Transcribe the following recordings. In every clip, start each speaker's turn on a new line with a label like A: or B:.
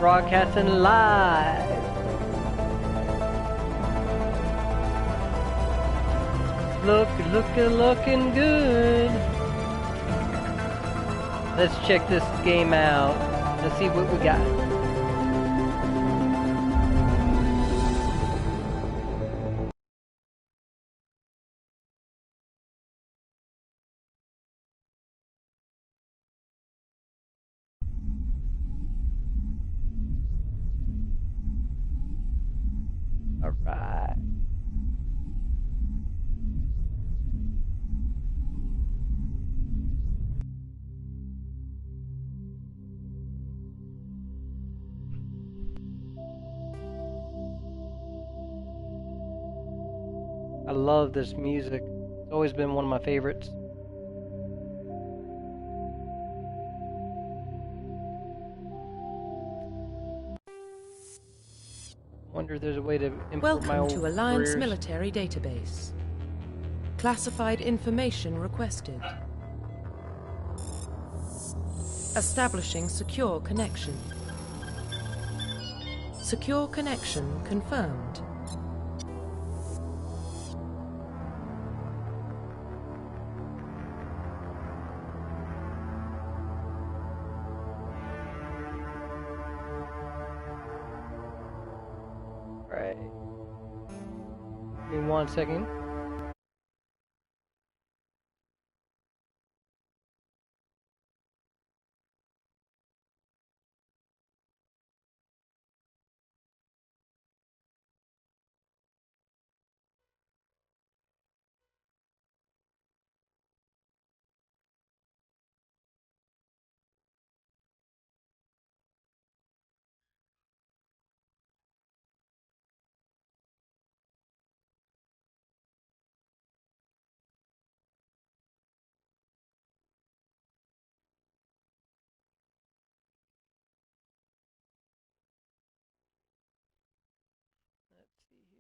A: broadcasting live. Looking good. Let's check this game out. Let's see what we got. Alright. I love this music. It's always been one of my favorites. I wonder if there's a way to import my old
B: Welcome to Alliance
A: careers.
B: Military Database. Classified information requested. Establishing secure connection. Secure connection confirmed.
A: Right. Give me 1 second.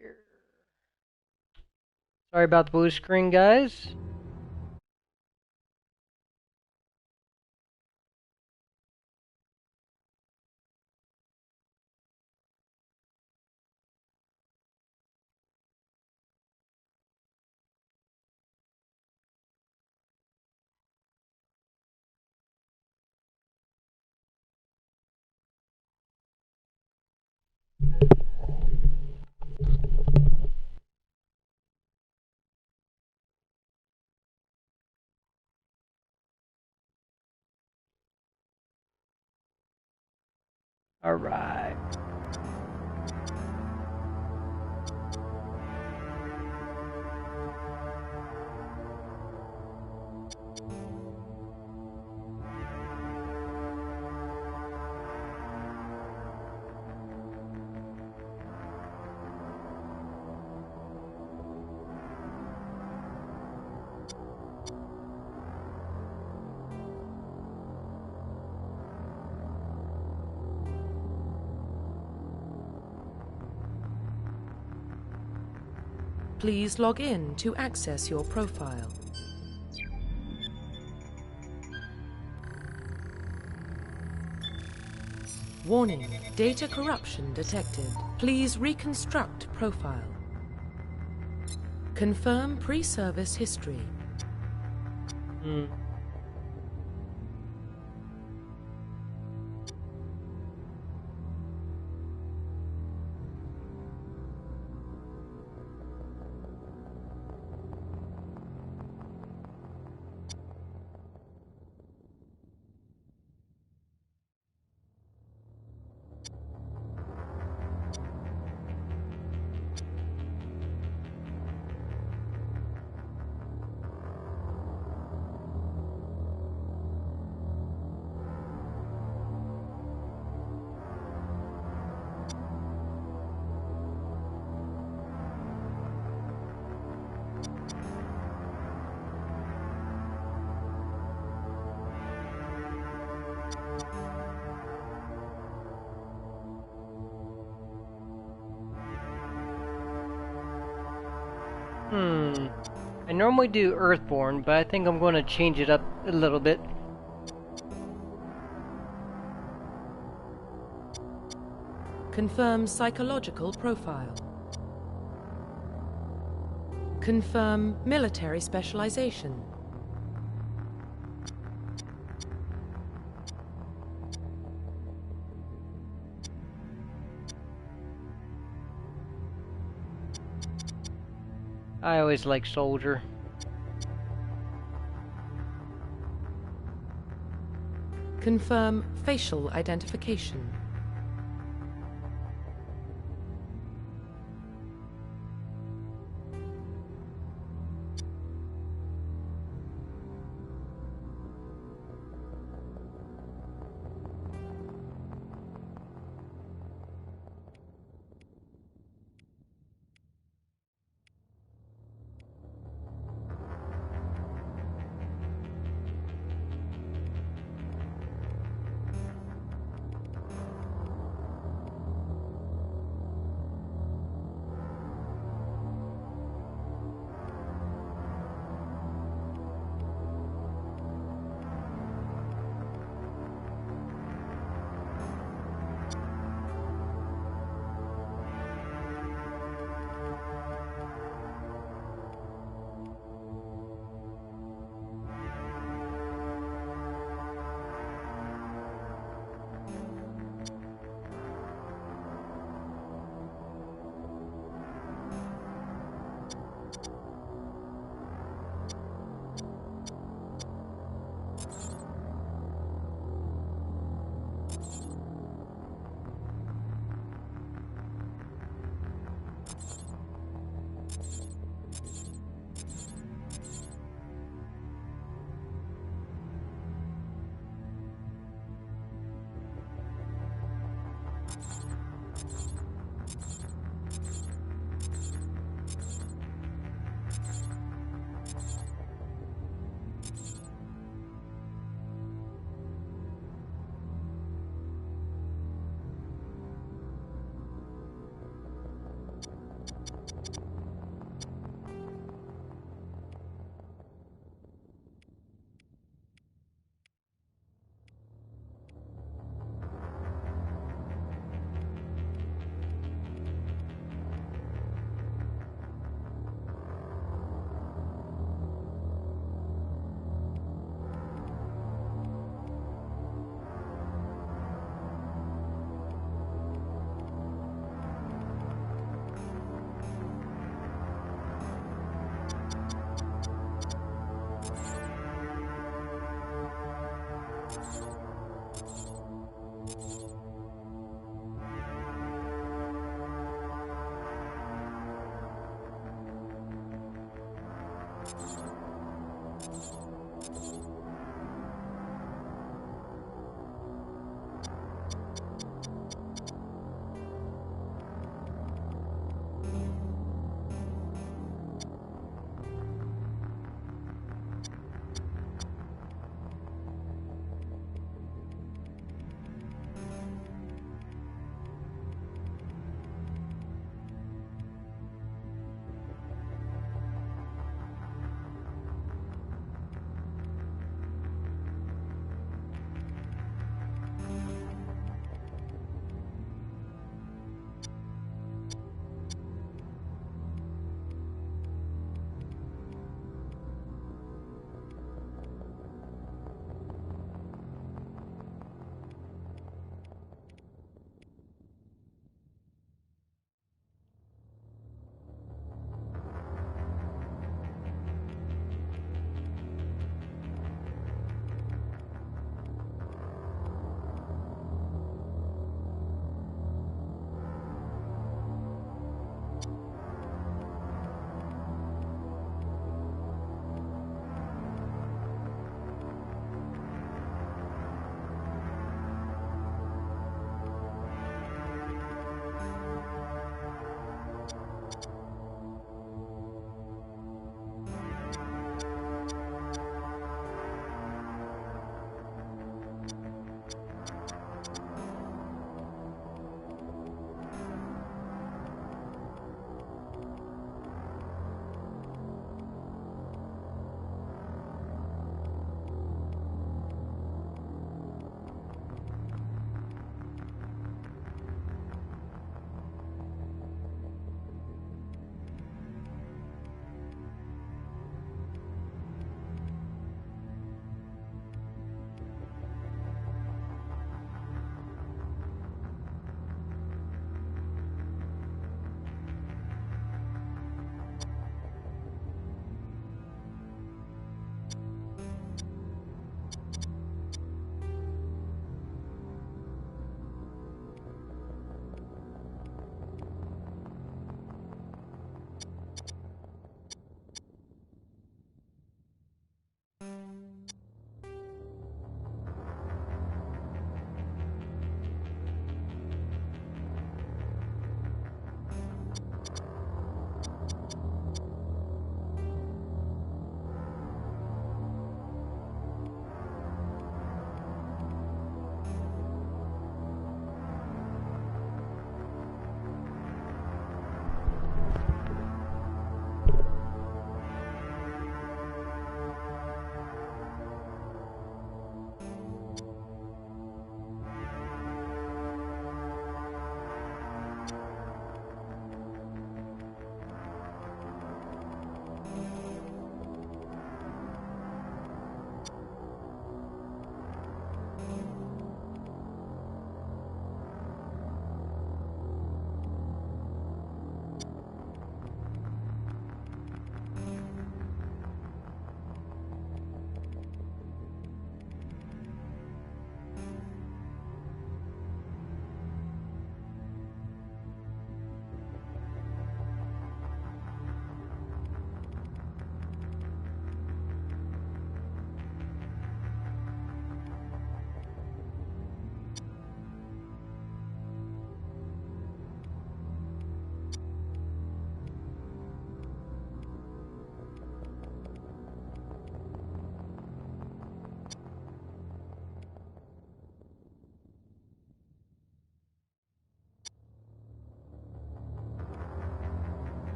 A: Here. Sorry about the blue screen, guys. All right.
B: Please log in to access your profile. Warning, data corruption detected. Please reconstruct profile. Confirm pre-service history. I normally do Earthborn, but I think I'm going to change it up a little bit.
C: Confirm psychological profile. Confirm military specialization.
B: I always like soldier.
C: Confirm facial identification.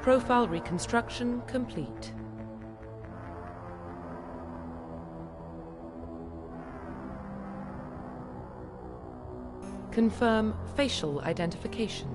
C: Profile reconstruction complete. Confirm facial identification.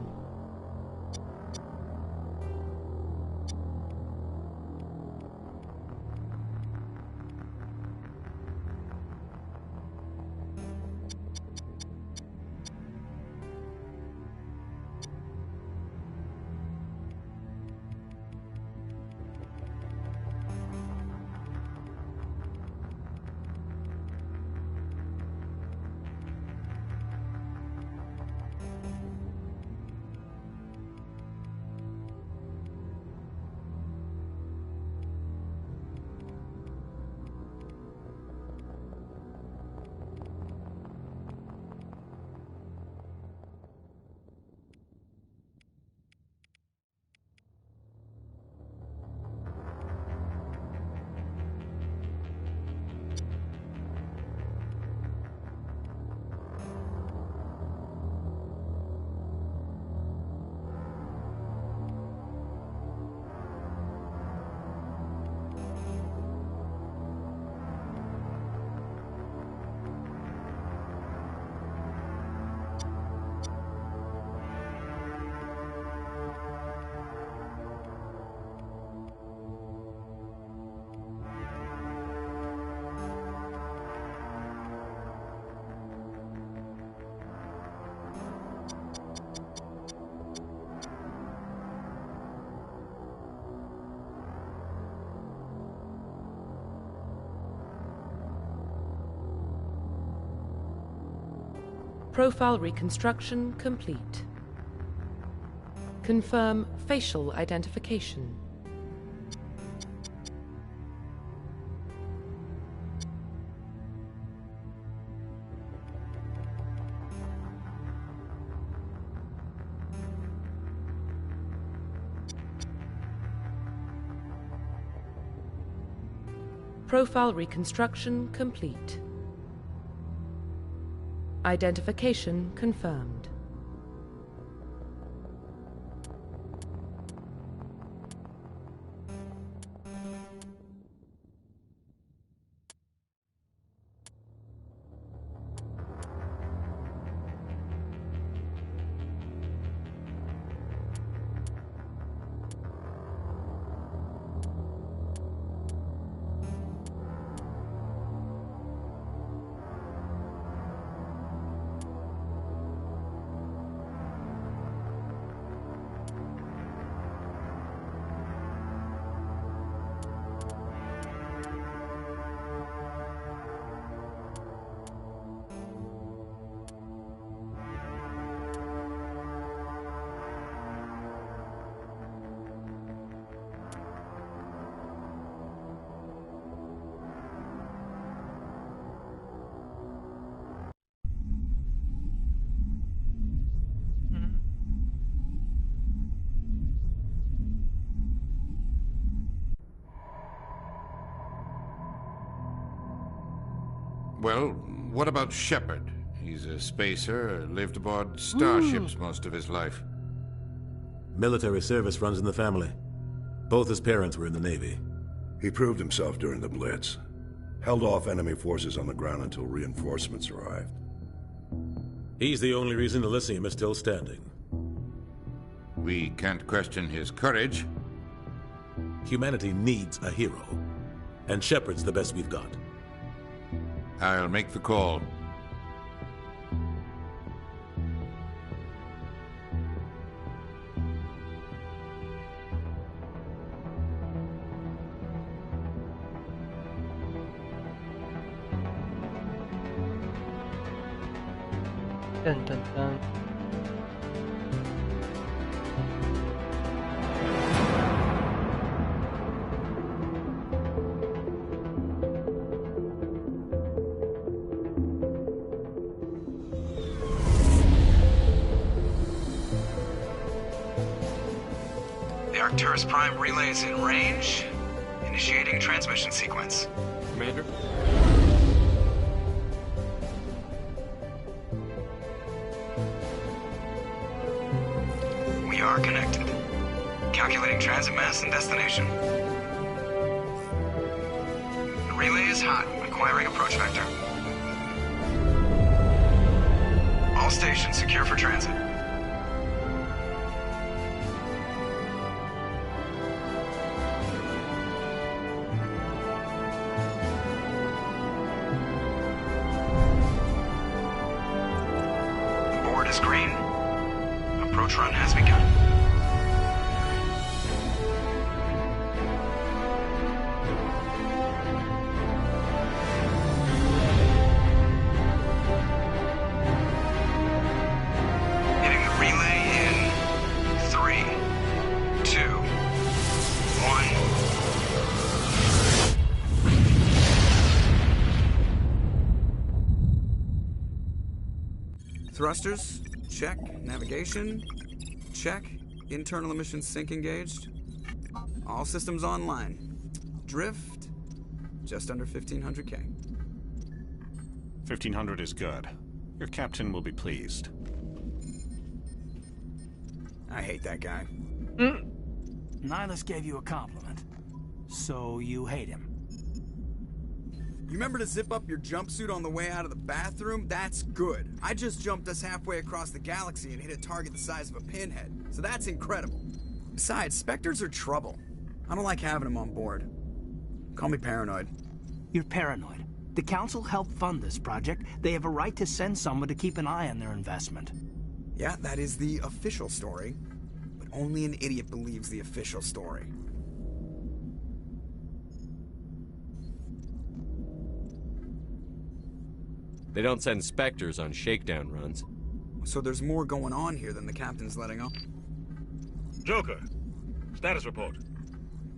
C: Profile reconstruction complete. Confirm facial identification. Profile reconstruction complete. Identification confirmed.
D: Well, what about Shepard? He's a spacer, lived aboard starships most of his life.
E: Military service runs in the family. Both his parents were in the Navy.
F: He proved himself during the Blitz. Held off enemy forces on the ground until reinforcements arrived.
E: He's the only reason Elysium is still standing.
D: We can't question his courage.
E: Humanity needs a hero. And Shepard's the best we've got.
D: I'll make the call.
B: Dun dun dun.
G: The Arcturus Prime relay's in range. Initiating transmission sequence.
H: Commander?
G: We are connected. Calculating transit mass and destination. The relay is hot. Acquiring approach vector. All stations secure for transit. The board is green. Approach run has begun. Thrusters, check. Navigation, check. Internal emissions sync engaged. All systems online. Drift, just under 1,500K.
H: 1,500 is good. Your captain will be pleased.
G: I hate that guy.
I: Nihilus gave you a compliment. So you hate him.
G: You remember to zip up your jumpsuit on the way out of the bathroom? That's good. I just jumped us halfway across the galaxy and hit a target the size of a pinhead. So that's incredible. Besides, Spectres are trouble. I don't like having them on board. Call me paranoid.
I: You're paranoid. The Council helped fund this project. They have a right to send someone to keep an eye on their investment.
G: Yeah, that is the official story. But only an idiot believes the official story.
J: They don't send Spectres on shakedown runs.
G: So there's more going on here than the captain's letting on.
K: Joker, status report.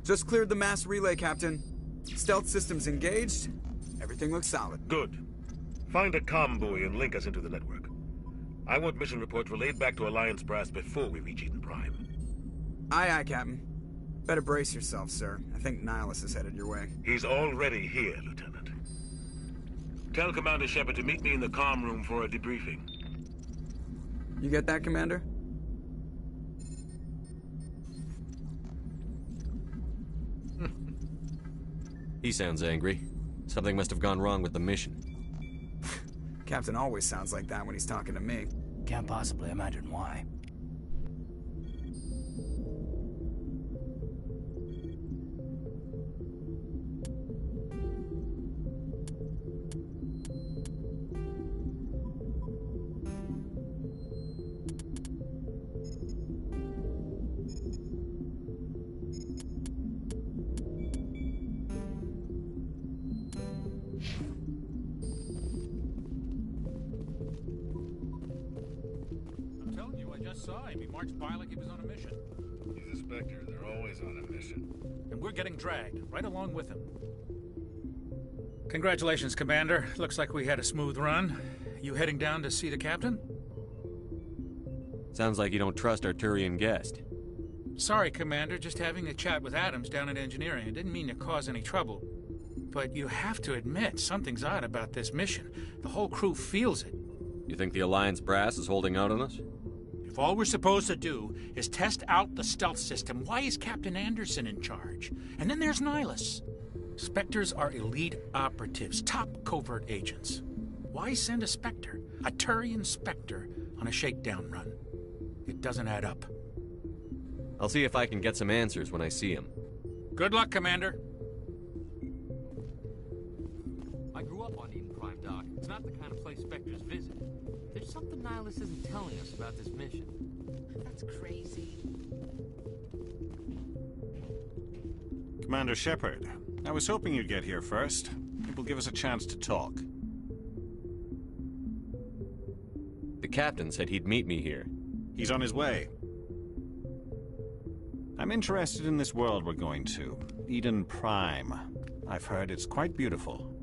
G: Just cleared the mass relay, Captain. Stealth systems engaged. Everything looks solid.
K: Good. Find a comm buoy and link us into the network. I want mission reports relayed back to Alliance Brass before we reach Eden Prime.
G: Aye, aye, Captain. Better brace yourself, sir. I think Nihilus is headed your way.
K: He's already here, Lieutenant. Tell Commander Shepard to meet me in the comm room for a debriefing.
G: You get that, Commander?
J: He sounds angry. Something must have gone wrong with the mission.
G: Captain always sounds like that when he's talking to me.
I: Can't possibly imagine why.
L: Saw him. He marched by like he was on a mission.
M: He's a Spectre. They're always on a mission.
L: And we're getting dragged, right along with him. Congratulations, Commander. Looks like we had a smooth run. You heading down to see the captain?
J: Sounds like you don't trust our Turian guest.
L: Sorry, Commander. Just having a chat with Adams down at engineering. I didn't mean to cause any trouble. But you have to admit, something's odd about this mission. The whole crew feels it.
J: You think the Alliance brass is holding out on us?
L: If all we're supposed to do is test out the stealth system, why is Captain Anderson in charge? And then there's Nihilus. Spectres are elite operatives, top covert agents. Why send a Spectre, a Turian Spectre, on a shakedown run? It doesn't add up.
J: I'll see if I can get some answers when I see him.
L: Good luck, Commander.
N: I grew up on Eden Prime, Doc. It's not the kind of place Spectres visit. There's something Nihilus isn't telling us about this mission.
C: That's crazy.
H: Commander Shepard, I was hoping you'd get here first. It will give us a chance to talk.
J: The captain said he'd meet me here.
H: He's on his way. I'm interested in this world we're going to, Eden Prime. I've heard it's quite beautiful.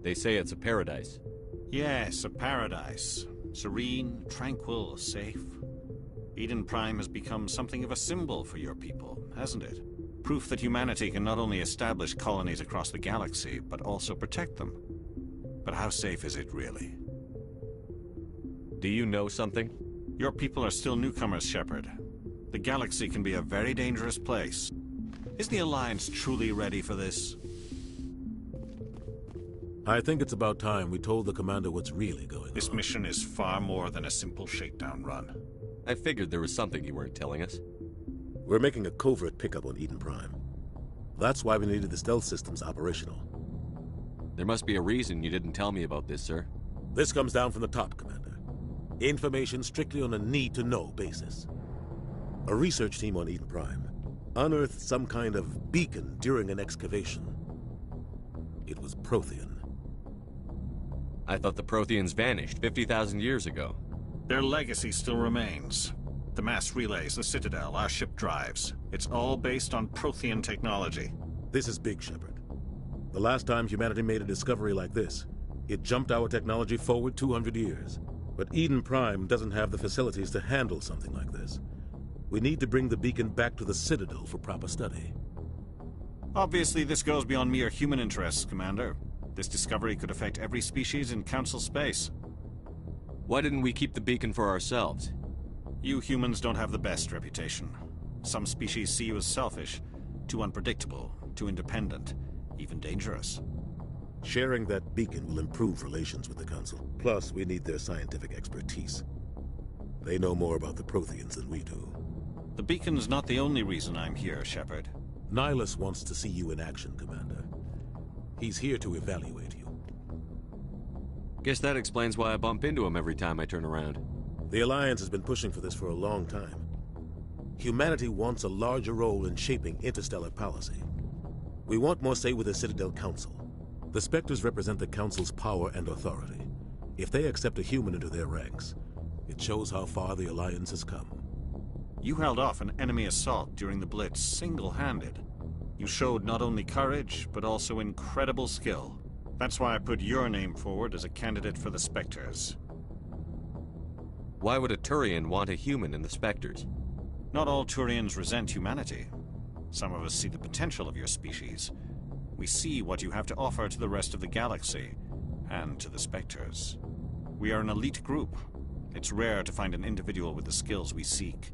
J: They say it's a paradise.
H: Yes, a paradise. Serene, tranquil, safe. Eden Prime has become something of a symbol for your people, hasn't it? Proof that humanity can not only establish colonies across the galaxy, but also protect them. But how safe is it really?
J: Do you know something?
H: Your people are still newcomers, Shepard. The galaxy can be a very dangerous place. Is the Alliance truly ready for this?
E: I think it's about time we told the commander what's really going on.
H: This mission is far more than a simple shakedown run.
J: I figured there was something you weren't telling us.
E: We're making a covert pickup on Eden Prime. That's why we needed the stealth systems operational.
J: There must be a reason you didn't tell me about this, sir.
E: This comes down from the top, Commander. Information strictly on a need-to-know basis. A research team on Eden Prime unearthed some kind of beacon during an excavation. It was Prothean.
J: I thought the Protheans vanished 50,000 years ago.
H: Their legacy still remains. The mass relays, the Citadel, our ship drives. It's all based on Prothean technology.
E: This is big, Shepard. The last time humanity made a discovery like this, it jumped our technology forward 200 years. But Eden Prime doesn't have the facilities to handle something like this. We need to bring the beacon back to the Citadel for proper study.
H: Obviously, this goes beyond mere human interests, Commander. This discovery could affect every species in Council space.
J: Why didn't we keep the beacon for ourselves?
H: You humans don't have the best reputation. Some species see you as selfish, too unpredictable, too independent, even dangerous.
E: Sharing that beacon will improve relations with the Council. Plus, we need their scientific expertise. They know more about the Protheans than we do.
H: The beacon's not the only reason I'm here, Shepard.
E: Nihilus wants to see you in action, Commander. He's here to evaluate you.
J: Guess that explains why I bump into him every time I turn around.
E: The Alliance has been pushing for this for a long time. Humanity wants a larger role in shaping interstellar policy. We want more say with the Citadel Council. The Spectres represent the Council's power and authority. If they accept a human into their ranks, it shows how far the Alliance has come.
H: You held off an enemy assault during the Blitz single-handed. You showed not only courage, but also incredible skill. That's why I put your name forward as a candidate for the Spectres.
J: Why would a Turian want a human in the Spectres?
H: Not all Turians resent humanity. Some of us see the potential of your species. We see what you have to offer to the rest of the galaxy, and to the Spectres. We are an elite group. It's rare to find an individual with the skills we seek.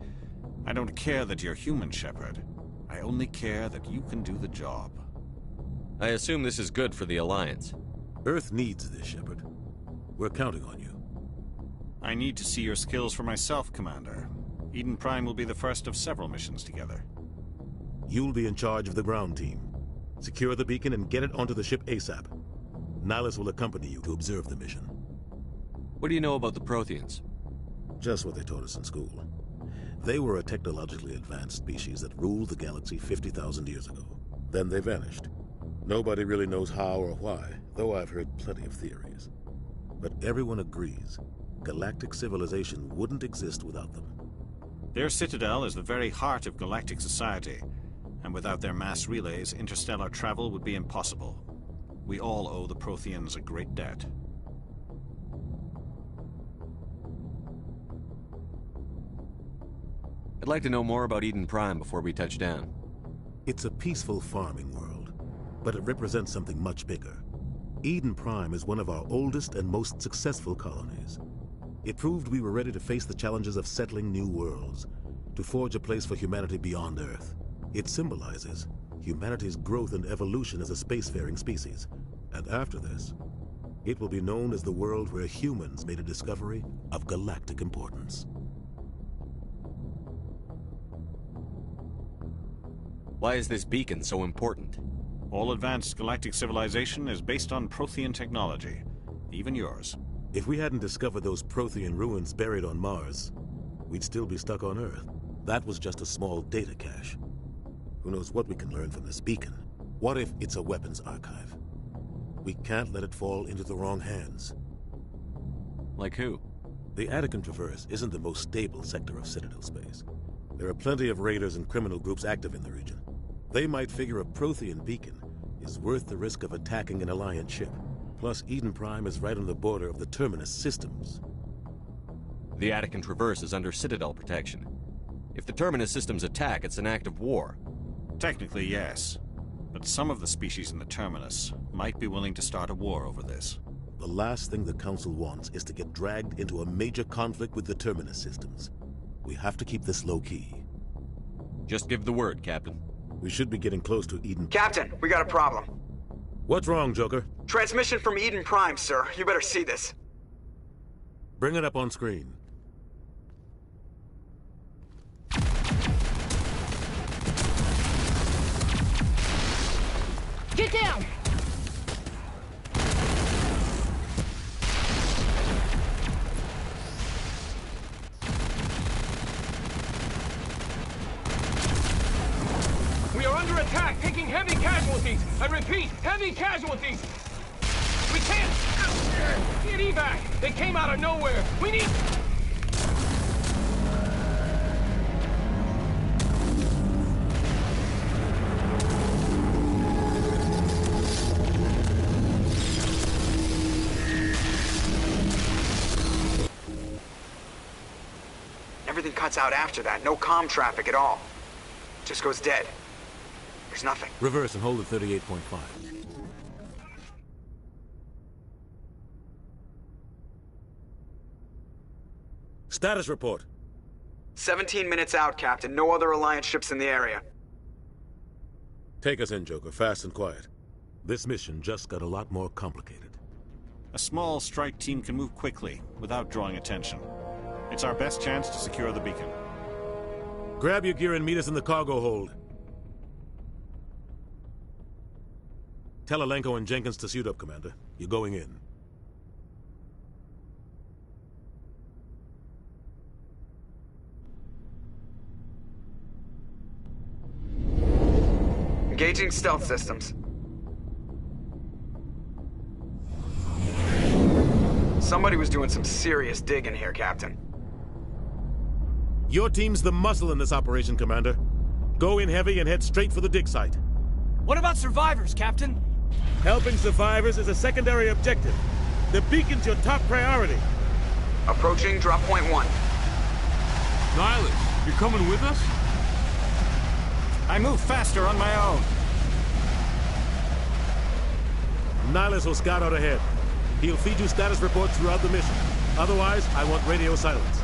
H: I don't care that you're human, Shepard. I only care that you can do the job.
J: I assume this is good for the Alliance.
E: Earth needs this, Shepard. We're counting on you.
H: I need to see your skills for myself, Commander. Eden Prime will be the first of several missions together.
E: You'll be in charge of the ground team. Secure the beacon and get it onto the ship ASAP. Nihilus will accompany you to observe the mission.
J: What do you know about the Protheans?
E: Just what they taught us in school. They were a technologically advanced species that ruled the galaxy 50,000 years ago. Then they vanished. Nobody really knows how or why, though I've heard plenty of theories. But everyone agrees, galactic civilization wouldn't exist without them.
H: Their citadel is the very heart of galactic society, and without their mass relays, interstellar travel would be impossible. We all owe the Protheans a great debt.
J: I'd like to know more about Eden Prime before we touch down.
E: It's a peaceful farming world, but it represents something much bigger. Eden Prime is one of our oldest and most successful colonies. It proved we were ready to face the challenges of settling new worlds, to forge a place for humanity beyond Earth. It symbolizes humanity's growth and evolution as a spacefaring species. And after this, it will be known as the world where humans made a discovery of galactic importance.
J: Why is this beacon so important?
H: All advanced galactic civilization is based on Prothean technology, even yours.
E: If we hadn't discovered those Prothean ruins buried on Mars, we'd still be stuck on Earth. That was just a small data cache. Who knows what we can learn from this beacon? What if it's a weapons archive? We can't let it fall into the wrong hands.
J: Like who?
E: The Attican Traverse isn't the most stable sector of Citadel space. There are plenty of raiders and criminal groups active in the region. They might figure a Prothean beacon is worth the risk of attacking an Alliance ship. Plus, Eden Prime is right on the border of the Terminus systems.
J: The Attican Traverse is under Citadel protection. If the Terminus systems attack, it's an act of war.
H: Technically, yes. But some of the species in the Terminus might be willing to start a war over this.
E: The last thing the Council wants is to get dragged into a major conflict with the Terminus systems. We have to keep this low-key.
J: Just give the word, Captain.
E: We should be getting close to Eden.
G: Captain, we got a problem.
E: What's wrong, Joker?
G: Transmission from Eden Prime, sir. You better see this.
E: Bring it up on screen.
O: Get down!
P: We are under attack, taking heavy casualties. I repeat, heavy casualties. We can't get evac. They came out of nowhere. We need...
G: Everything cuts out after that. No comm traffic at all. Just goes dead. There's nothing.
E: Reverse and hold at 38.5. Status report.
G: 17 minutes out, Captain. No other Alliance ships in the area.
E: Take us in, Joker, fast and quiet. This mission just got a lot more complicated.
H: A small strike team can move quickly, without drawing attention. It's our best chance to secure the beacon.
E: Grab your gear and meet us in the cargo hold. Tell Alenko and Jenkins to suit up, Commander. You're going in.
G: Engaging stealth systems. Somebody was doing some serious digging here, Captain.
E: Your team's the muscle in this operation, Commander. Go in heavy and head straight for the dig site.
I: What about survivors, Captain?
E: Helping survivors is a secondary objective. The beacon's your top priority.
G: Approaching drop point 1.
P: Nihilus, you're coming with us?
H: I move faster on my own.
E: Nihilus will scout out ahead. He'll feed you status reports throughout the mission. Otherwise, I want radio silence.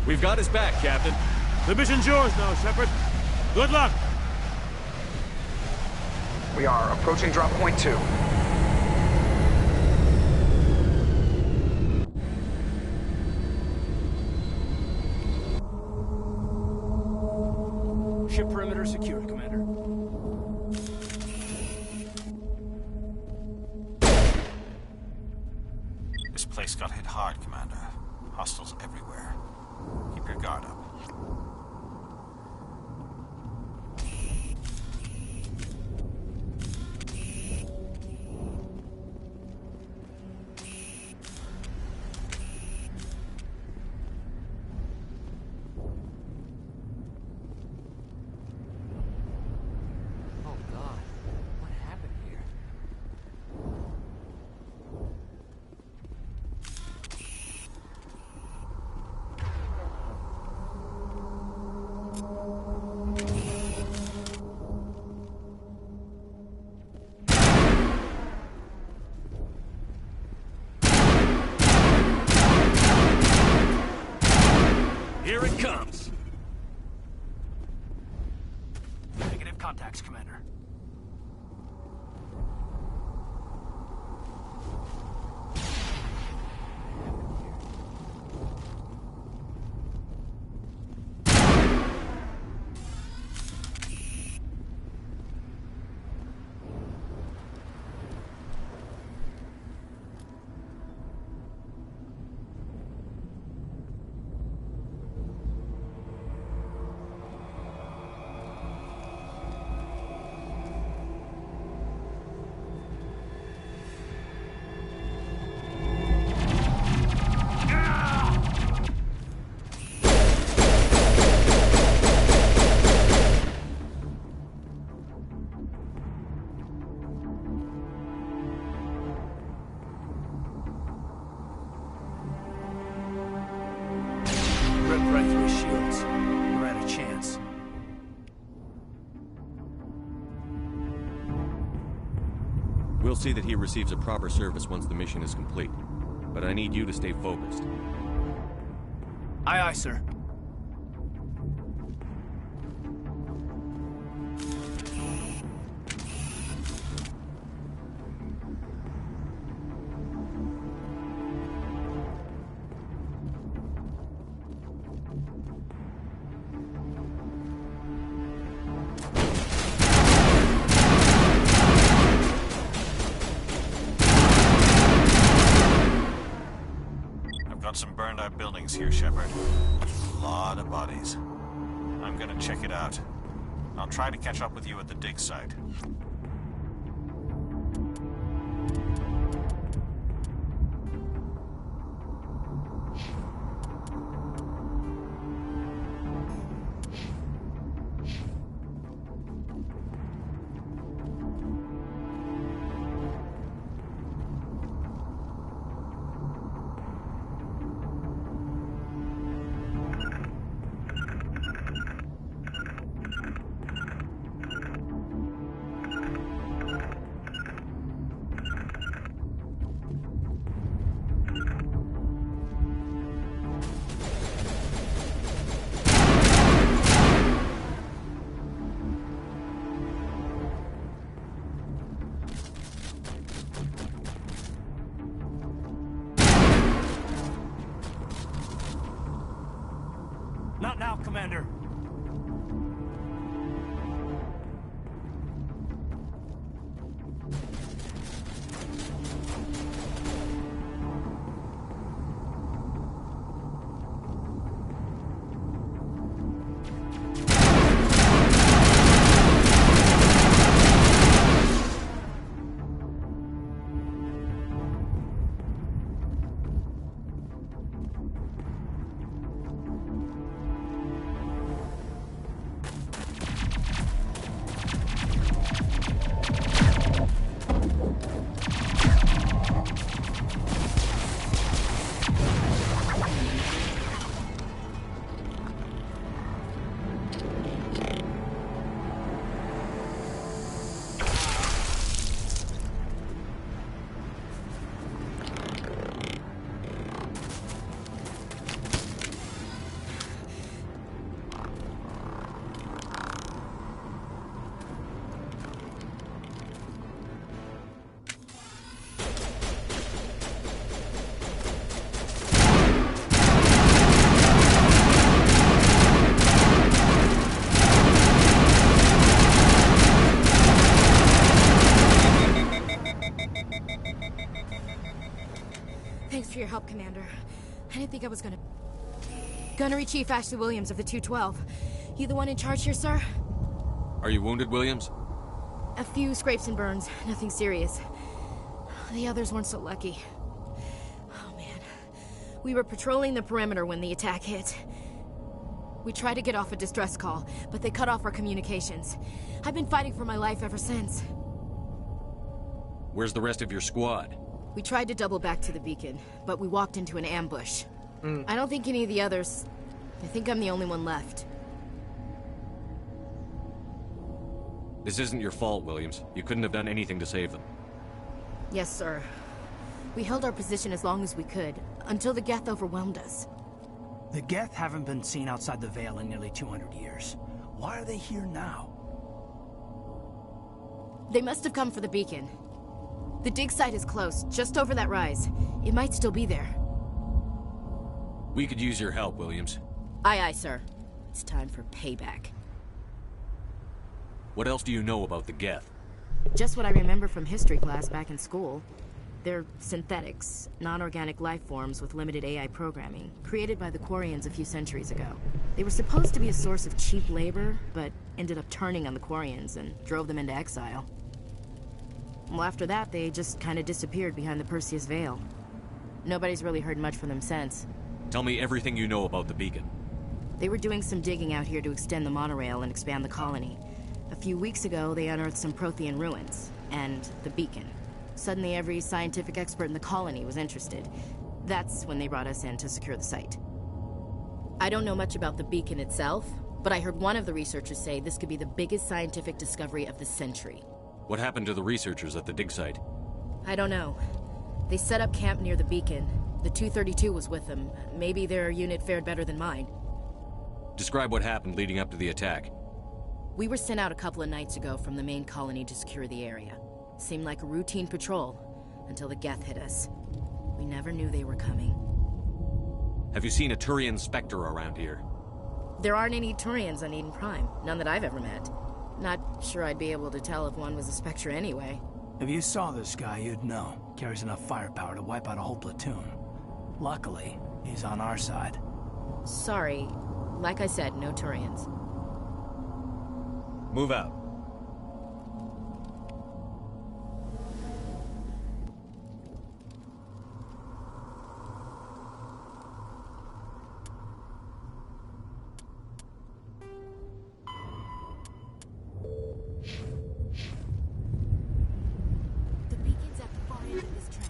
J: We've got his back, Captain.
E: The mission's yours now, Shepard. Good luck!
G: We are approaching drop point 2.
I: Ship perimeter secured, Commander.
H: This place got hit hard, Commander. Hostiles everywhere. Keep your guard up.
J: Here it comes.
I: Negative contacts, Commander.
J: We'll see that he receives a proper service once the mission is complete. But I need you to stay focused.
I: Aye, aye, sir.
H: Some burned out buildings here, Shepard. A lot of bodies. I'm gonna check it out. I'll try to catch up with you at the dig site.
I: Not now, Commander.
O: Thanks for your help, Commander. I didn't think I was gonna... Gunnery Chief Ashley Williams of the 212. You the one in charge here, sir?
J: Are you wounded, Williams?
O: A few scrapes and burns, nothing serious. The others weren't so lucky. Oh man. We were patrolling the perimeter when the attack hit. We tried to get off a distress call, but they cut off our communications. I've been fighting for my life ever since.
J: Where's the rest of your squad?
O: We tried to double back to the beacon, but we walked into an ambush. I don't think any of the others... I think I'm the only one left.
J: This isn't your fault, Williams. You couldn't have done anything to save them.
O: Yes, sir. We held our position as long as we could, until the Geth overwhelmed us.
I: The Geth haven't been seen outside the Veil in nearly 200 years. Why are they here now?
O: They must have come for the beacon. The dig site is close, just over that rise. It might still be there.
J: We could use your help, Williams.
O: Aye, aye, sir. It's time for payback.
J: What else do you know about the Geth?
O: Just what I remember from history class back in school. They're synthetics, non-organic life forms with limited AI programming, created by the Quarians a few centuries ago. They were supposed to be a source of cheap labor, but ended up turning on the Quarians and drove them into exile. Well, after that, they just kind of disappeared behind the Perseus Veil. Nobody's really heard much from them since.
J: Tell me everything you know about the beacon.
O: They were doing some digging out here to extend the monorail and expand the colony. A few weeks ago, they unearthed some Prothean ruins, and the beacon. Suddenly, every scientific expert in the colony was interested. That's when they brought us in to secure the site. I don't know much about the beacon itself, but I heard one of the researchers say this could be the biggest scientific discovery of the century.
J: What happened to the researchers at the dig site?
O: I don't know. They set up camp near the beacon. The 232 was with them. Maybe their unit fared better than mine.
J: Describe what happened leading up to the attack.
O: We were sent out a couple of nights ago from the main colony to secure the area. Seemed like a routine patrol, until the Geth hit us. We never knew they were coming.
J: Have you seen a Turian Spectre around here?
O: There aren't any Turians on Eden Prime. None that I've ever met. Not sure I'd be able to tell if one was a Spectre anyway.
I: If you saw this guy, you'd know. Carries enough firepower to wipe out a whole platoon. Luckily, he's on our side.
O: Sorry. Like I said, no Turians.
J: Move out.
O: The beacon's at the far end of this trench.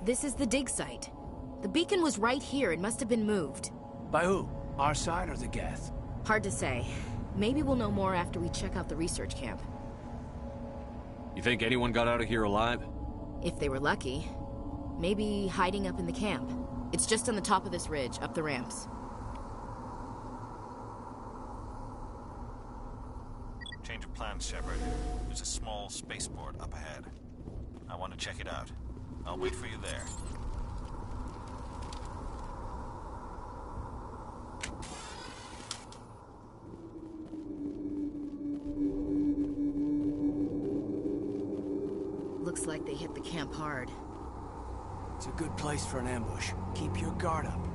O: This is the dig site. The beacon was right here. It must have been moved.
I: By who? Our side or the Geth?
O: Hard to say. Maybe we'll know more after we check out the research camp.
J: You think anyone got out of here alive?
O: If they were lucky. Maybe hiding up in the camp. It's just on the top of this ridge, up the ramps.
H: Change of plans, Shepard. There's a small spaceport up ahead. I want to check it out. I'll wait for you there.
O: Looks like they hit the camp hard.
I: It's a good place for an ambush. Keep your guard up.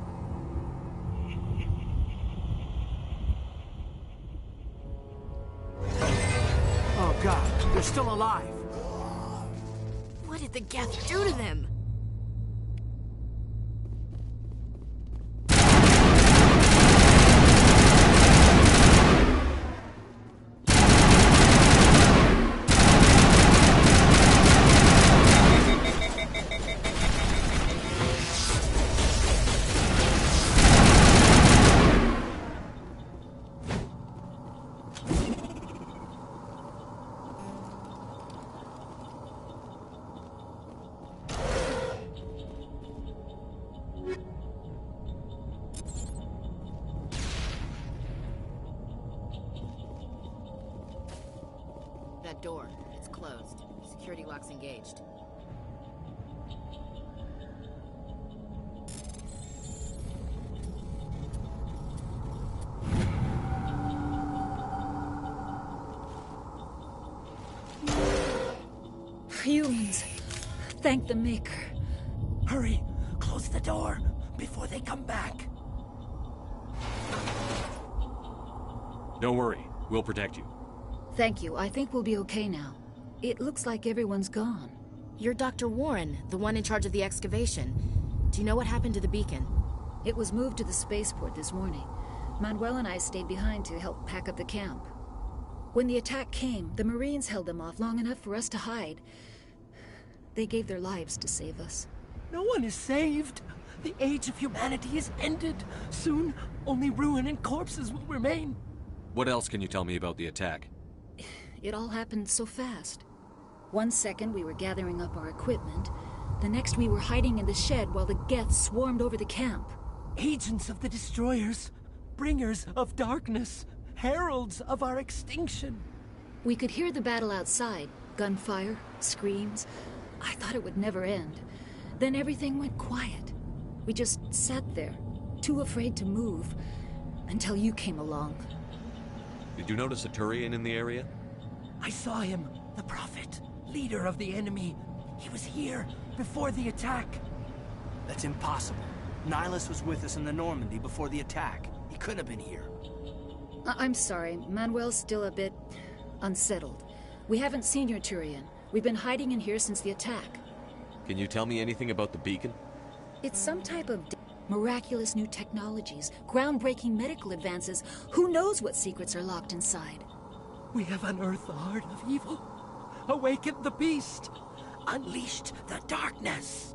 I: Oh God, they're still alive.
O: What did the Geth do to them? That door, it's closed. Security lock's engaged.
Q: Humans. Thank the Maker.
I: Hurry! Close the door before they come back.
J: Don't worry, we'll protect you.
Q: Thank you. I think we'll be okay now. It looks like everyone's gone.
O: You're Dr. Warren, the one in charge of the excavation. Do you know what happened to the beacon?
Q: It was moved to the spaceport this morning. Manuel and I stayed behind to help pack up the camp. When the attack came, the Marines held them off long enough for us to hide. They gave their lives to save us.
R: No one is saved. The age of humanity is ended. Soon, only ruin and corpses will remain.
J: What else can you tell me about the attack?
Q: It all happened so fast. 1 second we were gathering up our equipment. The next we were hiding in the shed while the Geth swarmed over the camp.
R: Agents of the Destroyers. Bringers of darkness. heralds of our extinction.
Q: We could hear the battle outside. Gunfire, screams. I thought it would never end. Then everything went quiet. We just sat there, too afraid to move, until you came along.
J: Did you notice a Turian in the area?
R: I saw him, the Prophet, leader of the enemy. He was here before the attack.
I: That's impossible. Nihilus was with us in the Normandy before the attack. He couldn't have been here.
Q: I'm sorry. Manuel's still a bit unsettled. We haven't seen your Turian. We've been hiding in here since the attack.
J: Can you tell me anything about the beacon?
Q: It's some type of miraculous new technologies, groundbreaking medical advances. Who knows what secrets are locked inside?
R: We have unearthed the heart of evil, awakened the beast, unleashed the darkness.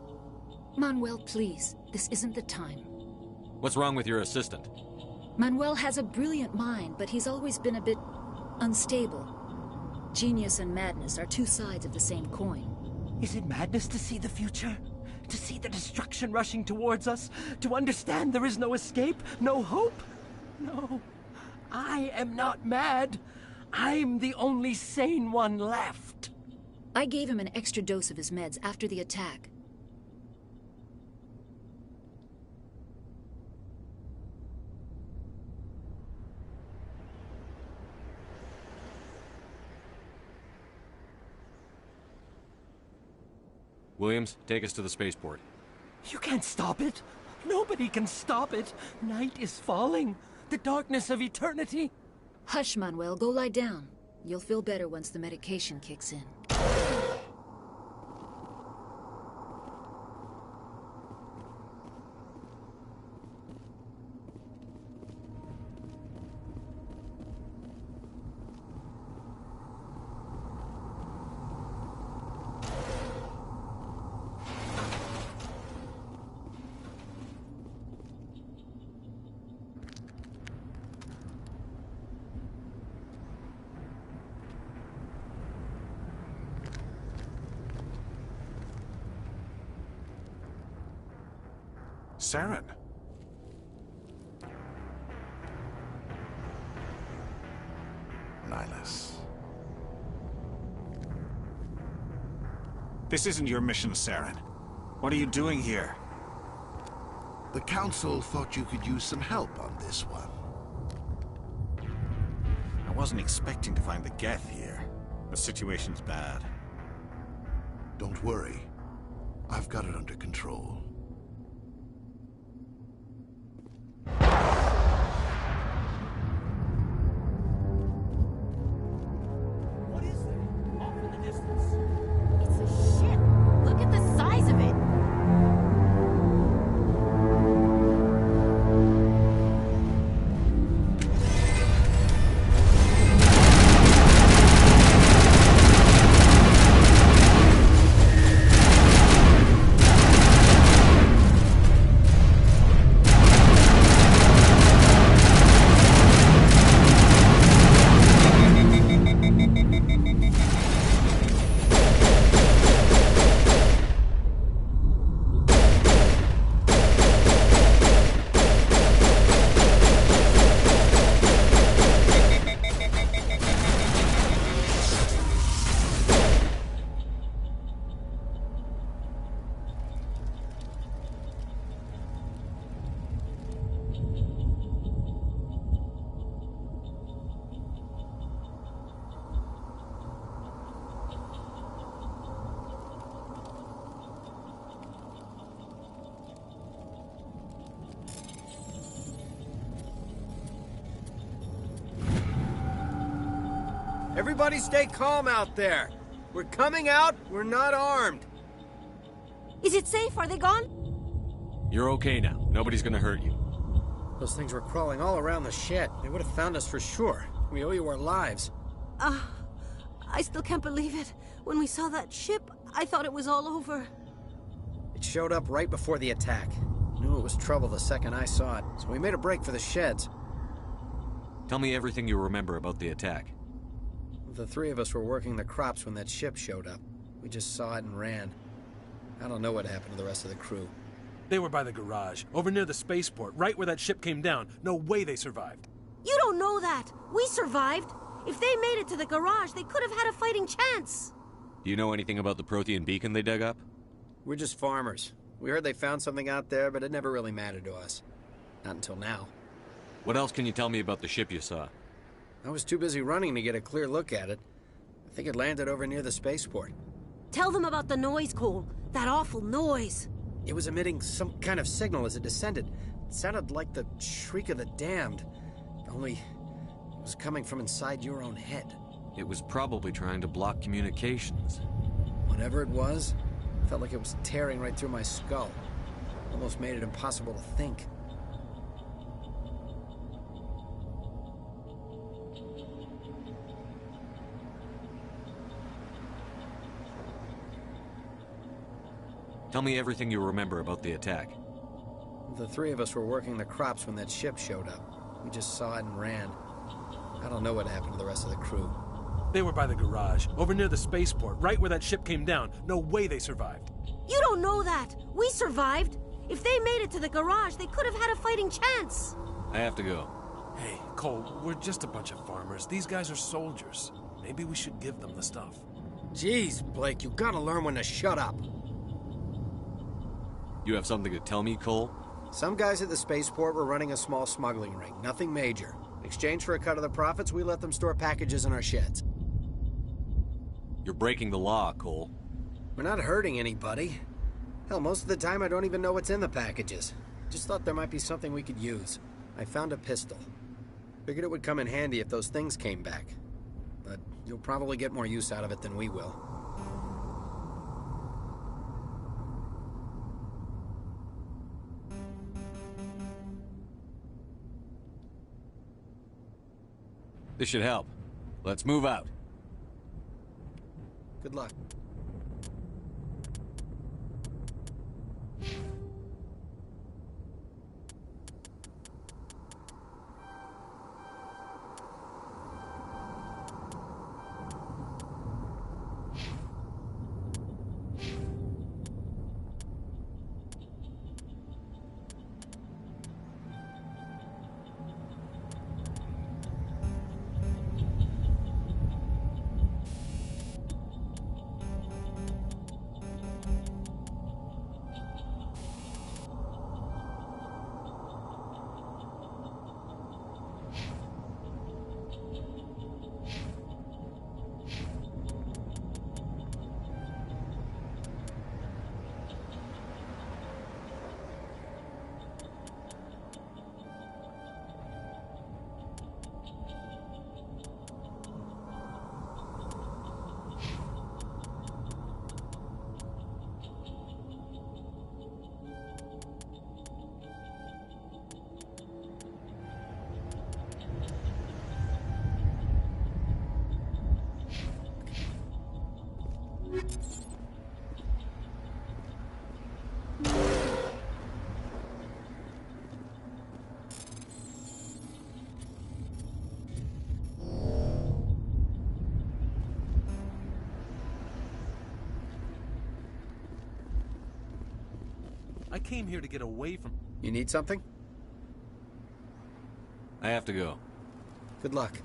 Q: Manuel, please. This isn't the time.
J: What's wrong with your assistant?
Q: Manuel has a brilliant mind, but he's always been a bit unstable. Genius and madness are two sides of the same coin.
R: Is it madness to see the future? To see the destruction rushing towards us? To understand there is no escape? No hope? No. I am not mad. I'm the only sane one left.
Q: I gave him an extra dose of his meds after the attack.
J: Williams, take us to the spaceport.
R: You can't stop it. Nobody can stop it. Night is falling. The darkness of eternity.
Q: Hush, Manuel. Go lie down. You'll feel better once the medication kicks in.
S: Saren. Nihilus.
H: This isn't your mission, Saren. What are you doing here?
T: The Council thought you could use some help on this one.
H: I wasn't expecting to find the Geth here. The situation's bad.
T: Don't worry. I've got it under control.
U: Everybody stay calm out there. We're coming out, we're not armed.
V: Is it safe? Are they gone?
J: You're okay now. Nobody's gonna hurt you.
U: Those things were crawling all around the shed. They would have found us for sure. We owe you our lives.
V: I still can't believe it. When we saw that ship, I thought it was all over.
U: It showed up right before the attack. Knew it was trouble the second I saw it, so we made a break for the sheds.
J: Tell me everything you remember about the attack.
U: The three of us were working the crops when that ship showed up. We just saw it and ran. I don't know what happened to the rest of the crew.
W: They were by the garage, over near the spaceport, right where that ship came down. No way they survived.
V: You don't know that. We survived. If they made it to the garage, they could have had a fighting chance.
J: Do you know anything about the Prothean beacon they dug up?
U: We're just farmers. We heard they found something out there, but it never really mattered to us. Not until now.
J: What else can you tell me about the ship you saw?
U: I was too busy running to get a clear look at it. I think it landed over near the spaceport.
V: Tell them about the noise, Cole. That awful noise.
U: It was emitting some kind of signal as it descended. It sounded like the shriek of the damned. Only it was coming from inside your own head.
J: It was probably trying to block communications.
U: Whatever it was, felt like it was tearing right through my skull. Almost made it impossible to think.
J: Tell me everything you remember about the attack.
U: The three of us were working the crops when that ship showed up. We just saw it and ran. I don't know what happened to the rest of the crew.
A: They were by the garage, over near the spaceport, right where that ship came down. No way they survived.
V: You don't know that. We survived. If they made it to the garage, they could have had a fighting chance.
J: I have to go.
A: Hey, Cole, we're just a bunch of farmers. These guys are soldiers. Maybe we should give them the stuff.
U: Jeez, Blake, you gotta learn when to shut up.
J: You have something to tell me, Cole?
U: Some guys at the spaceport were running a small smuggling ring, nothing major. In exchange for a cut of the profits, we let them store packages in our sheds.
J: You're breaking the law, Cole.
U: We're not hurting anybody. Hell, most of the time I don't even know what's in the packages. Just thought there might be something we could use. I found a pistol. Figured it would come in handy if those things came back. But you'll probably get more use out of it than we will.
J: This should help. Let's move out.
U: Good luck.
A: I came here to get away from...
U: You need something?
J: I have to go.
U: Good luck.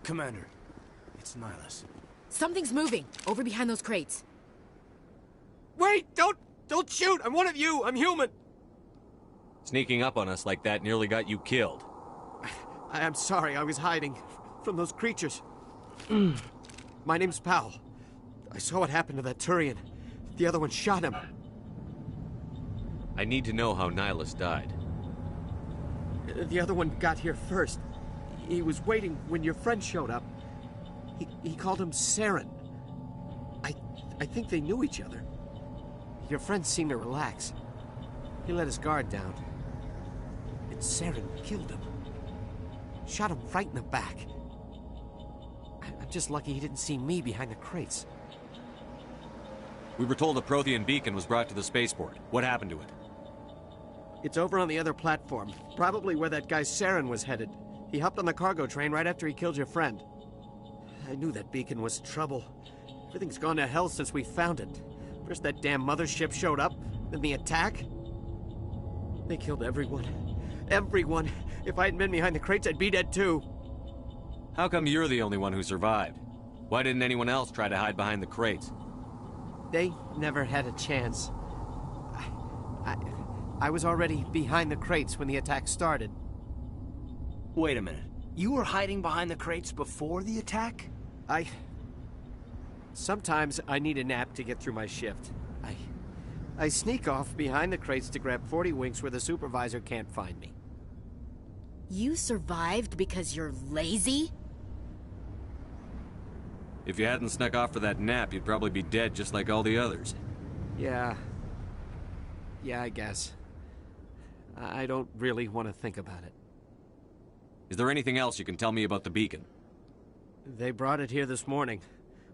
A: Commander, it's Nihilus.
O: Something's moving, over behind those crates.
R: Wait! Don't shoot! I'm one of you! I'm human!
J: Sneaking up on us like that nearly got you killed.
R: I'm sorry, I was hiding from those creatures. My name's Powell. I saw what happened to that Turian. The other one shot him.
J: I need to know how Nihilus died.
R: The other one got here first. He was waiting when your friend showed up. He called him Saren. I think they knew each other. Your friend seemed to relax. He let his guard down. And Saren killed him. Shot him right in the back. I'm just lucky he didn't see me behind the crates.
J: We were told a Prothean beacon was brought to the spaceport. What happened to it?
R: It's over on the other platform. Probably where that guy Saren was headed. He hopped on the cargo train right after he killed your friend. I knew that beacon was trouble. Everything's gone to hell since we found it. First that damn mothership showed up, then the attack. They killed everyone. Everyone! If I hadn't been behind the crates, I'd be dead too.
J: How come you're the only one who survived? Why didn't anyone else try to hide behind the crates?
R: They never had a chance. I was already behind the crates when the attack started.
I: Wait a minute. You were hiding behind the crates before the attack?
R: Sometimes I need a nap to get through my shift. I sneak off behind the crates to grab 40 winks where the supervisor can't find me.
V: You survived because you're lazy?
J: If you hadn't snuck off for that nap, you'd probably be dead just like all the others.
R: Yeah, I guess. I don't really want to think about it.
J: Is there anything else you can tell me about the beacon?
R: They brought it here this morning.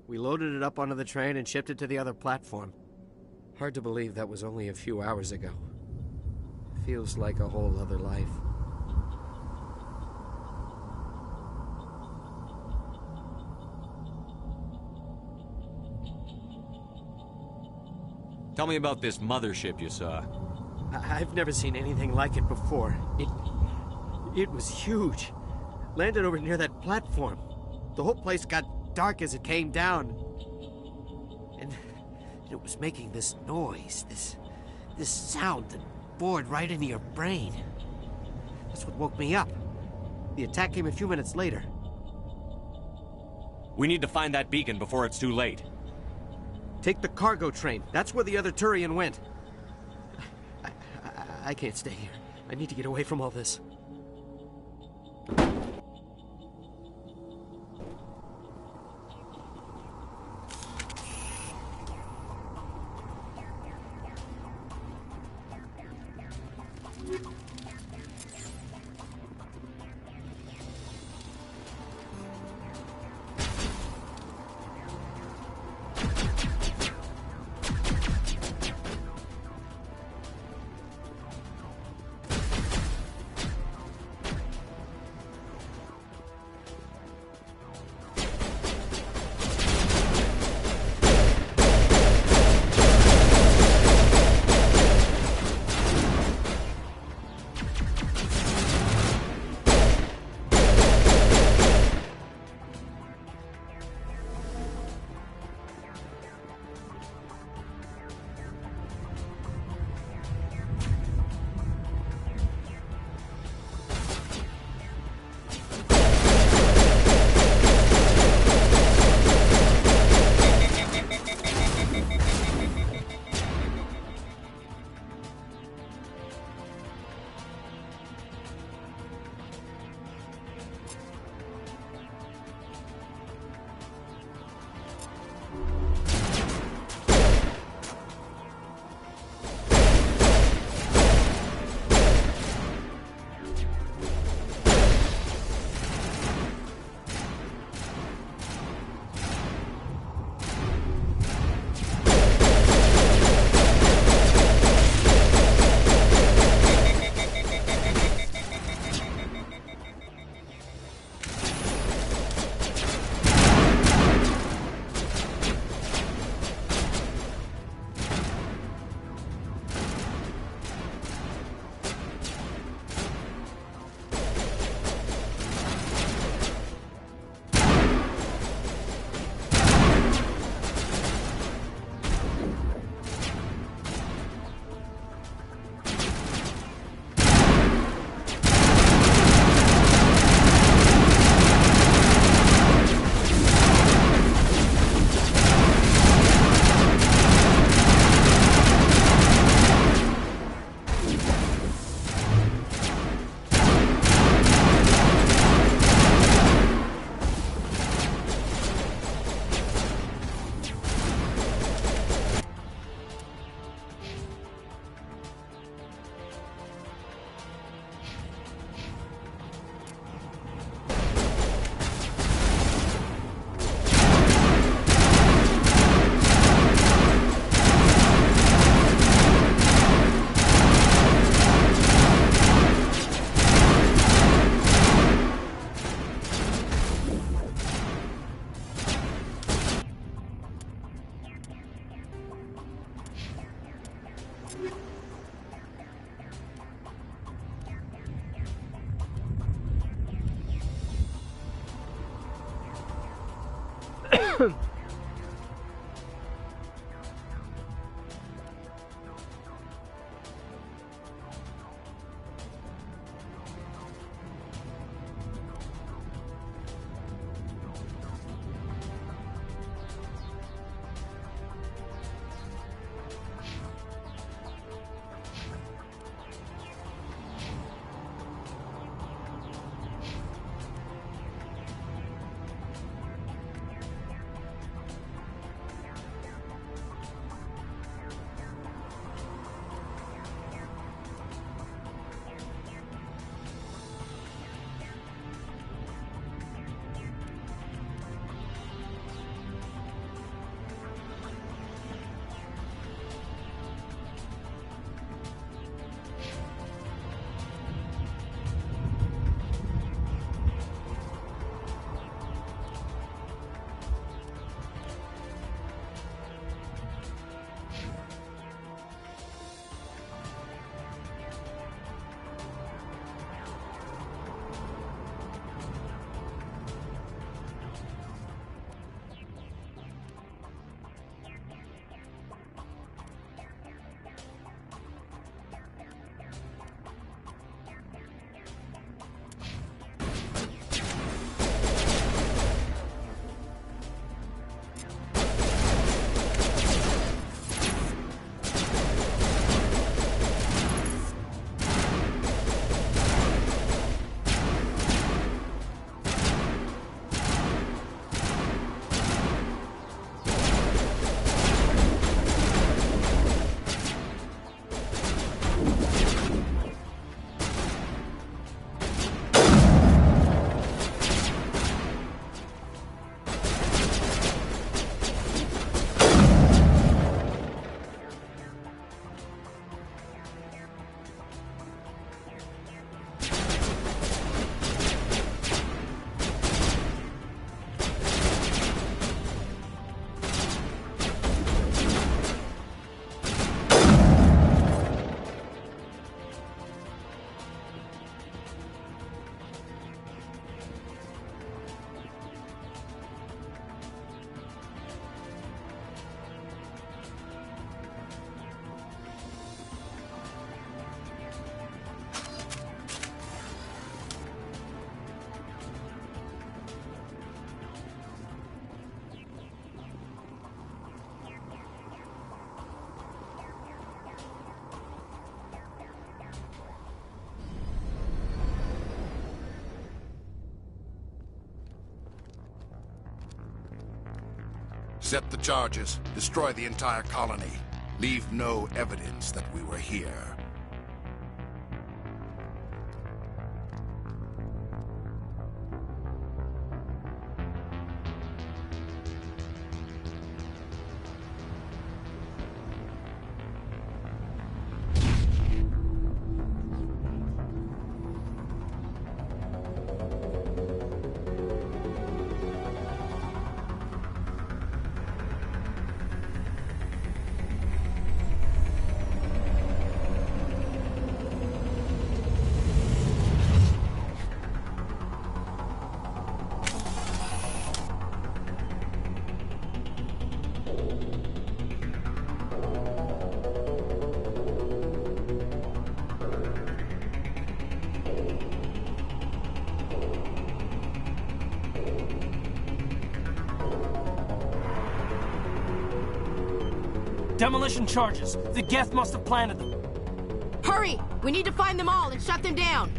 R: We loaded it up onto the train and shipped it to the other platform. Hard to believe that was only a few hours ago. Feels like a whole other life.
J: Tell me about this mothership you saw.
R: I've never seen anything like it before. It was huge. Landed over near that platform. The whole place got dark as it came down. And it was making this noise, this sound that bored right into your brain. That's what woke me up. The attack came a few minutes later.
J: We need to find that beacon before it's too late.
R: Take the cargo train. That's where the other Turian went. I can't stay here. I need to get away from all this.
F: Set the charges. Destroy the entire colony. Leave no evidence that we were here.
R: Demolition charges. The Geth must have planted them.
V: Hurry! We need to find them all and shut them down.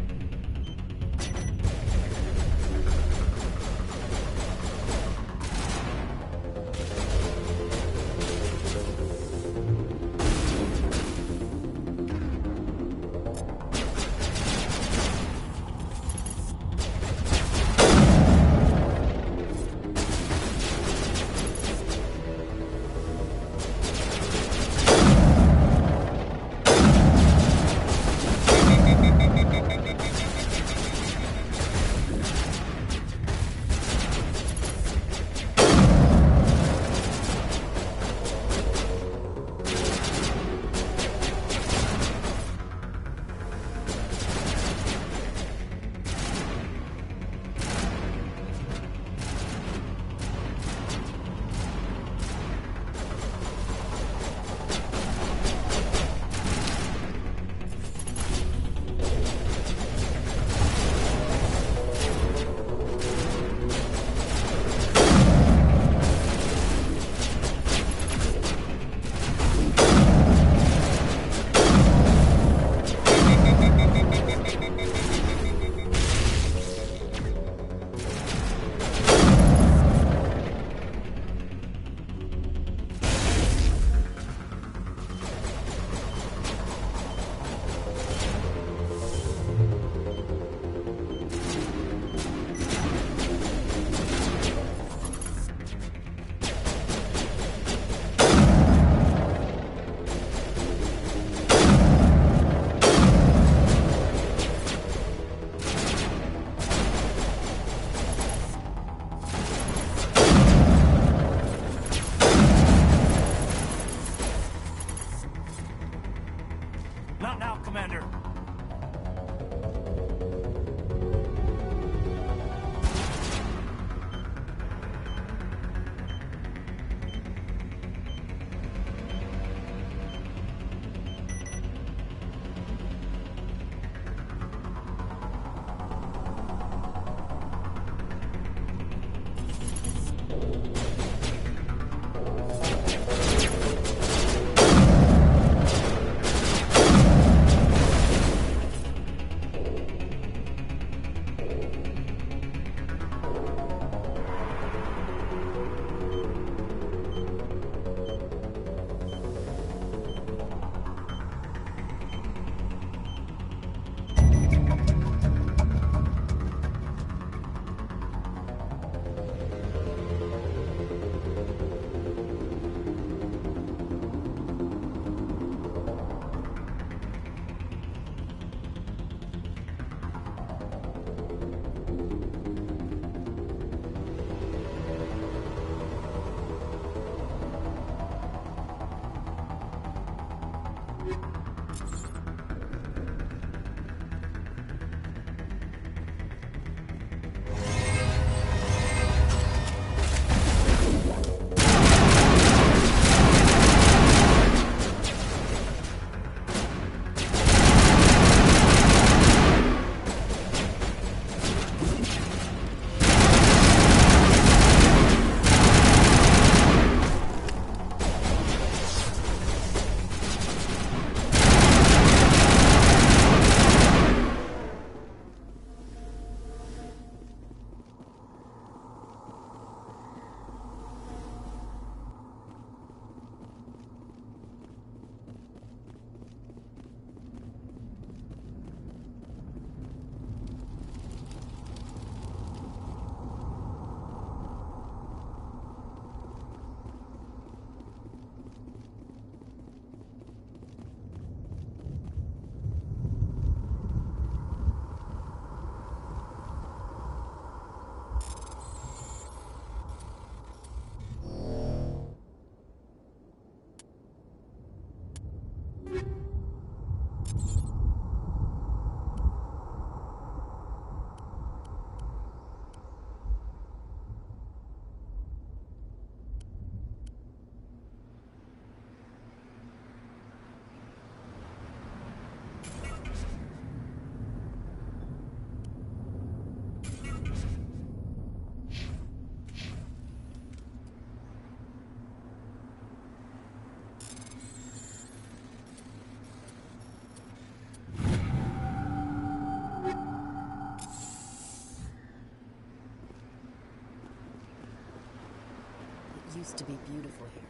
O: used to be beautiful here.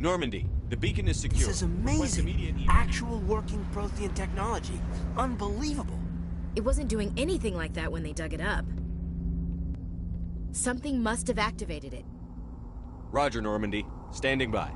J: Normandy, the beacon is secure.
I: This is amazing. Actual working Prothean technology. Unbelievable.
O: It wasn't doing anything like that when they dug it up. Something must have activated it.
J: Roger, Normandy. Standing by.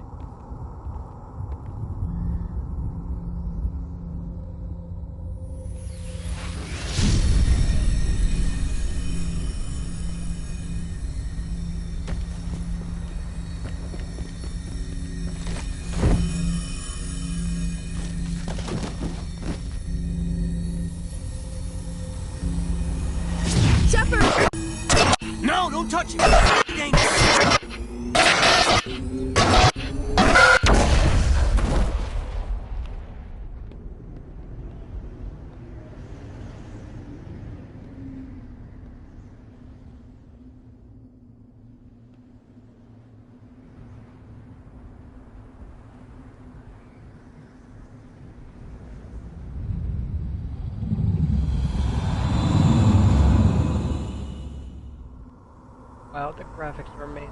I: No, don't touch it! Dangerous!
B: Wow, the graphics are amazing.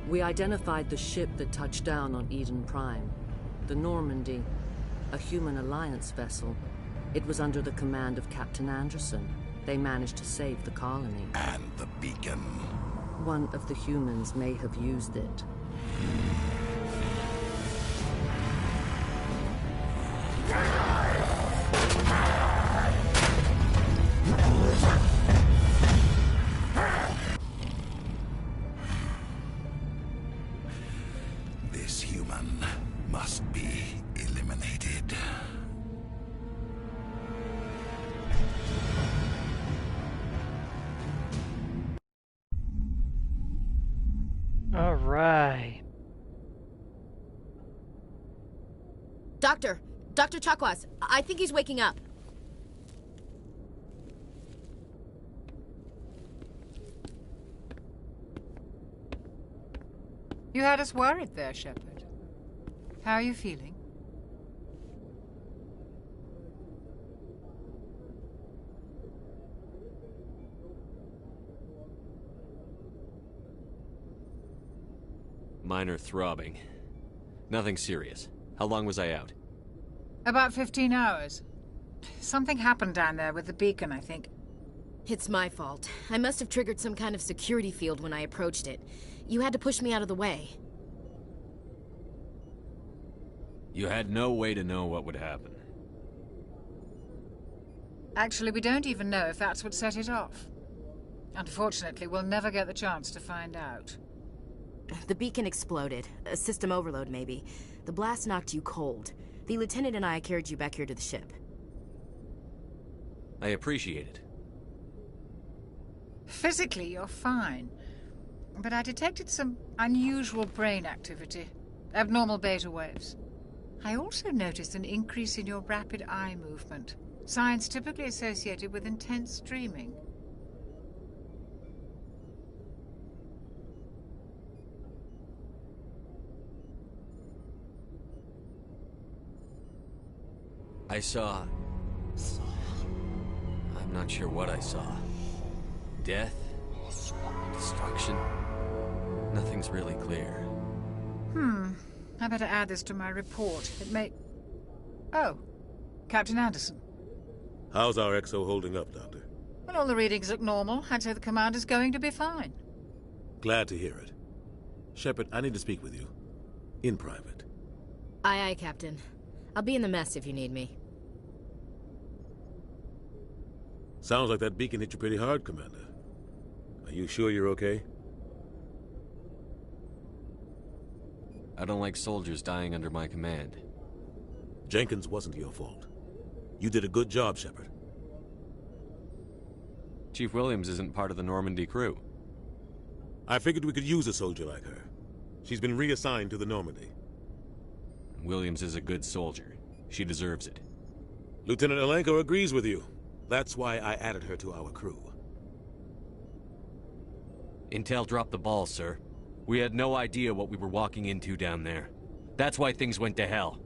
R: We identified the ship that touched down on Eden Prime. The Normandy, a human alliance vessel. It was under the command of Captain Anderson. They managed to save the colony.
F: And the beacon.
R: One of the humans may have used it.
F: This human must be eliminated.
B: All right.
O: Doctor Chakwas, I think he's waking up.
D: You had us worried there, Shepard. How are you feeling?
J: Minor throbbing. Nothing serious. How long was I out?
D: About 15 hours. Something happened down there with the beacon, I think.
O: It's my fault. I must have triggered some kind of security field when I approached it. You had to push me out of the way.
J: You had no way to know what would happen.
D: Actually, we don't even know if that's what set it off. Unfortunately, we'll never get the chance to find out.
O: The beacon exploded. A system overload, maybe. The blast knocked you cold. The lieutenant and I carried you back here to the ship.
J: I appreciate it.
D: Physically, you're fine. But I detected some unusual brain activity. Abnormal beta waves. I also noticed an increase in your rapid eye movement. Signs typically associated with intense dreaming.
J: I saw... I'm not sure what I saw. Death? Destruction? Nothing's really clear.
D: I better add this to my report. It may... Oh, Captain Anderson.
E: How's our XO holding up, Doctor?
D: Well, all the readings look normal. I'd say the commander's going to be fine.
E: Glad to hear it. Shepard, I need to speak with you. In private.
O: Aye, aye, Captain. I'll be in the mess if you need me.
E: Sounds like that beacon hit you pretty hard, Commander. Are you sure you're okay?
J: I don't like soldiers dying under my command.
E: Jenkins wasn't your fault. You did a good job, Shepard.
J: Chief Williams isn't part of the Normandy crew.
E: I figured we could use a soldier like her. She's been reassigned to the Normandy.
J: Williams is a good soldier. She deserves it.
E: Lieutenant Alenko agrees with you. That's why I added her to our crew.
J: Intel dropped the ball, sir. We had no idea what we were walking into down there. That's why things went to hell.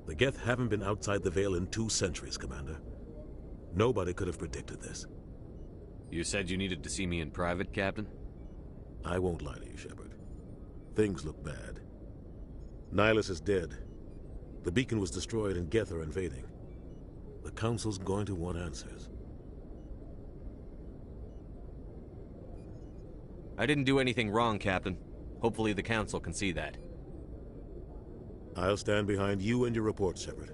E: The Geth haven't been outside the Veil in 2 centuries, Commander. Nobody could have predicted this.
J: You said you needed to see me in private, Captain?
E: I won't lie to you, Shepard. Things look bad. Nihilus is dead. The beacon was destroyed and Geth are invading. The Council's going to want answers.
J: I didn't do anything wrong, Captain. Hopefully the Council can see that.
E: I'll stand behind you and your report, Shepard.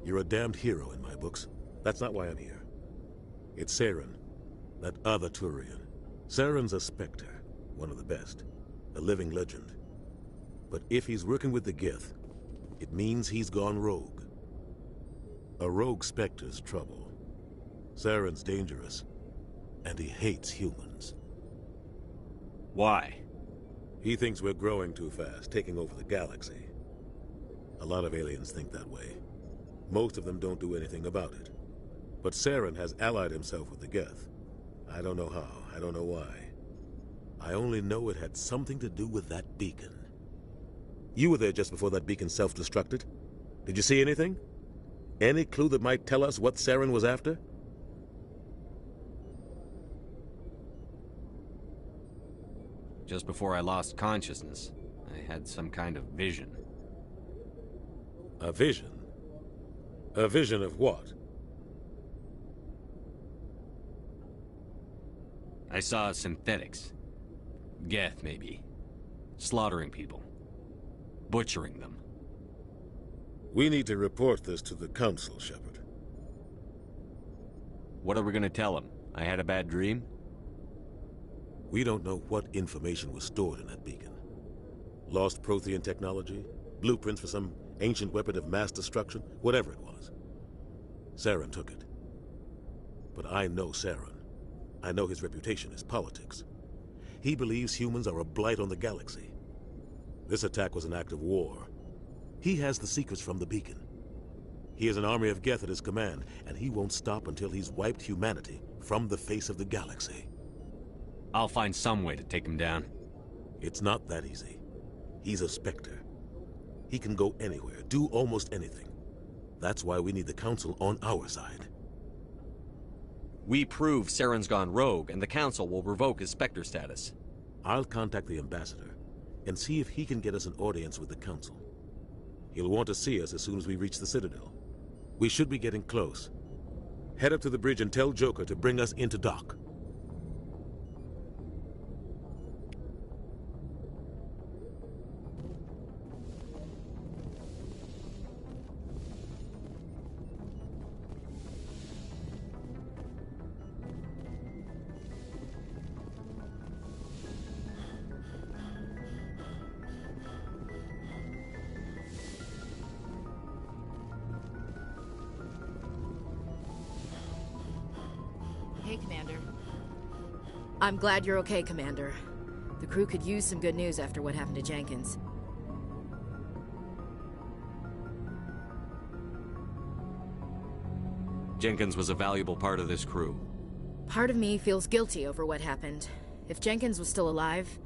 E: You're a damned hero in my books. That's not why I'm here. It's Saren, that other Turian. Saren's a Spectre, one of the best, a living legend. But if he's working with the Geth, it means he's gone rogue. A rogue Spectre's trouble. Saren's dangerous, and he hates humans.
J: Why?
E: He thinks we're growing too fast, taking over the galaxy. A lot of aliens think that way. Most of them don't do anything about it. But Saren has allied himself with the Geth. I don't know how, I don't know why. I only know it had something to do with that beacon. You were there just before that beacon self-destructed. Did you see anything? Any clue that might tell us what Saren was after?
J: Just before I lost consciousness, I had some kind of vision.
E: A vision? A vision of what?
J: I saw synthetics. Geth, maybe. Slaughtering people. Butchering them.
E: We need to report this to the Council, Shepard.
J: What are we gonna tell them? I had a bad dream?
E: We don't know what information was stored in that beacon. Lost Prothean technology? Blueprints for some ancient weapon of mass destruction? Whatever it was. Saren took it. But I know Saren. I know his reputation is politics. He believes humans are a blight on the galaxy. This attack was an act of war. He has the secrets from the beacon. He has an army of Geth at his command, and he won't stop until he's wiped humanity from the face of the galaxy.
J: I'll find some way to take him down.
E: It's not that easy. He's a Spectre. He can go anywhere, do almost anything. That's why we need the Council on our side.
J: We prove Saren's gone rogue, and the Council will revoke his Spectre status.
E: I'll contact the Ambassador and see if he can get us an audience with the Council. He'll want to see us as soon as we reach the Citadel. We should be getting close. Head up to the bridge and tell Joker to bring us into dock.
O: Hey, Commander. I'm glad you're okay, Commander. The crew could use some good news after what happened to Jenkins.
J: Jenkins was a valuable part of this crew.
O: Part of me feels guilty over what happened. If Jenkins was still alive,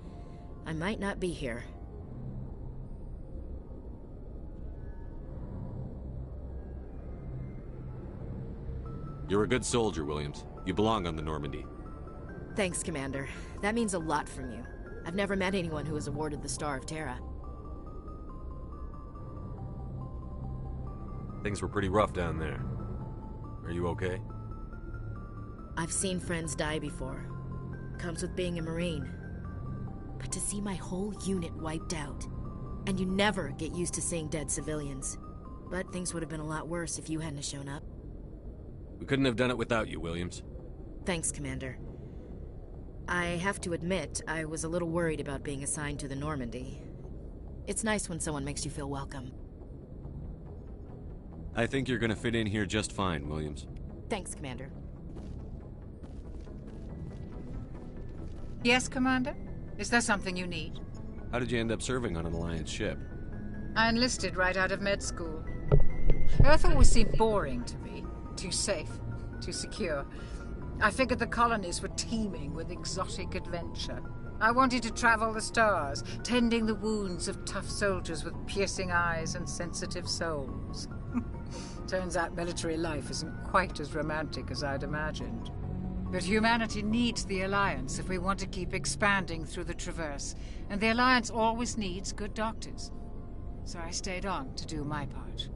O: I might not be here.
J: You're a good soldier, Williams. You belong on the Normandy.
O: Thanks, Commander. That means a lot from you. I've never met anyone who was awarded the Star of Terra.
J: Things were pretty rough down there. Are you okay?
O: I've seen friends die before. Comes with being a Marine. But to see my whole unit wiped out, and you never get used to seeing dead civilians. But things would have been a lot worse if you hadn't shown up.
J: We couldn't have done it without you, Williams.
O: Thanks, Commander. I have to admit, I was a little worried about being assigned to the Normandy. It's nice when someone makes you feel welcome.
J: I think you're gonna fit in here just fine, Williams.
O: Thanks, Commander.
D: Yes, Commander? Is there something you need?
J: How did you end up serving on an Alliance ship?
D: I enlisted right out of med school. Earth always seemed boring to me. Too safe, too secure. I figured the colonies were teeming with exotic adventure. I wanted to travel the stars, tending the wounds of tough soldiers with piercing eyes and sensitive souls. Turns out military life isn't quite as romantic as I'd imagined. But humanity needs the Alliance if we want to keep expanding through the Traverse, and the Alliance always needs good doctors. So I stayed on to do my part.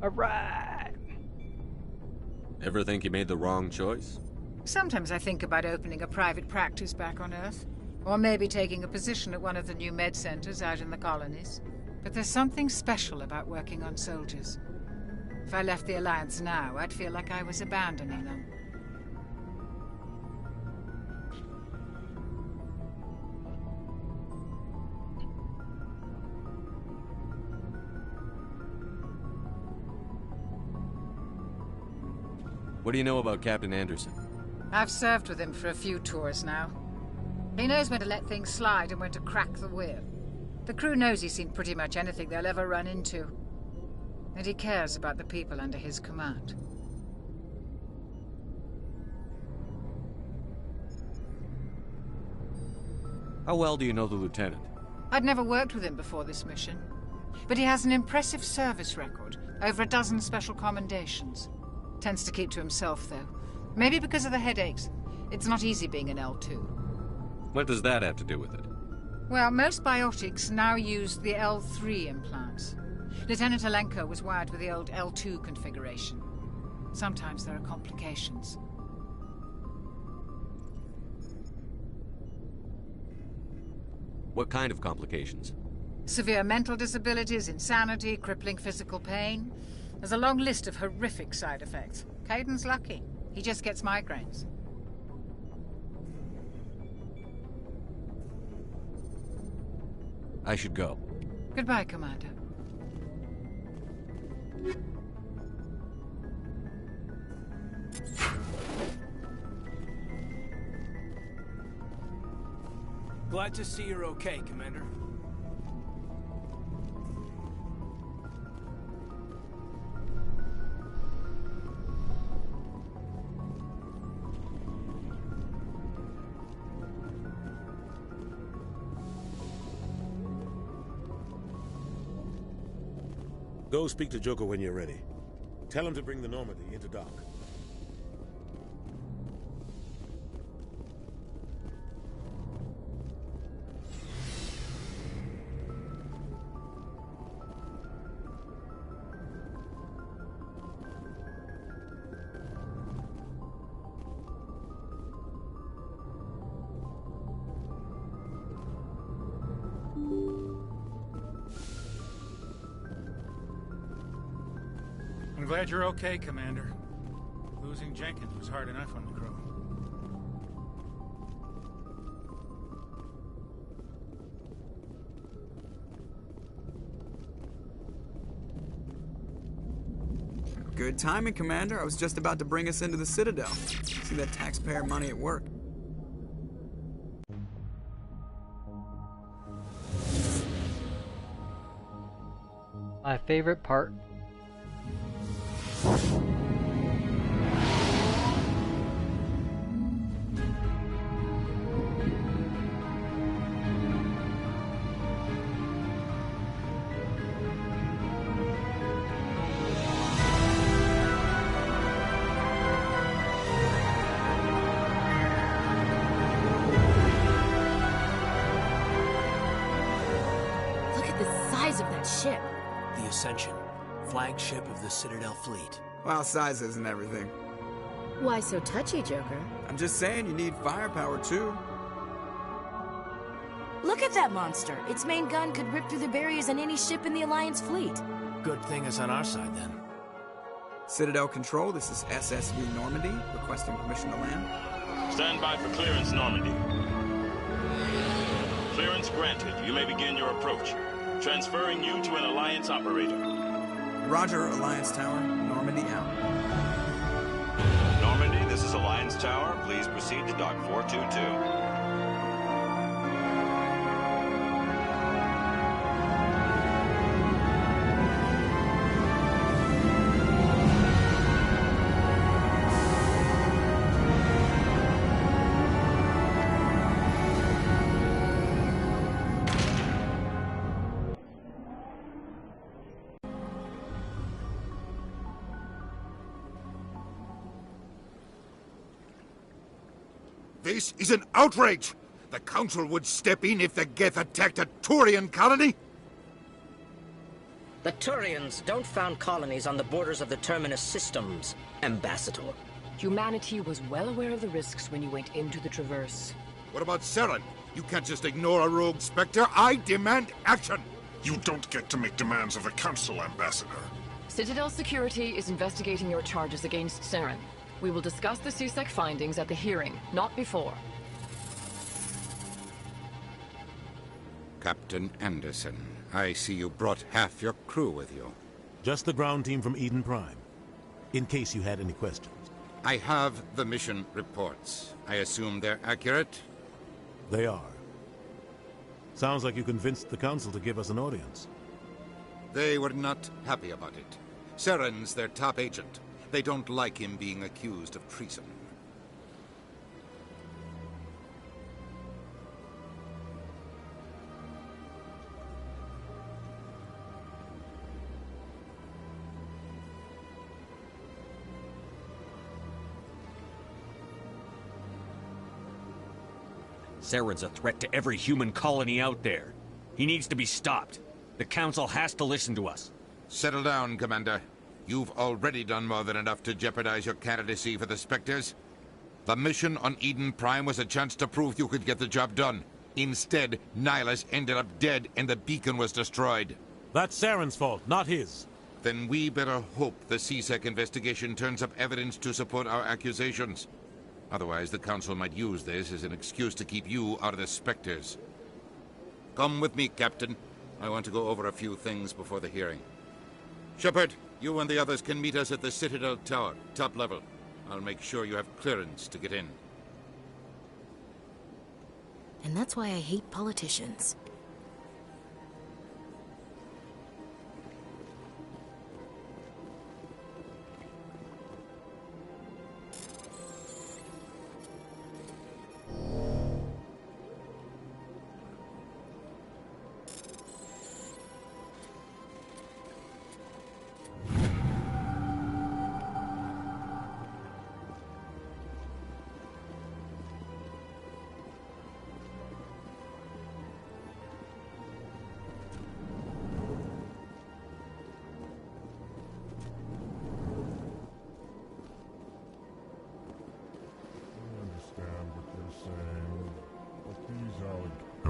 B: Alright!
J: Ever think you made the wrong choice?
D: Sometimes I think about opening a private practice back on Earth. Or maybe taking a position at one of the new med centers out in the colonies. But there's something special about working on soldiers. If I left the Alliance now, I'd feel like I was abandoning them.
J: What do you know about Captain Anderson?
D: I've served with him for a few tours now. He knows when to let things slide and when to crack the whip. The crew knows he's seen pretty much anything they'll ever run into. And he cares about the people under his command.
J: How well do you know the lieutenant?
D: I'd never worked with him before this mission. But he has an impressive service record, over a dozen special commendations. Tends to keep to himself, though. Maybe because of the headaches. It's not easy being an L2.
J: What does that have to do with it?
D: Well, most biotics now use the L3 implants. Lieutenant Alenko was wired with the old L2 configuration. Sometimes there are complications.
J: What kind of complications?
D: Severe mental disabilities, insanity, crippling physical pain. There's a long list of horrific side effects. Caden's lucky. He just gets migraines.
J: I should go.
D: Goodbye, Commander.
K: Glad to see you're okay, Commander.
E: Go speak to Joker when you're ready. Tell him to bring the Normandy into dock.
L: I'm glad you're okay, Commander. Losing Jenkins was hard enough on the crew.
G: Good timing, Commander. I was just about to bring us into the Citadel. See that taxpayer money at work.
B: My favorite part.
V: Look at the size of that ship.
K: The Ascension, flagship of the Citadel fleet.
G: Well, size isn't everything.
O: Why so touchy, Joker?
G: I'm just saying you need firepower, too.
O: Look at that monster. Its main gun could rip through the barriers in any ship in the Alliance fleet.
K: Good thing it's on our side, then.
G: Citadel Control, this is SSV Normandy, requesting permission to land.
S: Stand by for clearance, Normandy. Clearance granted. You may begin your approach. Transferring you to an Alliance operator.
G: Roger, Alliance Tower. Normandy out.
S: Normandy, this is Alliance Tower. Please proceed to Dock 422.
F: This is an outrage! The Council would step in if the Geth attacked a Turian colony?
W: The Turians don't found colonies on the borders of the Terminus systems, Ambassador.
X: Humanity was well aware of the risks when you went into the Traverse.
F: What about Saren? You can't just ignore a rogue Spectre. I demand action!
Y: You don't get to make demands of the Council, Ambassador.
X: Citadel Security is investigating your charges against Saren. We will discuss the CSEC findings at the hearing, not before.
F: Captain Anderson, I see you brought half your crew with you.
E: Just the ground team from Eden Prime, in case you had any questions.
F: I have the mission reports. I assume they're accurate?
E: They are. Sounds like you convinced the Council to give us an audience.
F: They were not happy about it. Saren's their top agent. They don't like him being accused of treason.
Z: Saren's a threat to every human colony out there. He needs to be stopped. The Council has to listen to us.
F: Settle down, Commander. You've already done more than enough to jeopardize your candidacy for the Spectres. The mission on Eden Prime was a chance to prove you could get the job done. Instead, Nihilus ended up dead and the beacon was destroyed.
E: That's Saren's fault, not his.
F: Then we better hope the CSEC investigation turns up evidence to support our accusations. Otherwise, the Council might use this as an excuse to keep you out of the Spectres. Come with me, Captain. I want to go over a few things before the hearing. Shepard, you and the others can meet us at the Citadel Tower, top level. I'll make sure you have clearance to get in.
O: And that's why I hate politicians.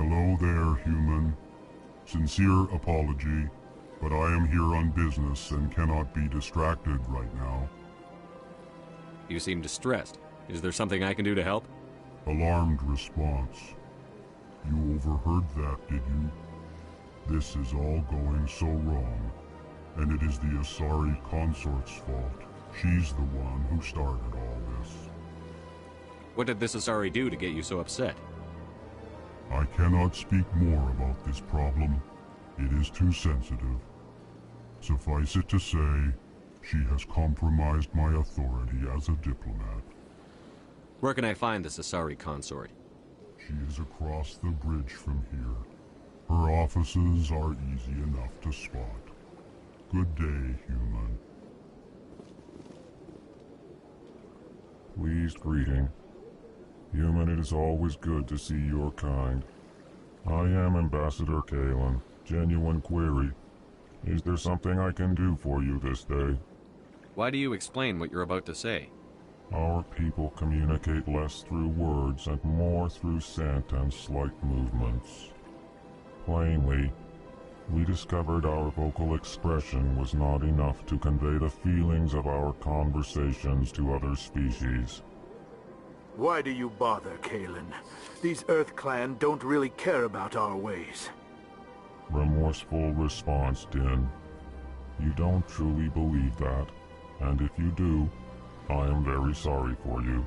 C: Hello there, human. Sincere apology, but I am here on business and cannot be distracted right now.
Z: You seem distressed. Is there something I can do to help?
C: Alarmed response. You overheard that, did you? This is all going so wrong, and it is the Asari consort's fault. She's the one who started all this.
Z: What did this Asari do to get you so upset?
C: I cannot speak more about this problem. It is too sensitive. Suffice it to say, she has compromised my authority as a diplomat.
Z: Where can I find this Asari consort?
C: She is across the bridge from here. Her offices are easy enough to spot. Good day, human.
H: Pleased greeting. Human, it is always good to see your kind. I am Ambassador Kalen. Genuine query. Is there something I can do for you this day?
Z: Why do you explain what you're about to say?
H: Our people communicate less through words and more through scent and slight movements. Plainly, we discovered our vocal expression was not enough to convey the feelings of our conversations to other species.
M: Why do you bother, Kalen? These Earth Clan don't really care about our ways.
H: Remorseful response, Din. You don't truly believe that, and if you do, I am very sorry for you.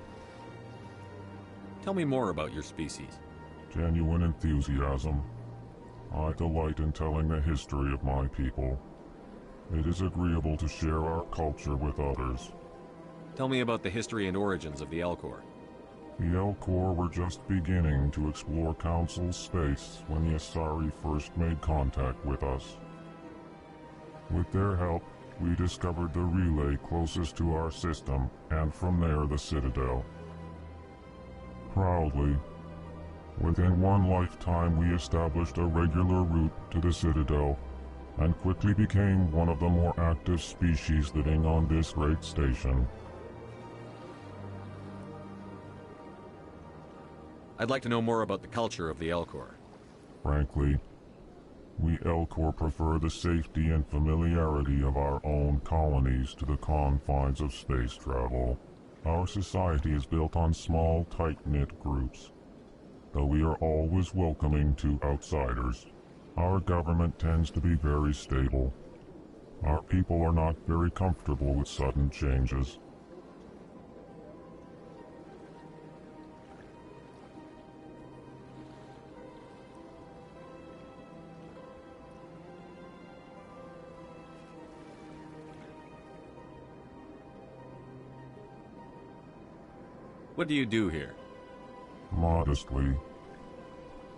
Z: Tell me more about your species.
H: Genuine enthusiasm. I delight in telling the history of my people. It is agreeable to share our culture with others.
Z: Tell me about the history and origins of the Elcor.
H: The Elcor were just beginning to explore Council's space when the Asari first made contact with us. With their help, we discovered the relay closest to our system, and from there the Citadel. Proudly, within one lifetime we established a regular route to the Citadel, and quickly became one of the more active species living on this great station.
Z: I'd like to know more about the culture of the Elcor.
H: Frankly, we Elcor prefer the safety and familiarity of our own colonies to the confines of space travel. Our society is built on small, tight-knit groups, though we are always welcoming to outsiders. Our government tends to be very stable. Our people are not very comfortable with sudden changes.
Z: What do you do here?
H: Modestly,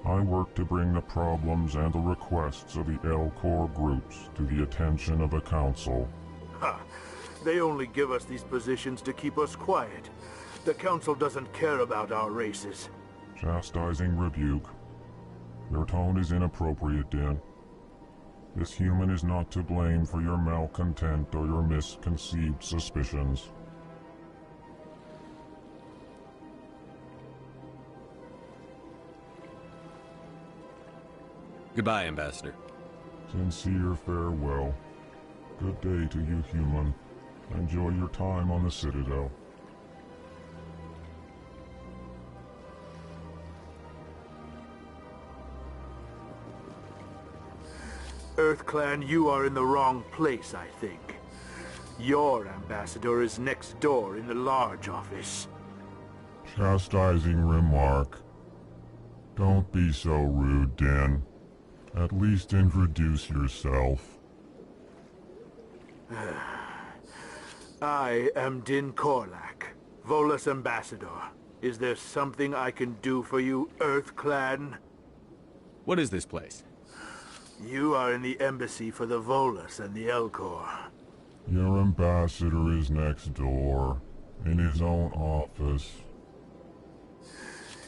H: I work to bring the problems and the requests of the Elcor groups to the attention of the Council.
M: Ha! They only give us these positions to keep us quiet. The Council doesn't care about our races.
H: Chastising rebuke. Your tone is inappropriate, Din. This human is not to blame for your malcontent or your misconceived suspicions.
Z: Goodbye, Ambassador.
H: Sincere farewell. Good day to you, human. Enjoy your time on the Citadel.
M: Earth Clan, you are in the wrong place, I think. Your ambassador is next door in the large office.
H: Chastising remark. Don't be so rude, Din. At least introduce yourself.
M: I am Din Korlak, Volus Ambassador. Is there something I can do for you, Earth Clan?
Z: What is this place?
M: You are in the embassy for the Volus and the Elcor.
H: Your ambassador is next door, in his own office.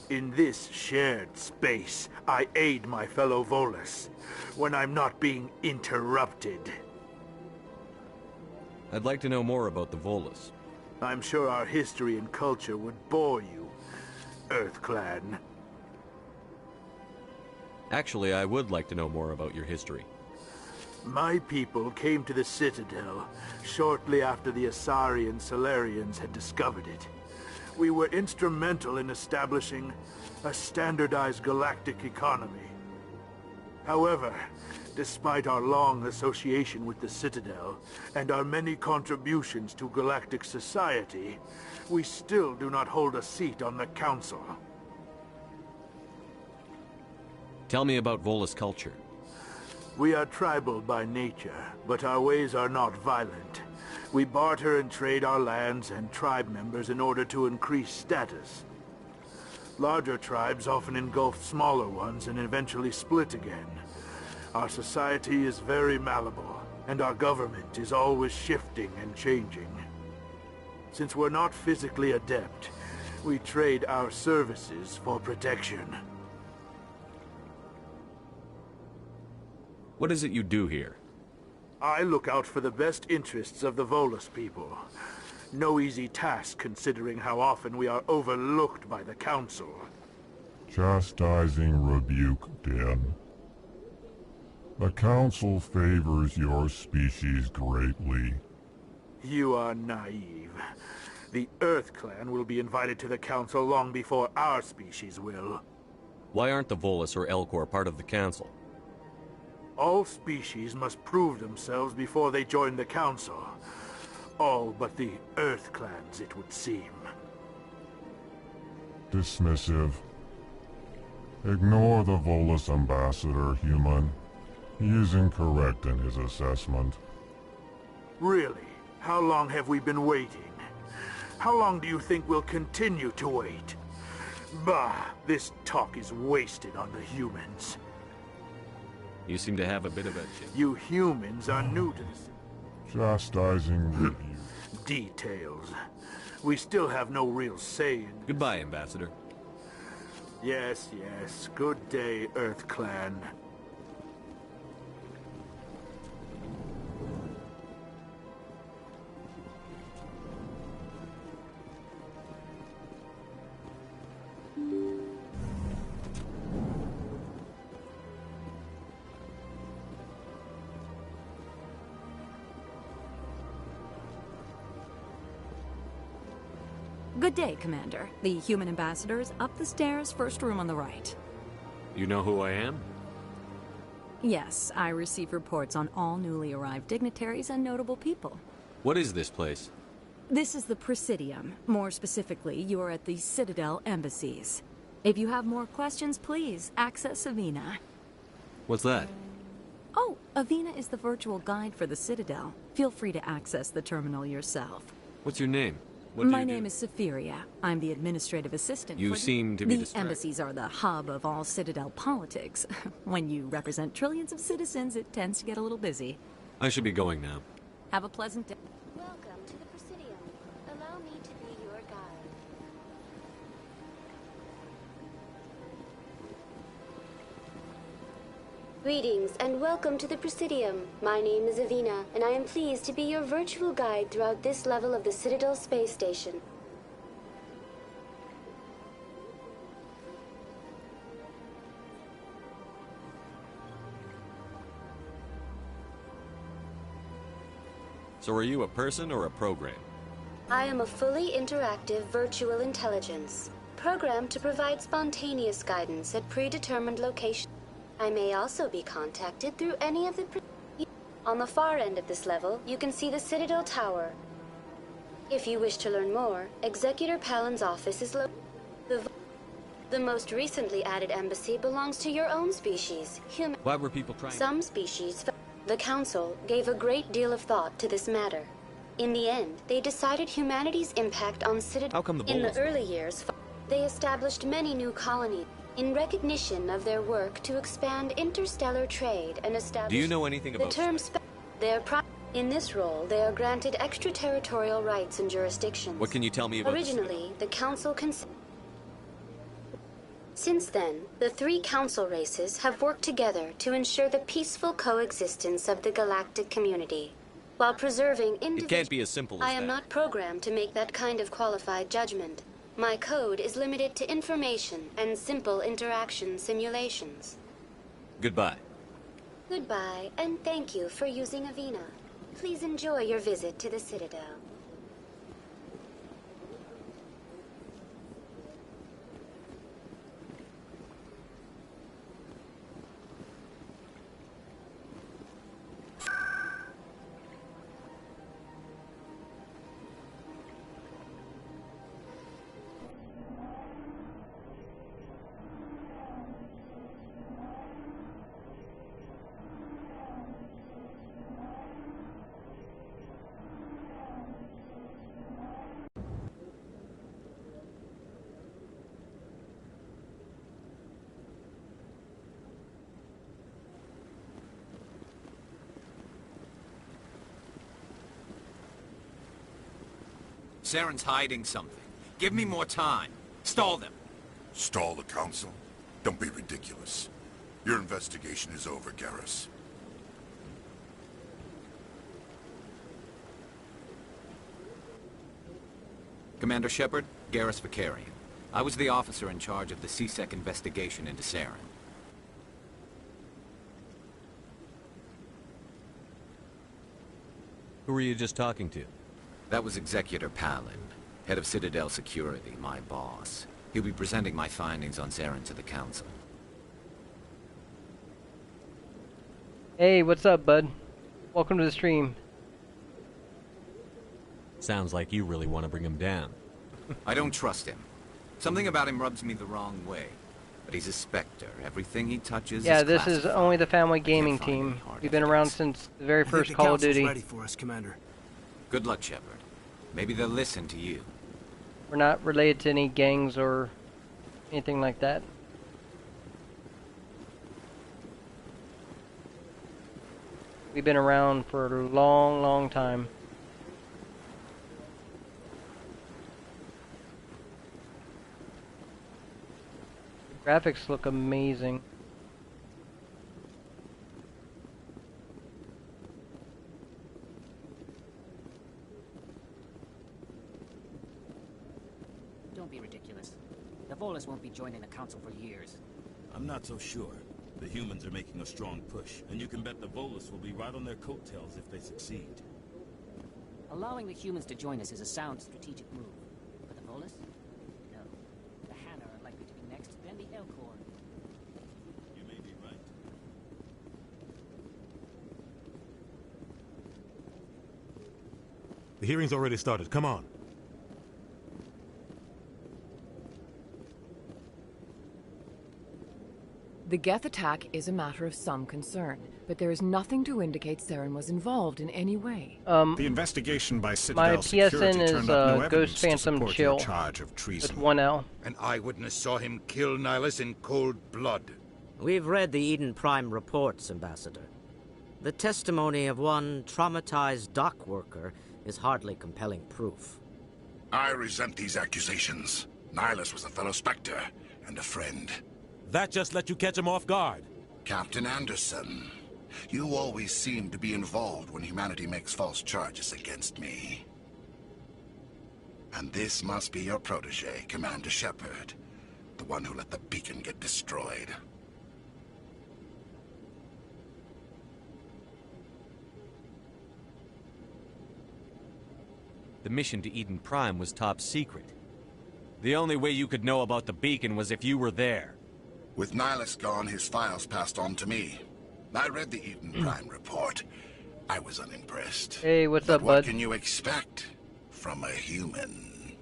M: In this shared space, I aid my fellow Volus when I'm not being interrupted.
Z: I'd like to know more about the Volus.
M: I'm sure our history and culture would bore you, Earth Clan.
J: Actually, I would like to know more about your history.
M: My people came to the Citadel shortly after the Asari and Solarians had discovered it. We were instrumental in establishing a standardized galactic economy. However, despite our long association with the Citadel and our many contributions to galactic society, we still do not hold a seat on the Council.
J: Tell me about Volus culture.
M: We are tribal by nature, but our ways are not violent. We barter and trade our lands and tribe members in order to increase status. Larger tribes often engulf smaller ones and eventually split again. Our society is very malleable, and our government is always shifting and changing. Since we're not physically adept, we trade our services for protection.
J: What is it you do here?
M: I look out for the best interests of the Volus people. No easy task considering how often we are overlooked by the Council.
C: Chastising rebuke, Den. The Council favors your species greatly.
M: You are naive. The Earth Clan will be invited to the Council long before our species will.
J: Why aren't the Volus or Elcor part of the Council?
M: All species must prove themselves before they join the Council. All but the Earth Clans, it would seem.
C: Dismissive. Ignore the Volus ambassador, human. He is incorrect in his assessment.
M: Really? How long have we been waiting? How long do you think we'll continue to wait? Bah, this talk is wasted on the humans.
J: You seem to have a bit of a...
M: You humans are new to this.
C: Chastising review.
M: Details. We still have no real say in...
J: Goodbye, Ambassador.
M: Yes, yes. Good day, Earth Clan.
A: Good day, Commander. The human ambassador is up the stairs, first room on the right.
J: You know who I am?
A: Yes, I receive reports on all newly arrived dignitaries and notable people.
J: What is this place?
A: This is the Presidium. More specifically, you are at the Citadel embassies. If you have more questions, please access Avina.
J: What's that?
A: Oh, Avina is the virtual guide for the Citadel. Feel free to access the terminal yourself.
J: What's your name?
A: My name is Safiria. I'm the administrative assistant.
J: You seem to be
A: The
J: distracted.
A: embassies are the hub of all Citadel politics. When you represent trillions of citizens, it tends to get a little busy.
J: I should be going now.
A: Have a pleasant day.
N: Welcome to the Presidium. Allow me to be your guide. Greetings and welcome to the Presidium. My name is Avina, and I am pleased to be your virtual guide throughout this level of the Citadel space station.
J: So are you a person or a program?
N: I am a fully interactive virtual intelligence, programmed to provide spontaneous guidance at predetermined locations. I may also be contacted through any of the... On the far end of this level, you can see the Citadel Tower. If you wish to learn more, Executor Palin's office is located. The most recently added embassy belongs to your own species, human.
J: Why were people trying...
N: Some species... The Council gave a great deal of thought to this matter. In the end, they decided humanity's impact on Citadel...
J: How come the
N: In the
J: Volus-
N: early years, they established many new colonies in recognition of their work to expand interstellar trade and establish...
J: Do you know anything about...
N: The term in this role, they are granted extraterritorial rights and jurisdictions.
J: What can you tell me about...
N: Originally, the Council Since then, the three Council races have worked together to ensure the peaceful coexistence of the galactic community, while preserving individual...
J: It can't be as simple as
N: I am
J: that.
N: not programmed to make that kind of qualified judgment. My code is limited to information and simple interaction simulations.
J: Goodbye.
N: Goodbye, and thank you for using Avina. Please enjoy your visit to the Citadel.
I: Saren's hiding something. Give me more time. Stall them.
Y: Stall the Council? Don't be ridiculous. Your investigation is over, Garrus.
I: Commander Shepard, Garrus Vakarian. I was the officer in charge of the CSEC investigation into Saren.
J: Who were you just talking to?
I: That was Executor Palin, head of Citadel Security, my boss. He'll be presenting my findings on Saren to the Council.
B: Hey, what's up, bud? Welcome to the stream.
J: Sounds like you really want to bring him down.
I: I don't trust him. Something about him rubs me the wrong way. But he's a Spectre. Everything he touches
B: Yeah,
I: is
B: this is only the family gaming team. We've been around since the very first Call of Duty.
K: Ready for us, Commander.
I: Good luck, Shepard. Maybe they'll listen to you.
B: We're not related to any gangs or anything like that. We've been around for a long, long time. The graphics look amazing.
P: Don't be ridiculous. The Volus won't be joining the Council for years.
Q: I'm not so sure. The humans are making a strong push, and you can bet the Volus will be right on their coattails if they succeed.
P: Allowing the humans to join us is a sound strategic move. But the Volus? No. The Hanna are likely to be next, then the Elcor.
Q: You may be right.
E: The hearing's already started. Come on.
X: The Geth attack is a matter of some concern, but there is nothing to indicate Saren was involved in any way.
L: The investigation by Citadel Security turned up no evidence to support your charge of treason.
B: With 1L.
F: An eyewitness saw him kill Nihilus in cold blood.
W: We've read the Eden Prime reports, Ambassador. The testimony of one traumatized dock worker is hardly compelling proof.
Y: I resent these accusations. Nihilus was a fellow Spectre and a friend.
E: That just let you catch him off guard.
Y: Captain Anderson, you always seem to be involved when humanity makes false charges against me. And this must be your protege, Commander Shepard, the one who let the beacon get destroyed.
J: The mission to Eden Prime was top secret. The only way you could know about the beacon was if you were there.
Y: With Nihilus gone, his files passed on to me. I read the Eden Prime report. I was unimpressed.
B: Hey, what's
Y: but
B: up, bud?
Y: What can you expect from a human?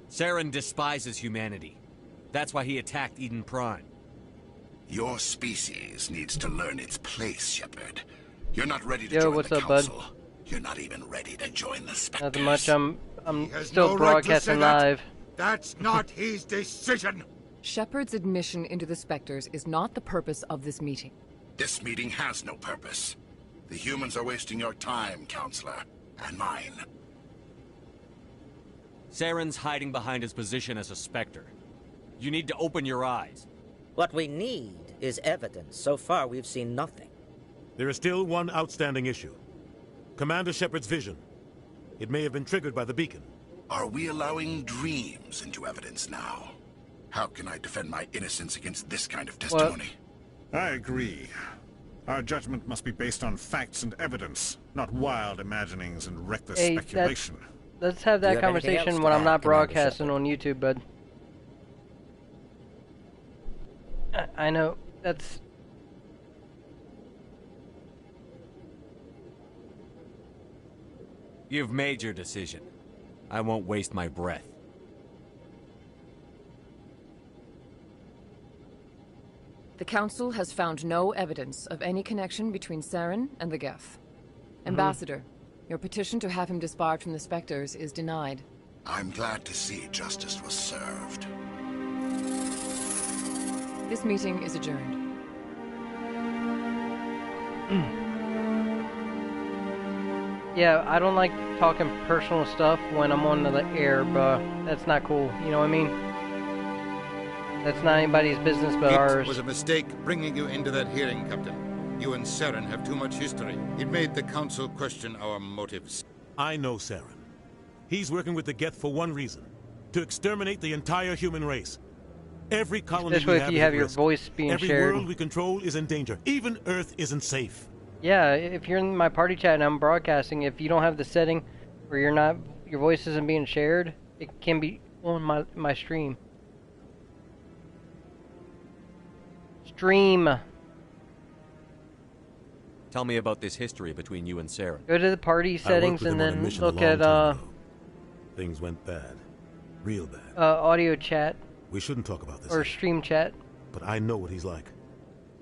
J: Saren despises humanity. That's why he attacked Eden Prime.
Y: Your species needs to learn its place, Shepard. You're not ready to
B: Yo,
Y: join
B: what's
Y: the
B: up, bud?
Y: Council. You're not even ready to join the Spectres.
B: Nothing much. I'm still
F: no right to
B: broadcasting
F: say that.
B: live.
F: That's not his decision.
X: Shepard's admission into the Spectres is not the purpose of this meeting.
Y: This meeting has no purpose. The humans are wasting your time, Counselor, and mine.
J: Saren's hiding behind his position as a Spectre. You need to open your eyes.
W: What we need is evidence. So far, we've seen nothing.
E: There is still one outstanding issue. Commander Shepard's vision. It may have been triggered by the beacon.
Y: Are we allowing dreams into evidence now? How can I defend my innocence against this kind of testimony?
D: I agree. Our judgment must be based on facts and evidence, not wild imaginings and reckless speculation.
B: Let's have that conversation when I'm not broadcasting on YouTube, bud. I know, that's...
Z: You've made your decision. I won't waste my breath.
X: The Council has found no evidence of any connection between Saren and the Geth. Ambassador, your petition to have him disbarred from the Spectres is denied.
Y: I'm glad to see justice was served.
X: This meeting is adjourned.
B: Yeah, I don't like talking personal stuff when I'm on the air, but that's not cool, you know what I mean? That's not anybody's business but ours.
F: It was a mistake bringing you into that hearing, Captain. You and Saren have too much history. It made the Council question our motives.
E: I know Saren. He's working with the Geth for one reason. To exterminate the entire human race. Every colony
B: Especially if you have your
E: risk.
B: voice being
E: Every
B: shared.
E: world we control is in danger. Even Earth isn't safe.
B: Yeah, if you're in my party chat and I'm broadcasting, if you don't have the setting where your voice isn't being shared, it can be on my stream.
J: Tell me about this history between you and Saren.
B: Go to the party settings and then look at
E: things went bad. Real bad.
B: Audio chat.
E: We shouldn't talk about this.
B: Or stream chat.
E: But I know what he's like.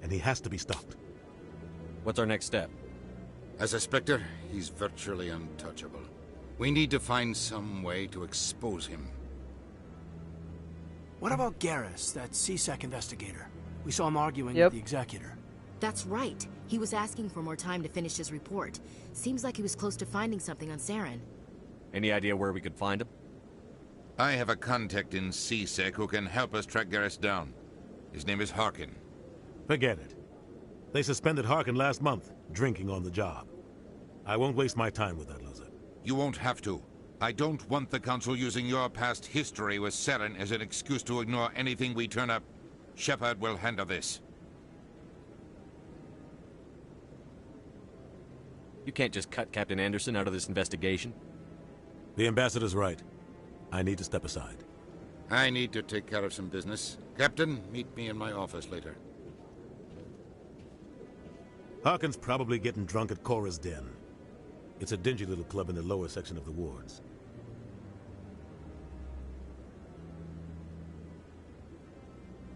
E: And he has to be stopped.
J: What's our next step?
F: As a Spectre, he's virtually untouchable. We need to find some way to expose him.
K: What about Garrus, that CSEC investigator? We saw him arguing with the Executor.
O: That's right. He was asking for more time to finish his report. Seems like he was close to finding something on Saren.
J: Any idea where we could find him?
F: I have a contact in CSEC who can help us track Garrus down. His name is Harkin.
E: Forget it. They suspended Harkin last month, drinking on the job. I won't waste my time with that loser.
F: You won't have to. I don't want the Council using your past history with Saren as an excuse to ignore anything we turn up. Shepard will handle this.
J: You can't just cut Captain Anderson out of this investigation.
E: The Ambassador's right. I need to step aside.
F: I need to take care of some business. Captain, meet me in my office later.
E: Harkin's probably getting drunk at Cora's Den. It's a dingy little club in the lower section of the wards.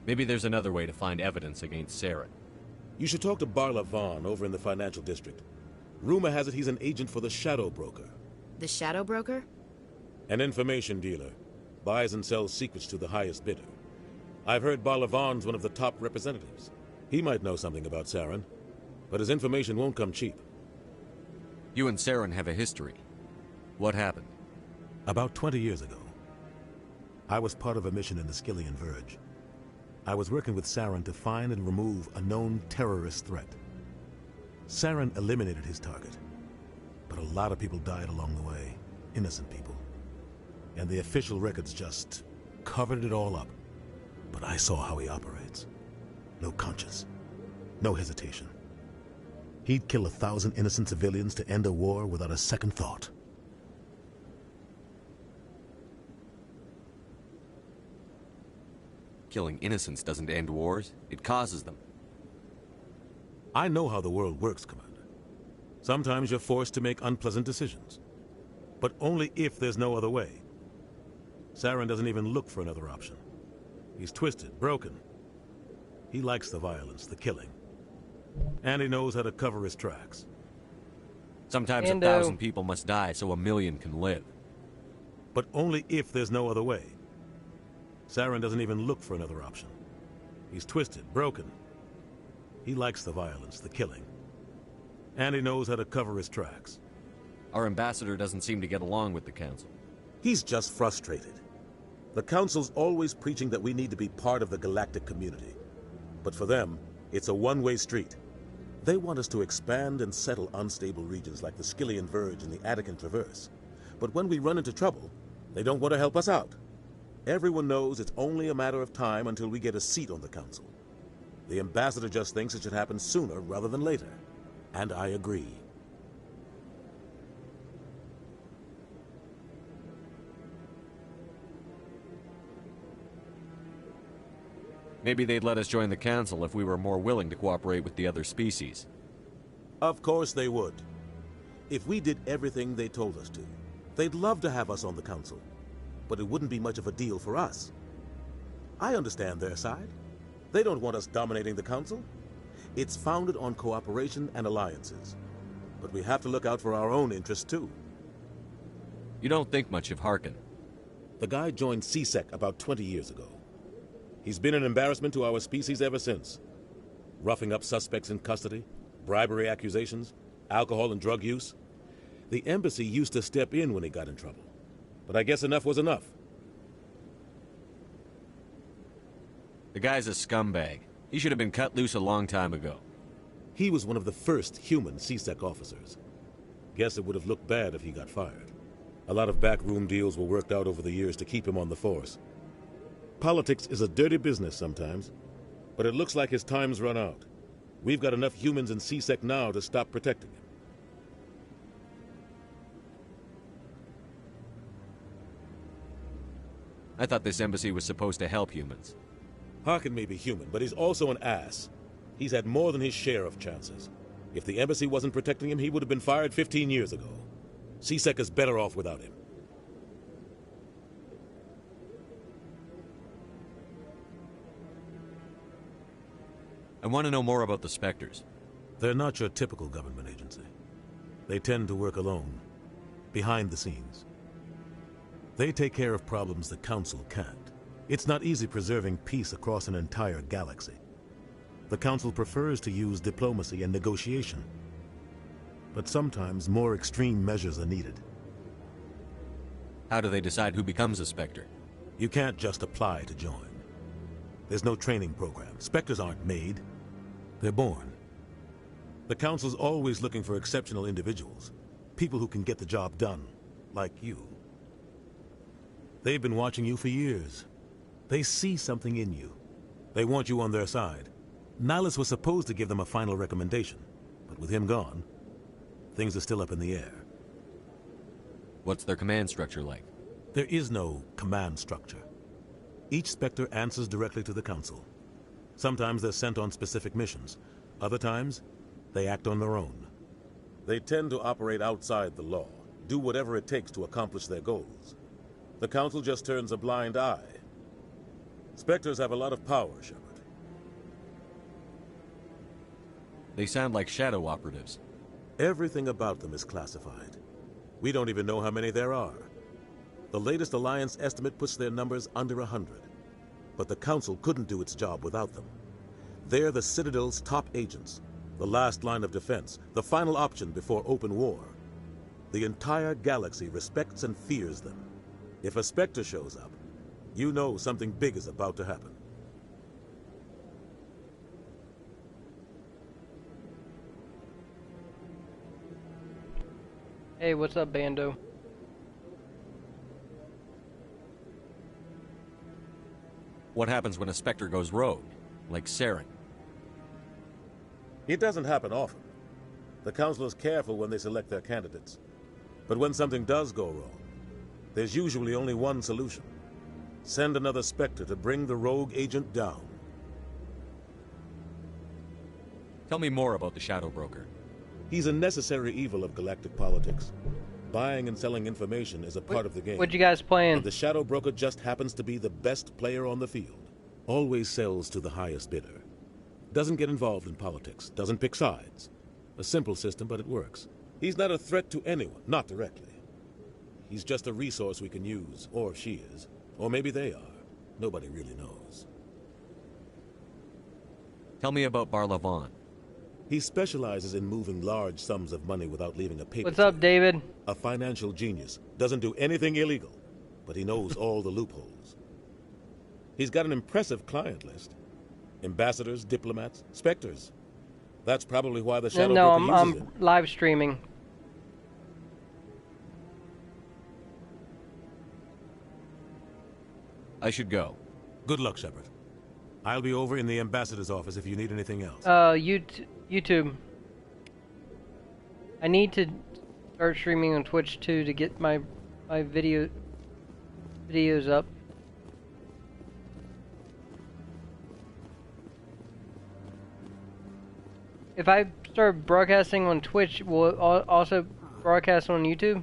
J: Maybe there's another way to find evidence against Saren.
E: You should talk to Barla Vaughn over in the financial district. Rumor has it he's an agent for the Shadow Broker.
O: The Shadow Broker?
E: An information dealer. Buys and sells secrets to the highest bidder. I've heard Barla Vaughn's one of the top representatives. He might know something about Saren, but his information won't come cheap.
J: You and Saren have a history. What happened?
E: About 20 years ago, I was part of a mission in the Skillian Verge. I was working with Saren to find and remove a known terrorist threat. Saren eliminated his target, but a lot of people died along the way, innocent people. And the official records just covered it all up. But I saw how he operates. No conscience, no hesitation. He'd kill 1,000 innocent civilians to end a war without a second thought.
J: Killing innocents doesn't end wars, it causes them.
E: I know how the world works, Commander. Sometimes you're forced to make unpleasant decisions. But only if there's no other way. Saren doesn't even look for another option. He's twisted, broken. He likes the violence, the killing. And he knows how to cover his tracks.
J: Sometimes 1,000 people must die so 1,000,000 can live.
E: But only if there's no other way. Saren doesn't even look for another option. He's twisted, broken. He likes the violence, the killing. And he knows how to cover his tracks.
J: Our ambassador doesn't seem to get along with the Council.
E: He's just frustrated. The Council's always preaching that we need to be part of the galactic community. But for them, it's a one-way street. They want us to expand and settle unstable regions like the Skillian Verge and the Attican Traverse. But when we run into trouble, They don't want to help us out. Everyone knows it's only a matter of time until we get a seat on the council. The ambassador just thinks it should happen sooner rather than later. And I agree.
Z: Maybe they'd let us join the council if we were more willing to cooperate with the other species.
E: Of course they would. If we did everything they told us to, they'd love to have us on the council. But it wouldn't be much of a deal for us. I understand their side. They don't want us dominating the council. It's founded on cooperation and alliances. But we have to look out for our own interests too.
Z: You don't think much of Harkin.
E: The guy joined CSEC about 20 years ago. He's been an embarrassment to our species ever since. Roughing up suspects in custody, bribery accusations, alcohol and drug use. The embassy used to step in when he got in trouble. But I guess enough was enough.
Z: The guy's a scumbag. He should have been cut loose a long time ago.
E: He was one of the first human CSEC officers. Guess it would have looked bad if he got fired. A lot of backroom deals were worked out over the years to keep him on the force. Politics is a dirty business sometimes, but it looks like his time's run out. We've got enough humans in CSEC now to stop protecting him.
Z: I thought this embassy was supposed to help humans.
E: Harkin may be human, but he's also an ass. He's had more than his share of chances. If the embassy wasn't protecting him, he would have been fired 15 years ago. CSEC is better off without him.
Z: I want to know more about the Spectres.
E: They're not your typical government agency. They tend to work alone, behind the scenes. They take care of problems the Council can't. It's not easy preserving peace across an entire galaxy. The Council prefers to use diplomacy and negotiation. But sometimes more extreme measures are needed.
Z: How do they decide who becomes a Spectre?
E: You can't just apply to join. There's no training program. Spectres aren't made. They're born. The Council's always looking for exceptional individuals. People who can get the job done. Like you. They've been watching you for years. They see something in you. They want you on their side. Nihilus was supposed to give them a final recommendation. But with him gone, things are still up in the air.
Z: What's their command structure like?
E: There is no command structure. Each Spectre answers directly to the Council. Sometimes they're sent on specific missions. Other times, they act on their own. They tend to operate outside the law, do whatever it takes to accomplish their goals. The Council just turns a blind eye. Spectres have a lot of power, Shepard.
Z: They sound like shadow operatives.
E: Everything about them is classified. We don't even know how many there are. The latest Alliance estimate puts their numbers under 100. But the Council couldn't do its job without them. They're the Citadel's top agents, the last line of defense, the final option before open war. The entire galaxy respects and fears them. If a Spectre shows up, you know something big is about to happen.
B: Hey, what's up, Bando?
Z: What happens when a Spectre goes rogue, like Saren?
E: It doesn't happen often. The Council is careful when they select their candidates. But when something does go wrong, there's usually only one solution. Send another Spectre to bring the rogue agent down.
Z: Tell me more about the Shadow Broker.
E: He's a necessary evil of galactic politics. Buying and selling information is a part of the game.
B: What you guys playing?
E: And the Shadow Broker just happens to be the best player on the field. Always sells to the highest bidder. Doesn't get involved in politics. Doesn't pick sides. A simple system, but it works. He's not a threat to anyone, not directly. He's just a resource we can use, or she is. Or maybe they are. Nobody really knows.
Z: Tell me about Barlavon.
E: He specializes in moving large sums of money without leaving a paper.
B: What's up, David?
E: A financial genius. Doesn't do anything illegal, but he knows all the loopholes. He's got an impressive client list. Ambassadors, diplomats, Spectres. That's probably why the Shadow Broker uses
B: I'm
E: him.
B: live streaming.
J: I should go.
E: Good luck, Shepard. I'll be over in the ambassador's office if you need anything else.
B: YouTube. I need to start streaming on Twitch too to get my videos up. If I start broadcasting on Twitch, will it also broadcast on YouTube?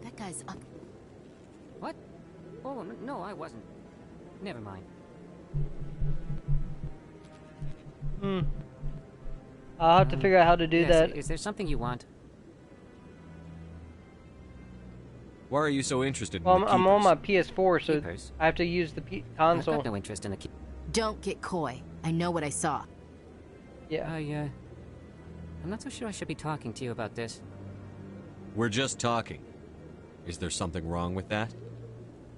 O: That guy's up.
P: What? Oh, no, I wasn't. Never mind.
B: I'll have to figure out how to do
P: yes,
B: that.
P: Is there something you want?
J: Why are you so interested in
B: Well,
J: the
B: I'm on my
J: Keepers?
B: PS4, so
P: Keepers?
B: I have to use the console.
P: I've got no interest in the
O: Don't get coy. I know what I saw.
B: Yeah.
P: I'm not so sure I should be talking to you about this.
J: We're just talking. Is there something wrong with that?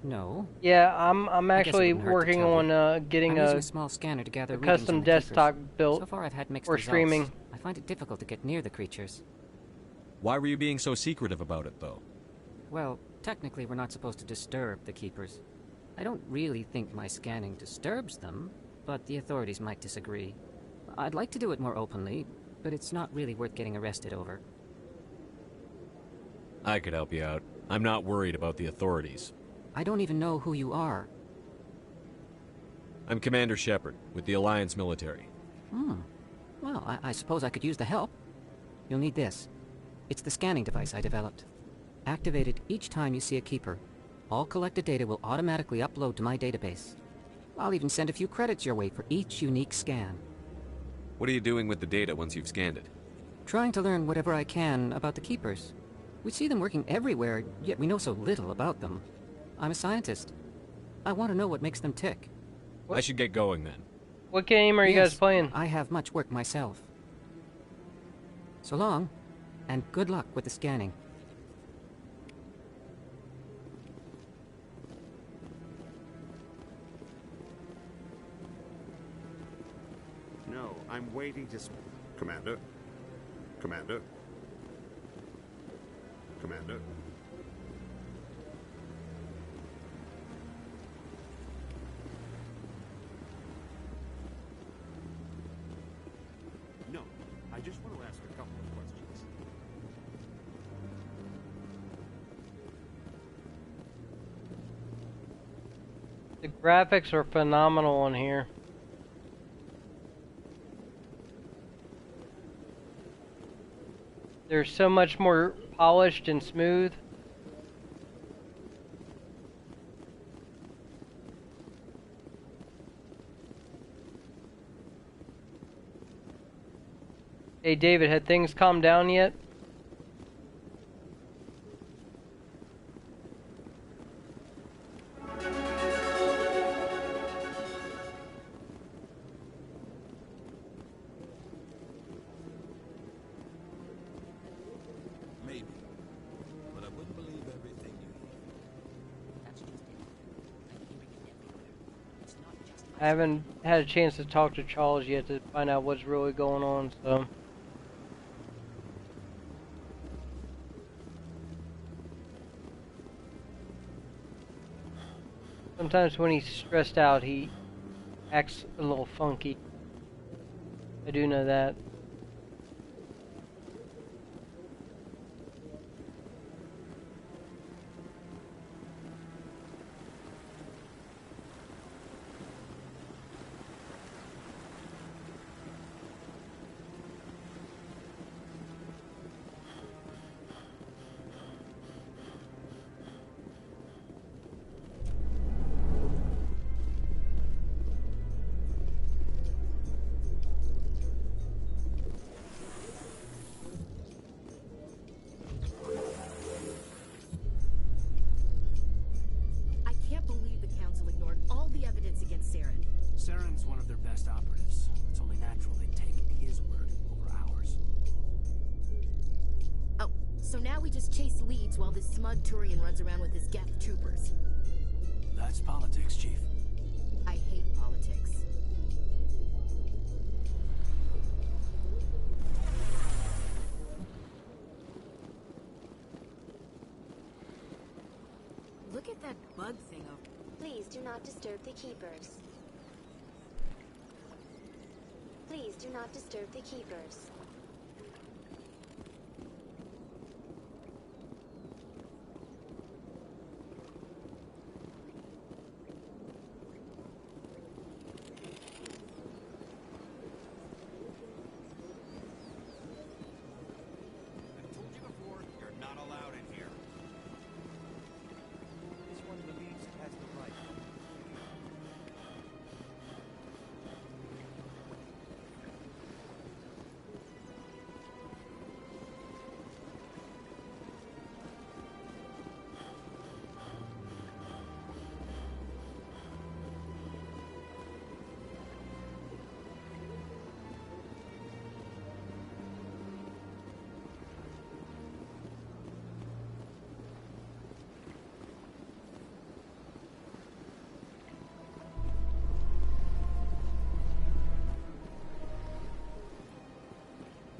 P: No.
B: Yeah, I'm
P: I guess it
B: actually
P: wouldn't hurt to
B: working
P: tell you.
B: on getting
P: I'm using
B: a
P: a small scanner to gather
B: a
P: readings
B: custom
P: on the
B: desktop
P: Keepers.
B: built
P: So far I've had mixed
B: for
P: results.
B: streaming.
P: I find it difficult to get near the creatures.
J: Why were you being so secretive about it, though?
P: Well, technically we're not supposed to disturb the Keepers. I don't really think my scanning disturbs them, but the authorities might disagree. I'd like to do it more openly, but it's not really worth getting arrested over.
J: I could help you out. I'm not worried about the authorities.
P: I don't even know who you are.
J: I'm Commander Shepard, with the Alliance military.
P: Well, I suppose I could use the help. You'll need this. It's the scanning device I developed. Activate it each time you see a Keeper. All collected data will automatically upload to my database. I'll even send a few credits your way for each unique scan.
J: What are you doing with the data once you've scanned it?
P: Trying to learn whatever I can about the Keepers. We see them working everywhere, yet we know so little about them. I'm a scientist. I want to know what makes them tick.
J: I should get going then.
B: What game are you guys playing?
P: I have much work myself. So long, and good luck with the scanning.
G: No, I'm waiting to... Commander? Commander? Commander? No, I just want to ask a couple of questions.
B: The graphics are phenomenal on here. They're so much more polished and smooth. Hey David, had things calmed down yet?
Q: Maybe. But I wouldn't believe everything you hear.
P: That's just it.
B: I haven't had a chance to talk to Charles yet to find out what's really going on, so... Sometimes when he's stressed out, he acts a little funky. I do know that.
K: Saren's one of their best operatives. It's only natural they take his word over ours.
O: Oh, so now we just chase leads while this smug Turian runs around with his Geth troopers.
K: That's politics, Chief.
O: I hate politics.
N: not disturb the keepers. Please do not disturb the keepers.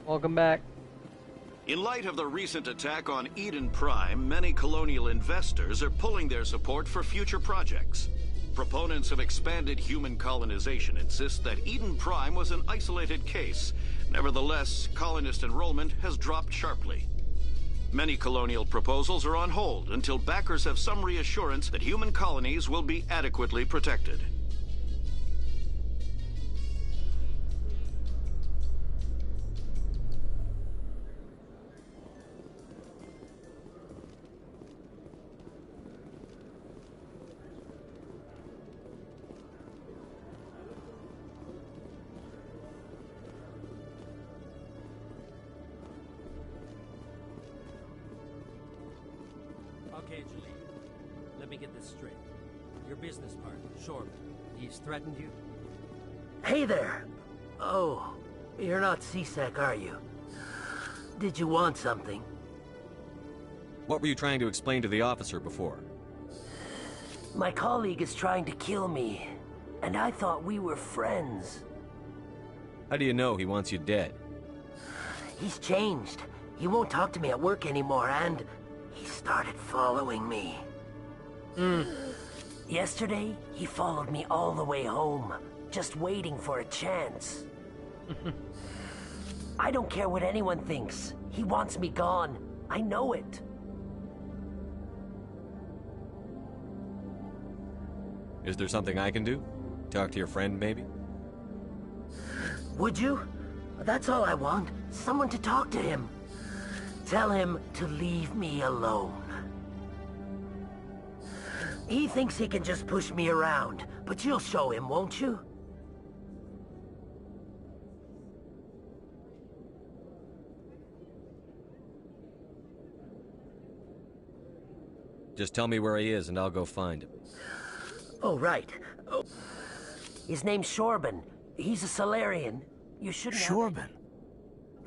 B: Welcome back.
H: In light of the recent attack on Eden Prime, many colonial investors are pulling their support for future projects. Proponents of expanded human colonization insist that Eden Prime was an isolated case. Nevertheless, colonist enrollment has dropped sharply. Many colonial proposals are on hold until backers have some reassurance that human colonies will be adequately protected.
K: Okay, Julie. Let me get this straight. Your business partner, Shorb, he's threatened you?
R: Hey there! Oh, you're not C-Sec, are you? Did you want something?
J: What were you trying to explain to the officer before?
R: My colleague is trying to kill me, and I thought we were friends.
J: How do you know he wants you dead?
R: He's changed. He won't talk to me at work anymore, and he started following me. Yesterday, he followed me all the way home, just waiting for a chance. I don't care what anyone thinks. He wants me gone. I know it.
J: Is there something I can do? Talk to your friend, maybe?
R: Would you? That's all I want. Someone to talk to him. Tell him to leave me alone. He thinks he can just push me around, but you'll show him, won't you?
J: Just tell me where he is and I'll go find him.
R: Oh, right. Oh. His name's Shorban. He's a Solarian. You shouldn't have...
K: Shorban?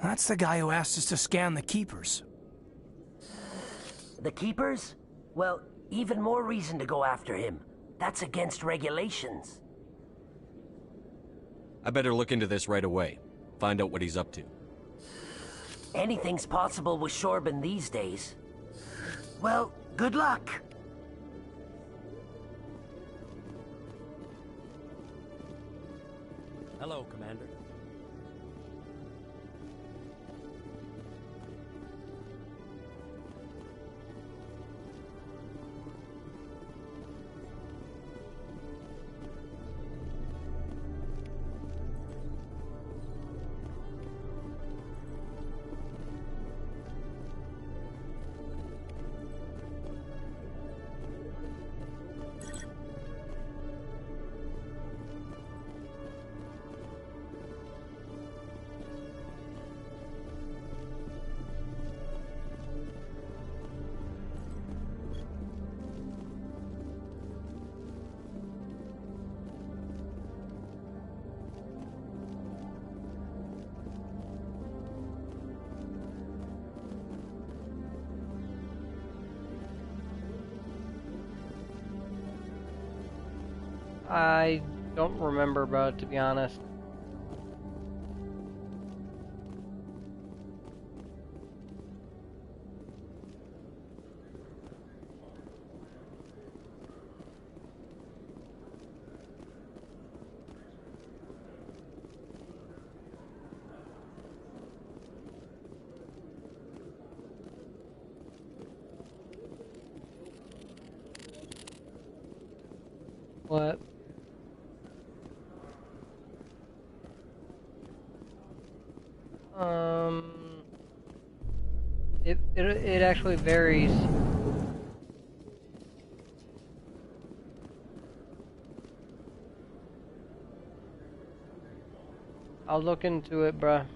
K: That's the guy who asked us to scan the Keepers.
R: The Keepers? Well, even more reason to go after him. That's against regulations.
J: I better look into this right away. Find out what he's up to.
R: Anything's possible with Shorban these days. Well, good luck.
K: Hello, Commander.
B: I don't remember, bro, to be honest. What? It actually varies. I'll look into it, bruh.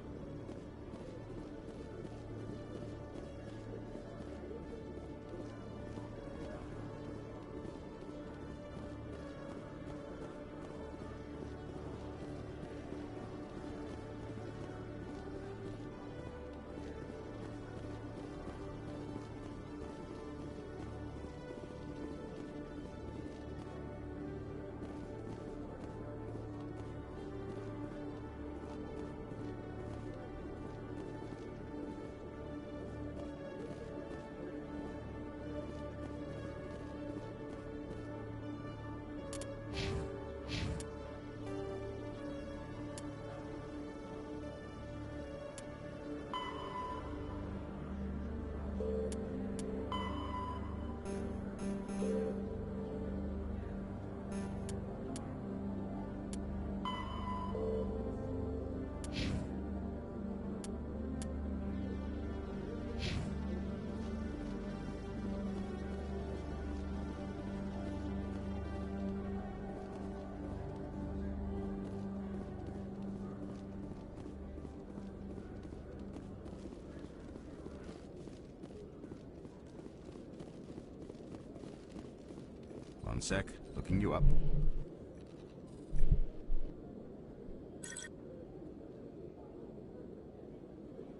C: One sec, looking you up.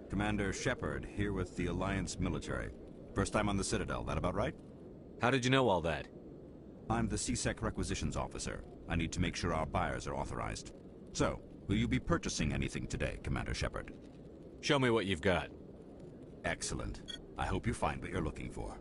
C: Commander Shepard, here with the Alliance military. First time on the Citadel, that about right?
Z: How did you know all that?
C: I'm the CSEC requisitions officer. I need to make sure our buyers are authorized. So, will you be purchasing anything today, Commander Shepard?
Z: Show me what you've got.
C: Excellent. I hope you find what you're looking for.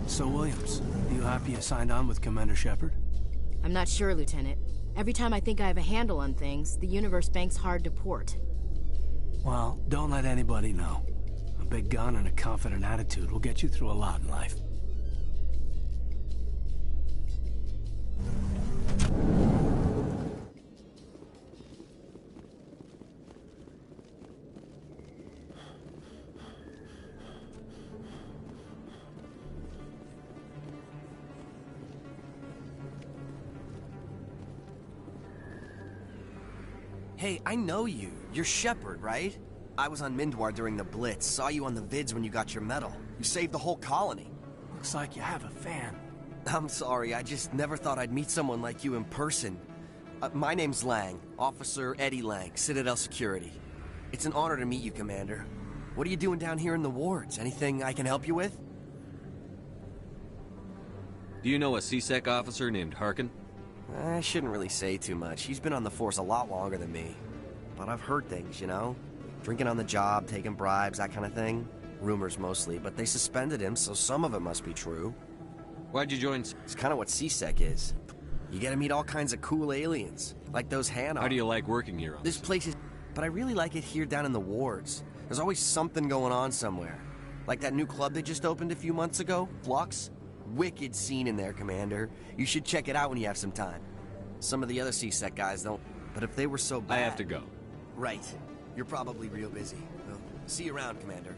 M: So, Williams, you happy you signed on with Commander Shepard?
O: I'm not sure, Lieutenant. Every time I think I have a handle on things, the universe bank's hard to port.
M: Well, don't let anybody know. A big gun and a confident attitude will get you through a lot in life.
S: Hey, I know you. You're Shepard, right? I was on Mindwar during the Blitz. Saw you on the vids when you got your medal. You saved the whole colony.
M: Looks like you have a fan.
S: I'm sorry, I just never thought I'd meet someone like you in person. My name's Lang, Officer Eddie Lang, Citadel Security. It's an honor to meet you, Commander. What are you doing down here in the wards? Anything I can help you with?
J: Do you know a CSEC officer named Harkin?
S: I shouldn't really say too much. He's been on the force a lot longer than me. But I've heard things, you know? Drinking on the job, taking bribes, that kind of thing. Rumors mostly, but they suspended him, so some of it must be true.
J: Why'd you join?
S: It's kind of what CSEC is. You get to meet all kinds of cool aliens, like those Hanon.
J: How do you like working here?
S: This place is... But I really like it here down in the wards. There's always something going on somewhere. Like that new club they just opened a few months ago, Flux. Wicked scene in there, Commander. You should check it out when you have some time. Some of the other CSEC guys don't, but if they were so bad...
J: I have to go.
S: Right. You're probably real busy. Well, see you around, Commander.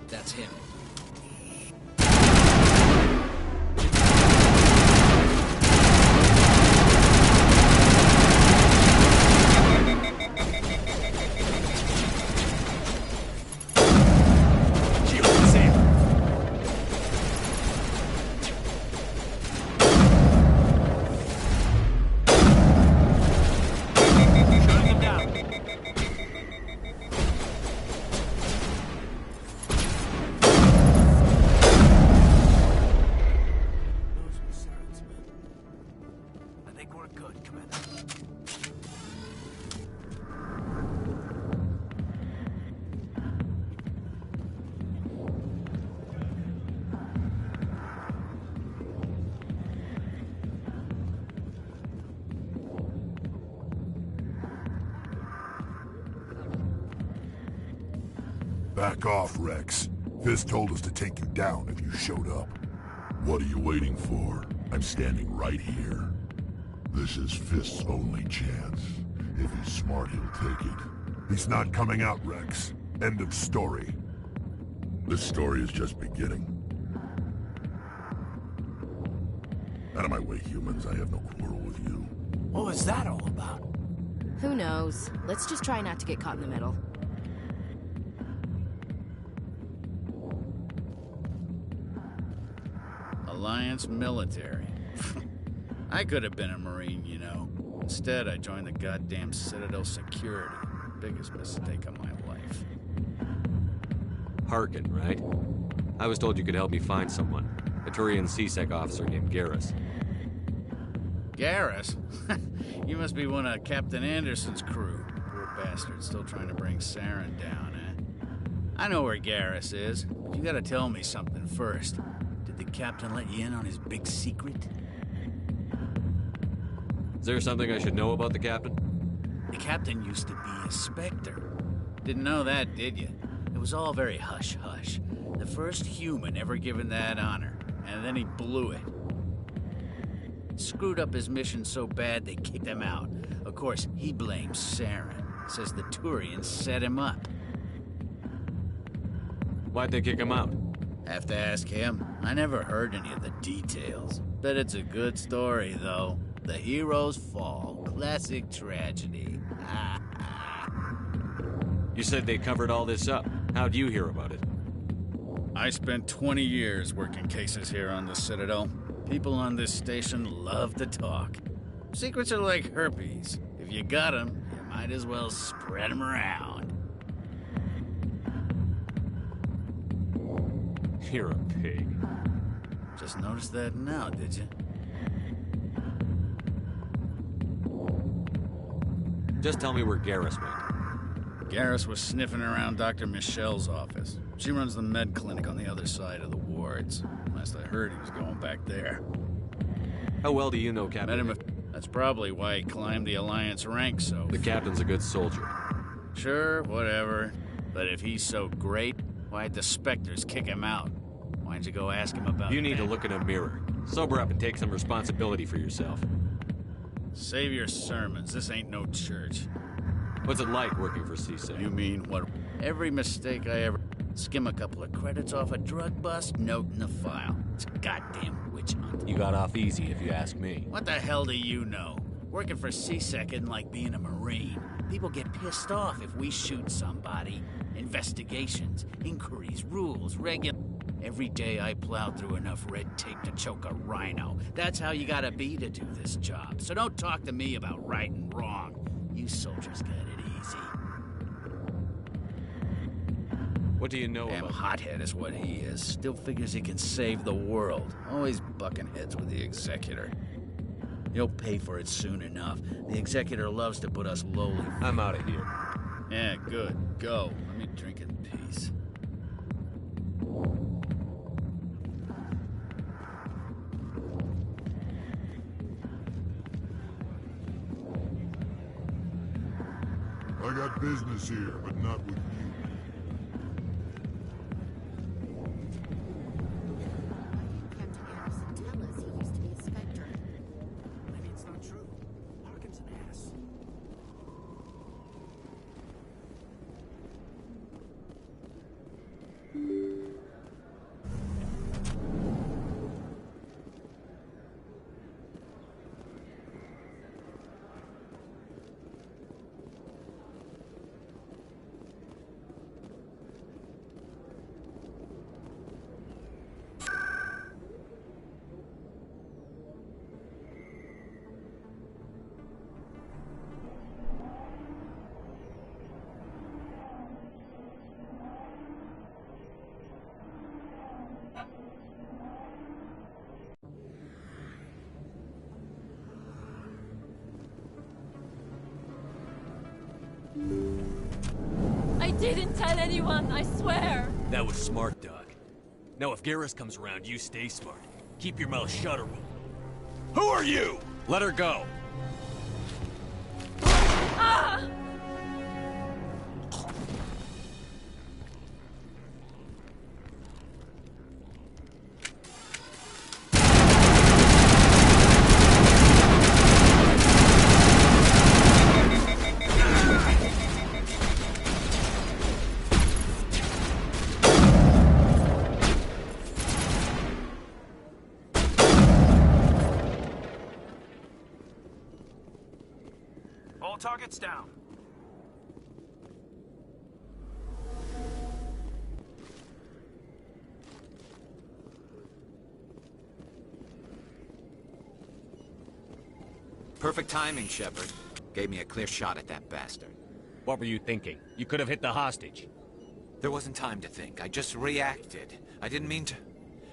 A: That's him.
I: Back off, Rex. Fist told us to take you down if you showed up. What are you waiting for? I'm standing right here. This is Fist's only chance. If he's smart, he'll take it. He's not coming out, Rex. End of story. This story is just beginning. Out of my way, humans. I have no quarrel with you.
M: What was that all about?
O: Who knows? Let's just try not to get caught in the middle.
A: Alliance military. I could have been a Marine, you know. Instead, I joined the goddamn Citadel security. Biggest mistake of my life.
L: Harkin, right? I was told you could help me find someone. A Turian CSEC officer named Garrus.
A: Garrus? You must be one of Captain Anderson's crew. Poor bastard, still trying to bring Saren down, eh? I know where Garrus is, but you gotta tell me something first. Did the captain let you in on his big secret?
L: Is there something I should know about the captain?
A: The captain used to be a Spectre. Didn't know that, did you? It was all very hush-hush. The first human ever given that honor, and then he blew it. Screwed up his mission so bad they kicked him out. Of course, he blames Saren. Says the Turians set him up.
L: Why'd they kick him out?
A: Have to ask him. I never heard any of the details. Bet it's a good story, though. The hero's fall. Classic tragedy.
L: You said they covered all this up. How'd you hear about it?
A: I spent 20 years working cases here on the Citadel. People on this station love to talk. Secrets are like herpes. If you got them, you might as well spread them around.
L: You're a pig.
A: Just noticed that now, did you?
L: Just tell me where Garrus went.
A: Garrus was sniffing around Dr. Michelle's office. She runs the med clinic on the other side of the wards. Last I heard, he was going back there.
L: How well do you know Captain?
A: Met him that's probably why he climbed the Alliance ranks so...
L: The captain's a good soldier.
A: Sure, whatever. But if he's so great, why'd the Spectres kick him out? Why'd you go ask him about
L: You need
A: that?
L: to look in a mirror. Sober up and take some responsibility for yourself.
A: Save your sermons. This ain't no church.
L: What's it like working for CSEC?
A: You mean what? Every mistake I ever... Skim a couple of credits off a drug bust, note in the file. It's a goddamn witch hunt.
L: You got off easy, if you ask me.
A: What the hell do you know? Working for CSEC isn't like being a Marine. People get pissed off if we shoot somebody. Investigations, inquiries, rules, Every day I plow through enough red tape to choke a rhino. That's how you gotta be to do this job. So don't talk to me about right and wrong. You soldiers got it easy.
L: What do you know
A: Damn
L: about...
A: hothead is what he is. Still figures he can save the world. Always bucking heads with the Executor. He'll pay for it soon enough. The Executor loves to put us lowly...
L: I'm out of here.
A: Yeah, good. Go. Let me drink in peace.
I: I got business here, but not with you.
O: Captain Anderson tell us he used to be a Spectre.
M: Maybe it's not true. Harkin's an ass.
X: didn't tell anyone, I swear.
Z: That was smart, Doc. Now if Garrus comes around, you stay smart. Keep your mouth shut or we'll... Who are you? Let her go.
X: Ah!
D: All targets down.
T: Perfect timing, Shepard. Gave me a clear shot at that bastard.
Z: What were you thinking? You could have hit the hostage.
T: There wasn't time to think. I just reacted. I didn't mean to...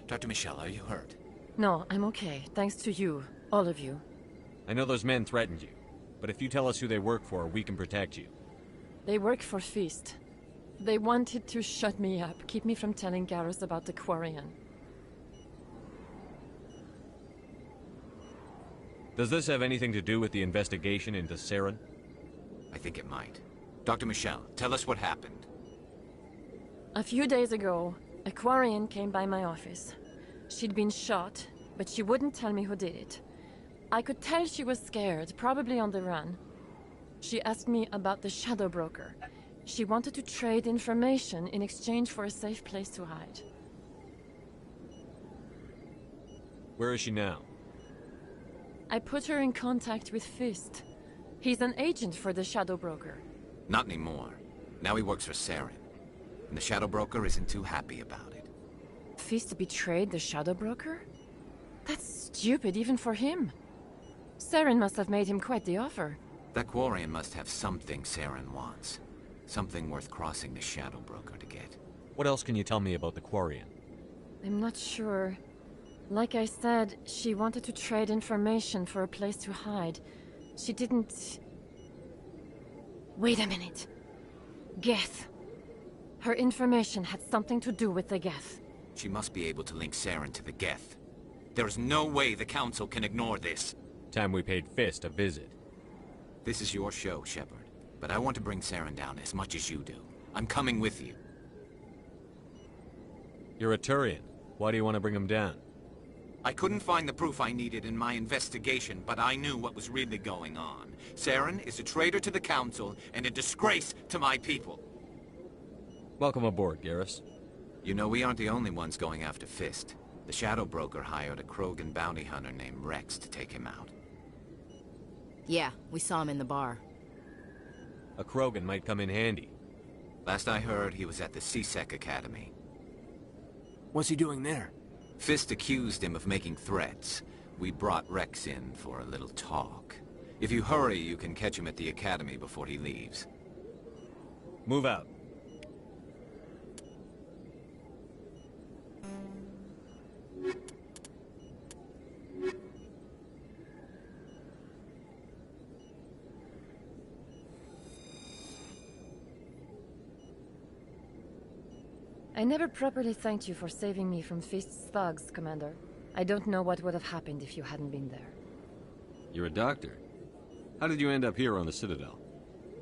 T: Dr. Michelle, are you hurt?
X: No, I'm okay. Thanks to you. All of you.
L: I know those men threatened you, but if you tell us who they work for, we can protect you.
X: They work for Feast. They wanted to shut me up, keep me from telling Garrus about the Quarian.
L: Does this have anything to do with the investigation into Saren?
T: I think it might. Dr. Michelle, tell us what happened.
X: A few days ago, a Quarian came by my office. She'd been shot, but she wouldn't tell me who did it. I could tell she was scared, probably on the run. She asked me about the Shadow Broker. She wanted to trade information in exchange for a safe place to hide.
L: Where is she now?
X: I put her in contact with Fist. He's an agent for the Shadow Broker.
T: Not anymore. Now he works for Saren. And the Shadow Broker isn't too happy about it.
X: Fist betrayed the Shadow Broker? That's stupid even for him. Saren must have made him quite the offer.
T: That Quarian must have something Saren wants. Something worth crossing the Shadow Broker to get.
L: What else can you tell me about the Quarian?
X: I'm not sure. Like I said, she wanted to trade information for a place to hide. She didn't... Wait a minute. Geth. Her information had something to do with the Geth.
T: She must be able to link Saren to the Geth. There is no way the Council can ignore this.
L: Time we paid Fist a visit.
T: This is your show, Shepard. But I want to bring Saren down as much as you do. I'm coming with you.
L: You're a Turian. Why do you want to bring him down?
T: I couldn't find the proof I needed in my investigation, but I knew what was really going on. Saren is a traitor to the Council and a disgrace to my people.
L: Welcome aboard, Garrus.
T: You know, we aren't the only ones going after Fist. The Shadow Broker hired a Krogan bounty hunter named Rex to take him out.
O: Yeah, we saw him in the bar.
L: A Krogan might come in handy.
T: Last I heard, he was at the C-Sec Academy.
M: What's he doing there?
T: Fist accused him of making threats. We brought Rex in for a little talk. If you hurry, you can catch him at the Academy before he leaves.
L: Move out.
X: I never properly thanked you for saving me from Fist's thugs, Commander. I don't know what would have happened if you hadn't been there.
L: You're a doctor. How did you end up here on the Citadel?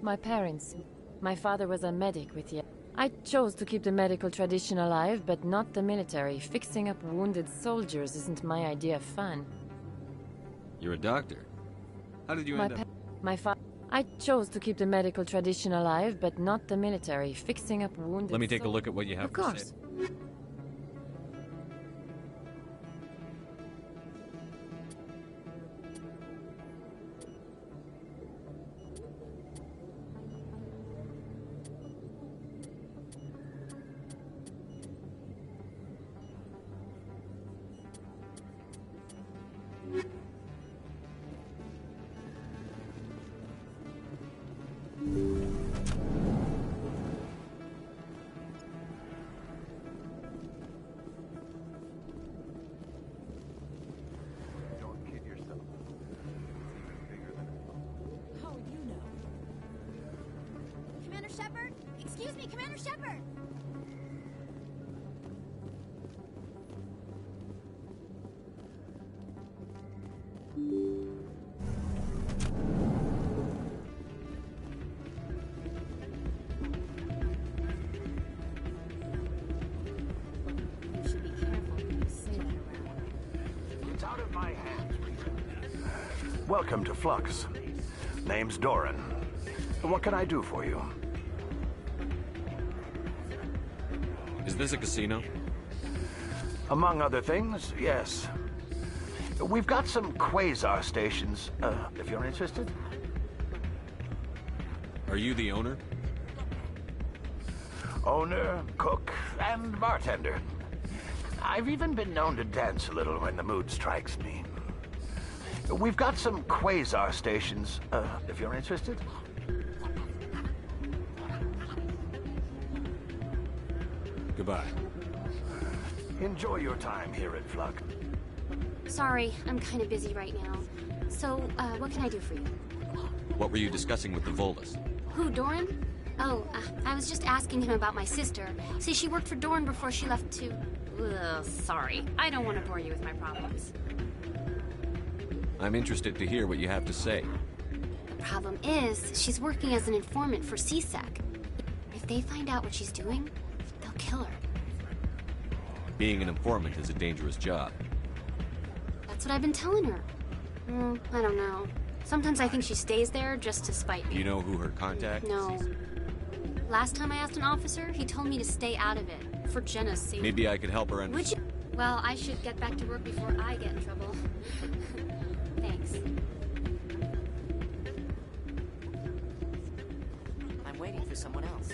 X: My parents. My father was a medic with the... I chose to keep the medical tradition alive, but not the military. Fixing up wounded soldiers isn't my idea of fun.
L: You're a doctor. How did you end up...
X: I chose to keep the medical tradition alive, but not the military. Fixing up wounded...
L: Let me take a look at what you have
X: Of course.
L: to say.
E: Commander Shepard!
F: It's out of my hands, Peter. Welcome to Flux. Name's Doran. What can I do for you?
L: Is this a casino?
F: Among other things, yes. We've got some quasar stations, if you're interested.
L: Are you the owner?
F: Owner, cook, and bartender. I've even been known to dance a little when the mood strikes me. We've got some quasar stations, if you're interested.
L: Goodbye.
F: Enjoy your time here at Flux.
N: Sorry, I'm kind of busy right now. So, what can I do for you?
L: What were you discussing with the Volus?
N: Who, Doran? Oh, I was just asking him about my sister. See, she worked for Doran before she left to... Ugh, sorry. I don't want to bore you with my problems.
L: I'm interested to hear what you have to say.
N: The problem is, she's working as an informant for CSEC. If they find out what she's doing, they'll kill her.
L: Being an informant is a dangerous job.
N: That's what I've been telling her. I don't know. Sometimes I think she stays there just to spite me.
L: You know who her contact?
N: No. Last time I asked an officer, he told me to stay out of it, for Jenna's safety.
L: Maybe I could help her
N: Would you? Well, I should get back to work before I get in trouble. Thanks.
P: I'm waiting for someone else.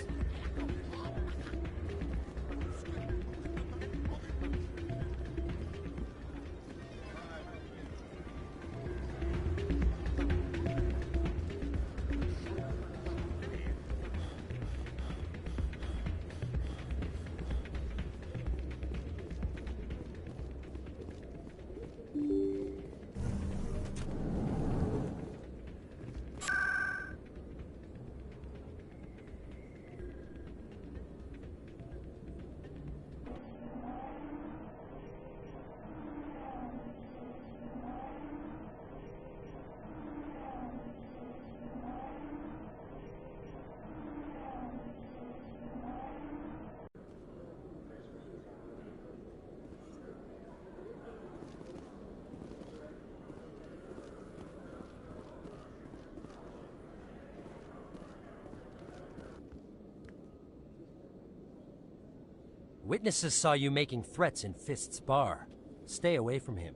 K: Witnesses saw you making threats in Fist's bar. Stay away from him.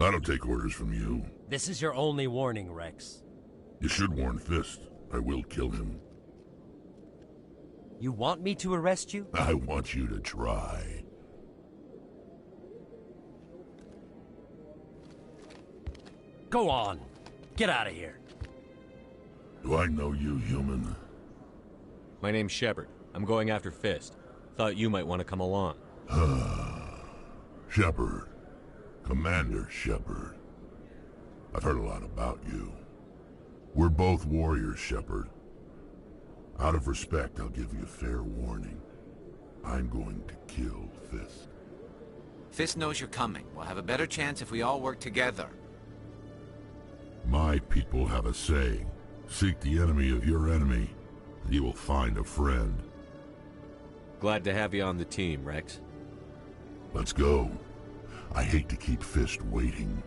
I: I don't take orders from you.
K: This is your only warning, Rex.
I: You should warn Fist. I will kill him.
K: You want me to arrest you?
I: I want you to try.
K: Go on. Get out of here.
I: Do I know you, human?
L: My name's Shepard. I'm going after Fist. Thought you might want to come along.
I: Shepard. Commander Shepard. I've heard a lot about you. We're both warriors, Shepard. Out of respect, I'll give you a fair warning. I'm going to kill Fist.
T: Fist knows you're coming. We'll have a better chance if we all work together.
I: My people have a saying. Seek the enemy of your enemy, and you will find a friend.
L: Glad to have you on the team, Rex.
I: Let's go. I hate to keep Fist waiting.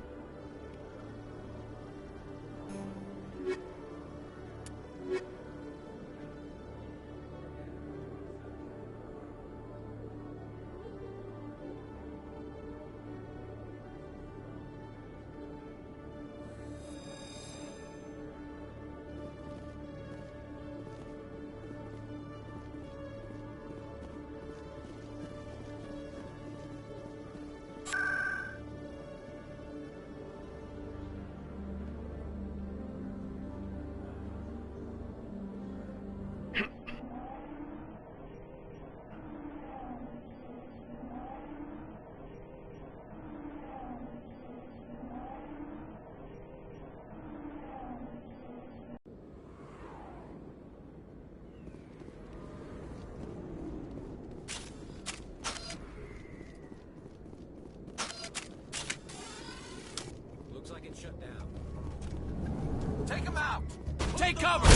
Z: cover!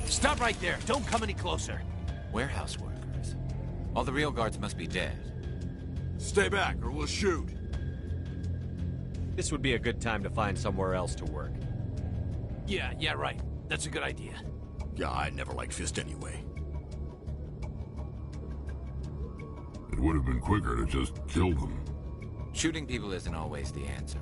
F: Stop right there. Don't come any closer.
T: Warehouse workers. All the real guards must be dead.
Z: Stay back, or we'll shoot.
L: This would be a good time to find somewhere else to work.
F: Yeah, right. That's a good idea.
I: Yeah, I never liked Fist anyway. It would have been quicker to just kill them.
T: Shooting people isn't always the answer.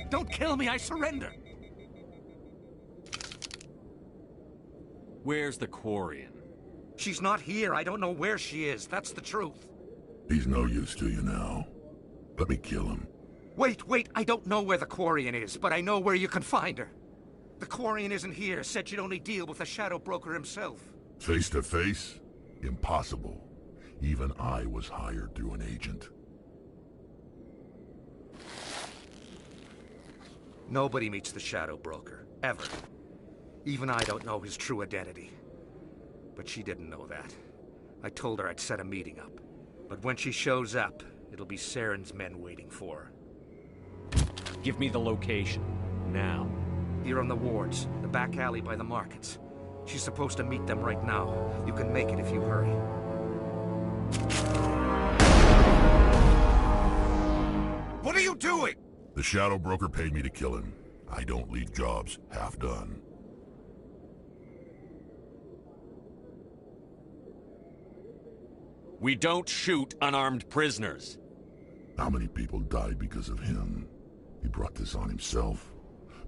F: Don't kill me, I surrender!
L: Where's the Quarian?
F: She's not here. I don't know where she is. That's the truth.
I: He's no use to you now. Let me kill him.
F: Wait. I don't know where the Quarian is, but I know where you can find her. The Quarian isn't here. Said she'd only deal with the Shadow Broker himself.
I: Face to face? Impossible. Even I was hired through an agent.
F: Nobody meets the Shadow Broker. Ever. Even I don't know his true identity. But she didn't know that. I told her I'd set a meeting up. But when she shows up, it'll be Saren's men waiting for her.
L: Give me the location. Now.
F: Here on the wards, the back alley by the markets. She's supposed to meet them right now. You can make it if you hurry.
T: What are you doing?
I: The Shadow Broker paid me to kill him. I don't leave jobs half done.
Z: We don't shoot unarmed prisoners.
I: How many people died because of him? He brought this on himself.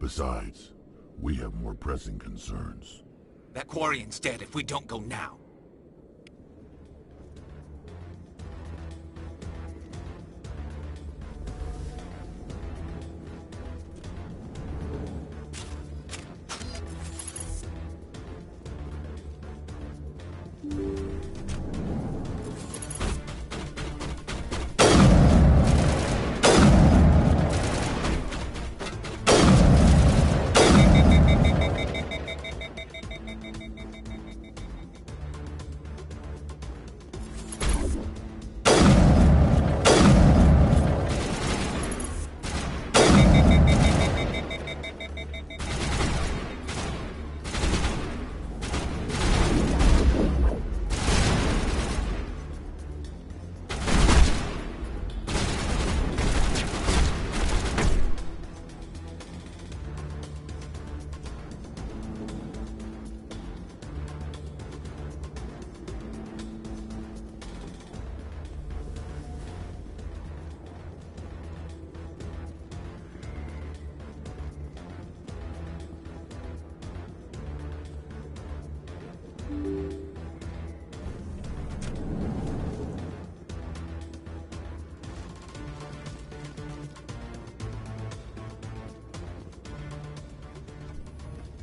I: Besides, we have more pressing concerns.
T: That Quarian's dead if we don't go now.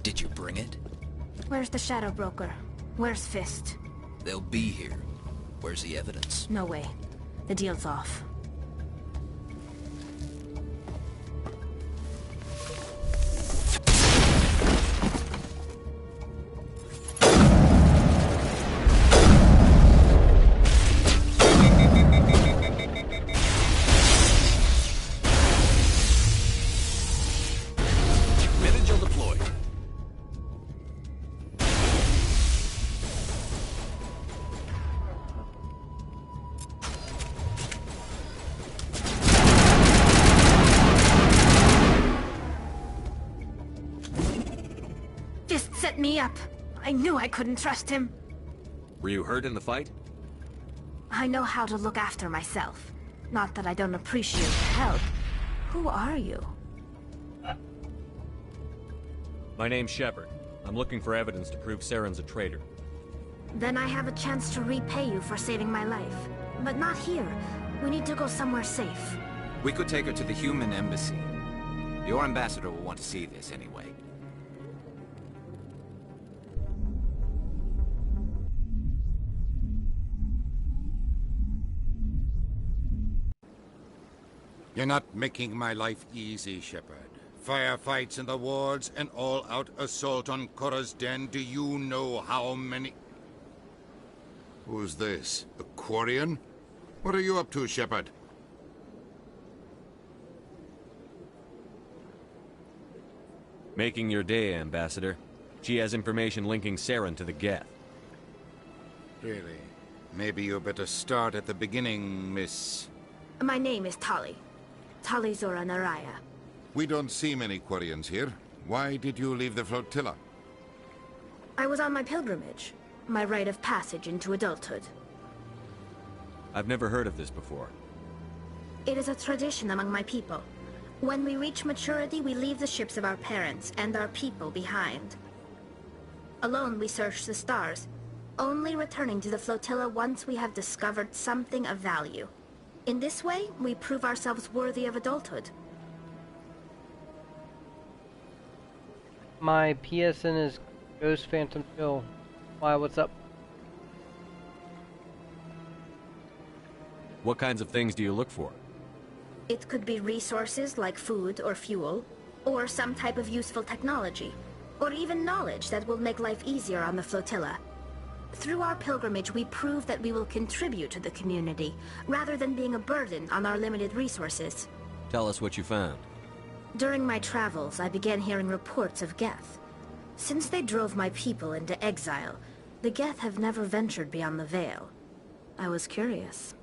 E: Did you bring it?
O: Where's the Shadow Broker? Where's Fist?
E: They'll be here. Where's the evidence?
O: No way. The deal's off. Set me up. I knew I couldn't trust him.
L: Were you hurt in the fight?
O: I know how to look after myself. Not that I don't appreciate the help. Who are you?
L: My name's Shepard. I'm looking for evidence to prove Saren's a traitor.
O: Then I have a chance to repay you for saving my life. But not here. We need to go somewhere safe.
T: We could take her to the human embassy. Your ambassador will want to see this anyway.
G: You're not making my life easy, Shepard. Firefights in the wards, an all-out assault on Korra's den. Do you know how many... Who's this? A Quarian? What are you up to, Shepard?
L: Making your day, Ambassador. She has information linking Saren to the Geth.
G: Really? Maybe you better start at the beginning, Miss...
O: My name is Tali. Tali Zora Naraya.
G: We don't see many Quarians here. Why did you leave the flotilla?
O: I was on my pilgrimage. My rite of passage into adulthood.
L: I've never heard of this before.
O: It is a tradition among my people. When we reach maturity, we leave the ships of our parents and our people behind. Alone, we search the stars, only returning to the flotilla once we have discovered something of value. In this way, we prove ourselves worthy of adulthood.
B: My PSN is GhostPhantomChiL. Why, what's up?
L: What kinds of things do you look for?
O: It could be resources like food or fuel, or some type of useful technology, or even knowledge that will make life easier on the flotilla. Through our pilgrimage, we prove that we will contribute to the community, rather than being a burden on our limited resources.
L: Tell us what you found.
O: During my travels, I began hearing reports of Geth. Since they drove my people into exile, the Geth have never ventured beyond the Veil. I was curious.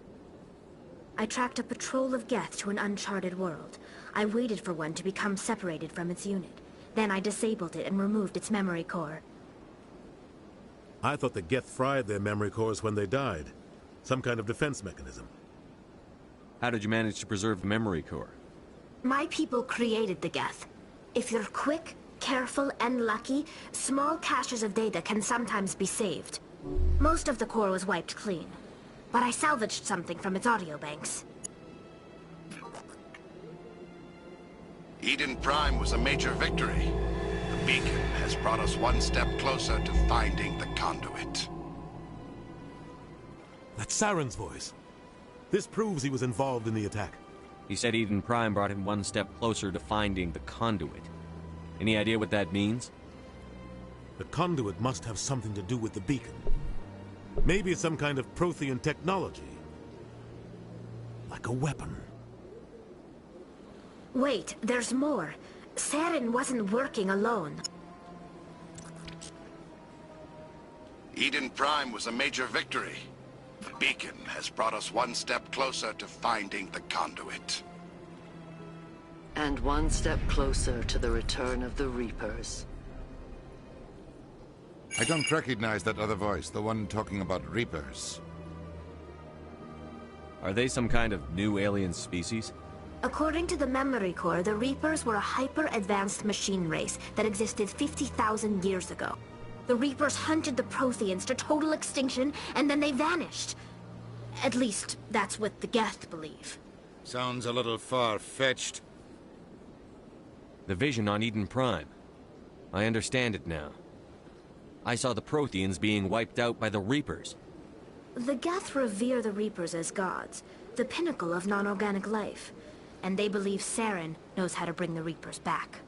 H: I tracked a patrol of Geth to an uncharted world. I waited for one to become separated from its unit. Then I disabled it and removed its memory core.
Q: I thought the Geth fried their memory cores when they died. Some kind of defense mechanism.
L: How did you manage to preserve the memory core?
H: My people created the Geth. If you're quick, careful, and lucky, small caches of data can sometimes be saved. Most of the core was wiped clean, but I salvaged something from its audio banks.
I: Eden Prime was a major victory. The beacon has brought us one step closer to finding the conduit.
Q: That's Saren's voice. This proves he was involved in the attack.
L: He said Eden Prime brought him one step closer to finding the conduit. Any idea what that means?
Q: The conduit must have something to do with the beacon. Maybe it's some kind of Prothean technology. Like a weapon.
H: Wait, there's more. Saren wasn't working alone.
I: Eden Prime was a major victory. The beacon has brought us one step closer to finding the conduit.
U: And one step closer to the return of the Reapers.
G: I don't recognize that other voice, the one talking about Reapers.
L: Are they some kind of new alien species?
H: According to the memory core, the Reapers were a hyper-advanced machine race that existed 50,000 years ago. The Reapers hunted the Protheans to total extinction, and then they vanished. At least, that's what the Geth believe.
G: Sounds a little far-fetched.
L: The vision on Eden Prime. I understand it now. I saw the Protheans being wiped out by the Reapers.
H: The Geth revere the Reapers as gods, the pinnacle of non-organic life. And they believe Saren knows how to bring the Reapers back.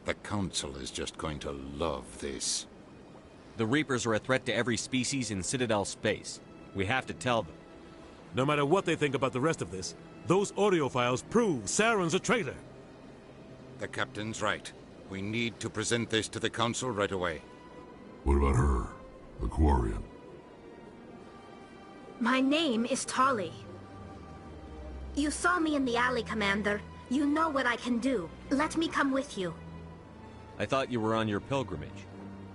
G: The Council is just going to love this.
L: The Reapers are a threat to every species in Citadel space. We have to tell them.
Q: No matter what they think about the rest of this, those audio files prove Saren's a traitor.
G: The Captain's right. We need to present this to the Council right away.
I: What about her? The Quarian?
H: My name is Tali. You saw me in the alley, Commander. You know what I can do. Let me come with you.
L: I thought you were on your pilgrimage.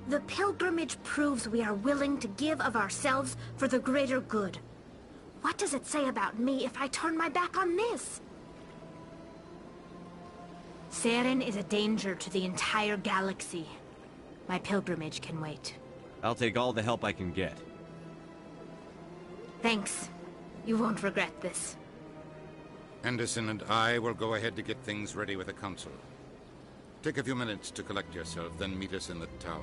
H: The pilgrimage proves we are willing to give of ourselves for the greater good. What does it say about me if I turn my back on this? Saren is a danger to the entire galaxy. My pilgrimage can wait.
L: I'll take all the help I can get.
H: Thanks. You won't regret this.
G: Anderson and I will go ahead to get things ready with the Council. Take a few minutes to collect yourself, then meet us in the tower.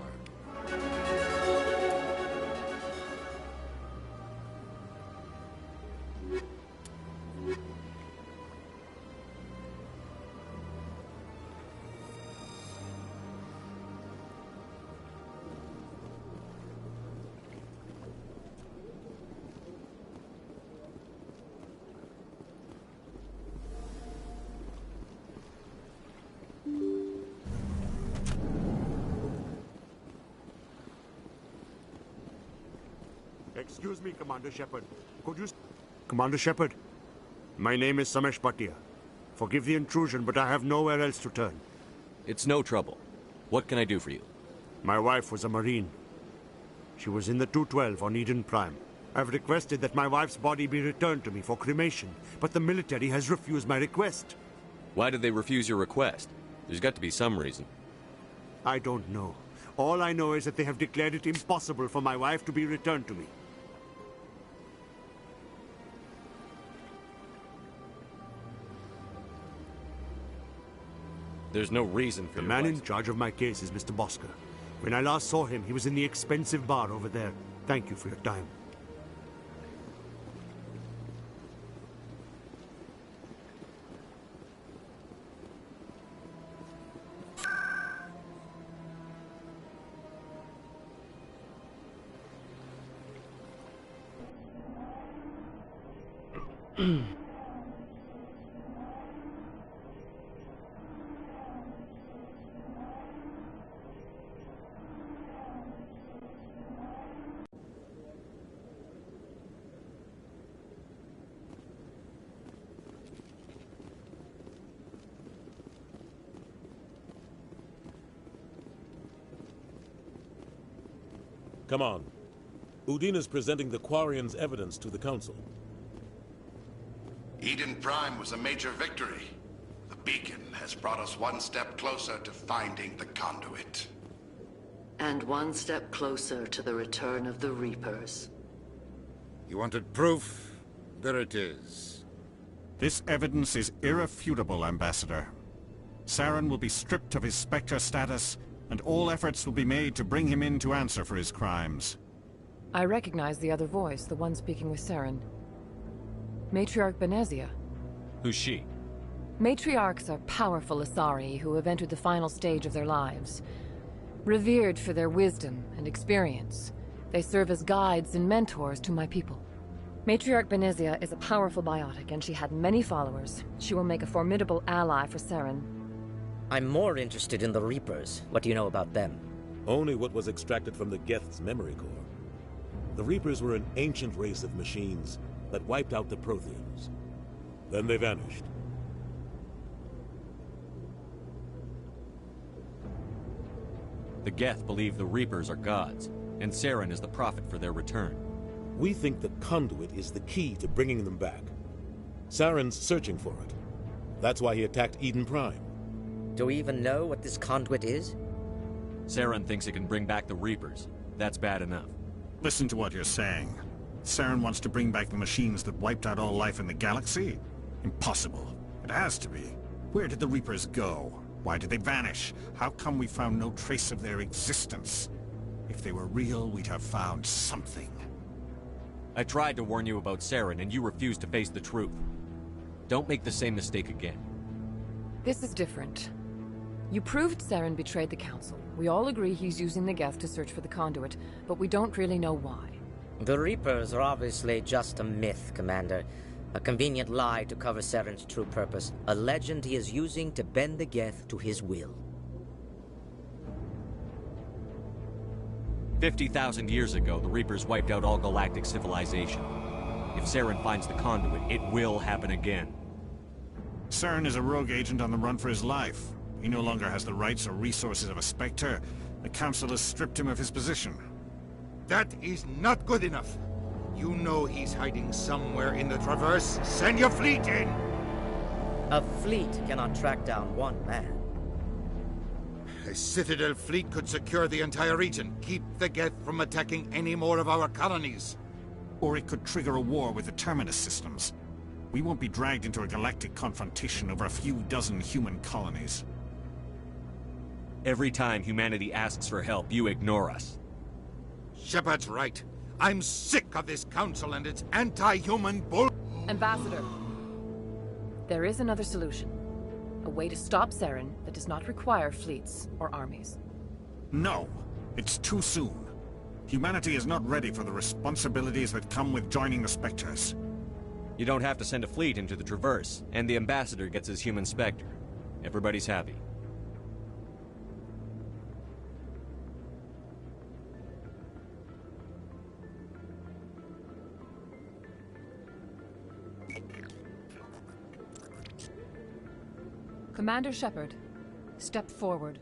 V: Excuse me, Commander Shepard. Could you... Commander Shepard, my name is Samesh Bhatia. Forgive the intrusion, but I have nowhere else to turn.
L: It's no trouble. What can I do for you?
V: My wife was a Marine. She was in the 212 on Eden Prime. I've requested that my wife's body be returned to me for cremation, but the military has refused my request.
L: Why did they refuse your request? There's got to be some reason.
V: I don't know. All I know is that they have declared it impossible for my wife to be returned to me.
L: There's no reason for
V: The man in charge of my case is Mr. Bosker. When I last saw him, he was in the expensive bar over there. Thank you for your time.
Q: Come on. Udina's presenting the Quarian's evidence to the Council.
C: Eden Prime was a major victory. The beacon has brought us one step closer to finding the conduit.
U: And one step closer to the return of the Reapers.
G: You wanted proof? There it is.
J: This evidence is irrefutable, Ambassador. Saren will be stripped of his Spectre status, and all efforts will be made to bring him in to answer for his crimes.
X: I recognize the other voice, the one speaking with Saren. Matriarch Benezia.
L: Who's she?
X: Matriarchs are powerful Asari who have entered the final stage of their lives. Revered for their wisdom and experience, they serve as guides and mentors to my people. Matriarch Benezia is a powerful biotic, and she had many followers. She will make a formidable ally for Saren.
R: I'm more interested in the Reapers. What do you know about them?
Q: Only what was extracted from the Geth's memory core. The Reapers were an ancient race of machines that wiped out the Protheans. Then they vanished.
L: The Geth believe the Reapers are gods, and Saren is the prophet for their return.
Q: We think the conduit is the key to bringing them back. Saren's searching for it. That's why he attacked Eden Prime.
R: Do we even know what this conduit is?
L: Saren thinks it can bring back the Reapers. That's bad enough.
J: Listen to what you're saying. Saren wants to bring back the machines that wiped out all life in the galaxy? Impossible. It has to be. Where did the Reapers go? Why did they vanish? How come we found no trace of their existence? If they were real, we'd have found something.
L: I tried to warn you about Saren, and you refused to face the truth. Don't make the same mistake again.
X: This is different. You proved Saren betrayed the Council. We all agree he's using the Geth to search for the conduit, but we don't really know why.
R: The Reapers are obviously just a myth, Commander. A convenient lie to cover Saren's true purpose. A legend he is using to bend the Geth to his will.
L: 50,000 years ago, the Reapers wiped out all galactic civilization. If Saren finds the conduit, it will happen again.
J: Saren is a rogue agent on the run for his life. He no longer has the rights or resources of a Spectre. The Council has stripped him of his position.
G: That is not good enough. You know he's hiding somewhere in the Traverse. Send your fleet in!
R: A fleet cannot track down one man.
G: A Citadel fleet could secure the entire region, keep the Geth from attacking any more of our colonies.
J: Or it could trigger a war with the Terminus systems. We won't be dragged into a galactic confrontation over a few dozen human colonies.
L: Every time humanity asks for help, you ignore us.
G: Shepard's right. I'm sick of this council and its anti-human bull...
X: Ambassador, there is another solution. A way to stop Saren that does not require fleets or armies.
J: No, it's too soon. Humanity is not ready for the responsibilities that come with joining the Spectres.
L: You don't have to send a fleet into the Traverse, and the Ambassador gets his human Spectre. Everybody's happy.
X: Commander Shepard, step forward.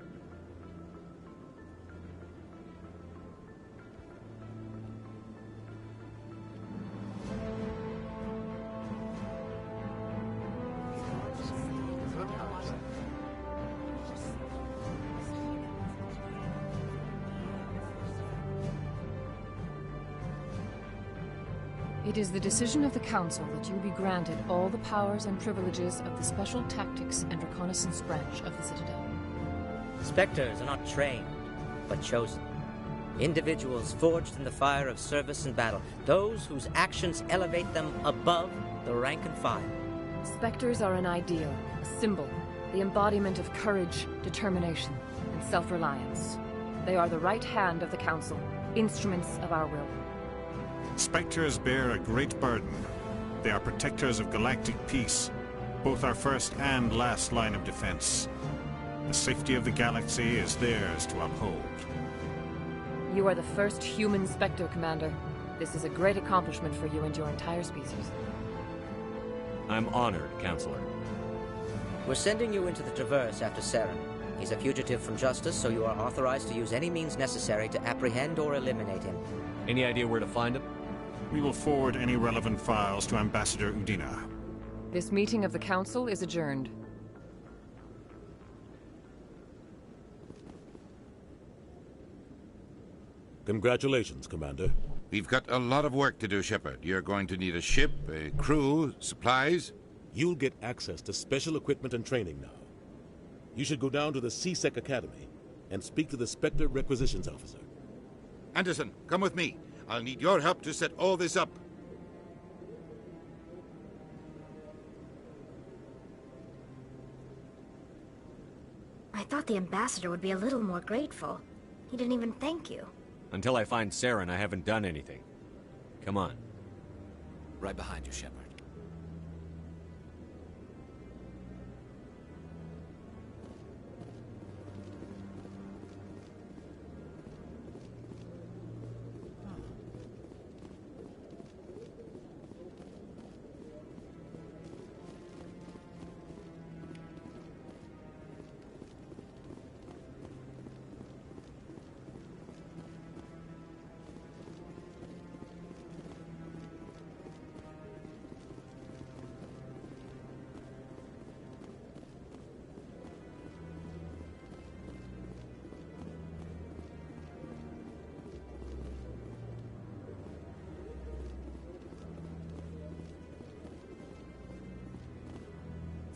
X: It is the decision of the Council that you be granted all the powers and privileges of the Special Tactics and Reconnaissance branch of the Citadel.
R: Spectres are not trained, but chosen. Individuals forged in the fire of service and battle. Those whose actions elevate them above the rank and file.
X: Spectres are an ideal, a symbol, the embodiment of courage, determination, and self-reliance. They are the right hand of the Council, instruments of our will.
J: Spectres bear a great burden. They are protectors of galactic peace, both our first and last line of defense. The safety of the galaxy is theirs to uphold.
X: You are the first human Spectre, Commander. This is a great accomplishment for you and your entire species.
L: I'm honored, Counselor.
R: We're sending you into the Traverse after Saren. He's a fugitive from justice, so you are authorized to use any means necessary to apprehend or eliminate him.
L: Any idea where to find him?
J: We will forward any relevant files to Ambassador Udina.
A: This meeting of the Council is adjourned.
Q: Congratulations, Commander.
G: We've got a lot of work to do, Shepard. You're going to need a ship, a crew, supplies.
Q: You'll get access to special equipment and training now. You should go down to the CSEC Academy and speak to the Spectre Requisitions Officer.
G: Anderson, come with me. I'll need your help to set all this up.
H: I thought the ambassador would be a little more grateful. He didn't even thank you.
L: Until I find Saren, I haven't done anything. Come on.
E: Right behind you, Shepard.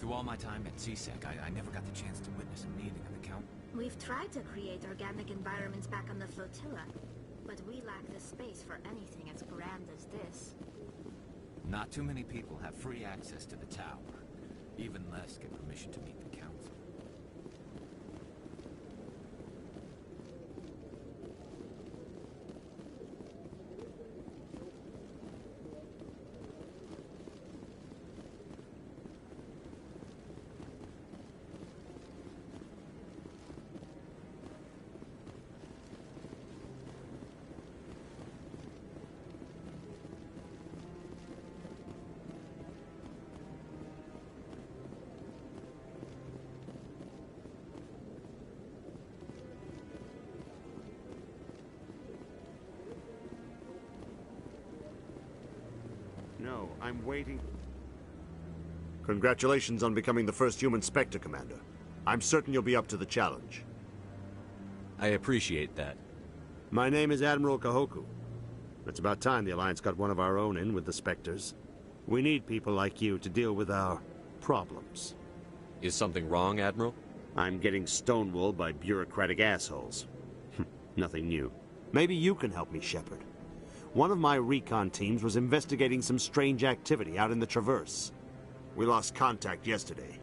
E: Through all my time at CSEC, I never got the chance to witness a meeting of the Count.
H: We've tried to create organic environments back on the flotilla, but we lack the space for anything as grand as this.
E: Not too many people have free access to the tower. Even less get permission to meet the Council.
V: No, I'm waiting. Congratulations on becoming the first human Spectre, Commander. I'm certain you'll be up to the challenge.
L: I appreciate that.
V: My name is Admiral Kahoku. It's about time the Alliance got one of our own in with the Spectres. We need people like you to deal with our problems.
L: Is something wrong, Admiral?
V: I'm getting stonewalled by bureaucratic assholes. Nothing new. Maybe you can help me, Shepard. One of my recon teams was investigating some strange activity out in the Traverse. We lost contact yesterday.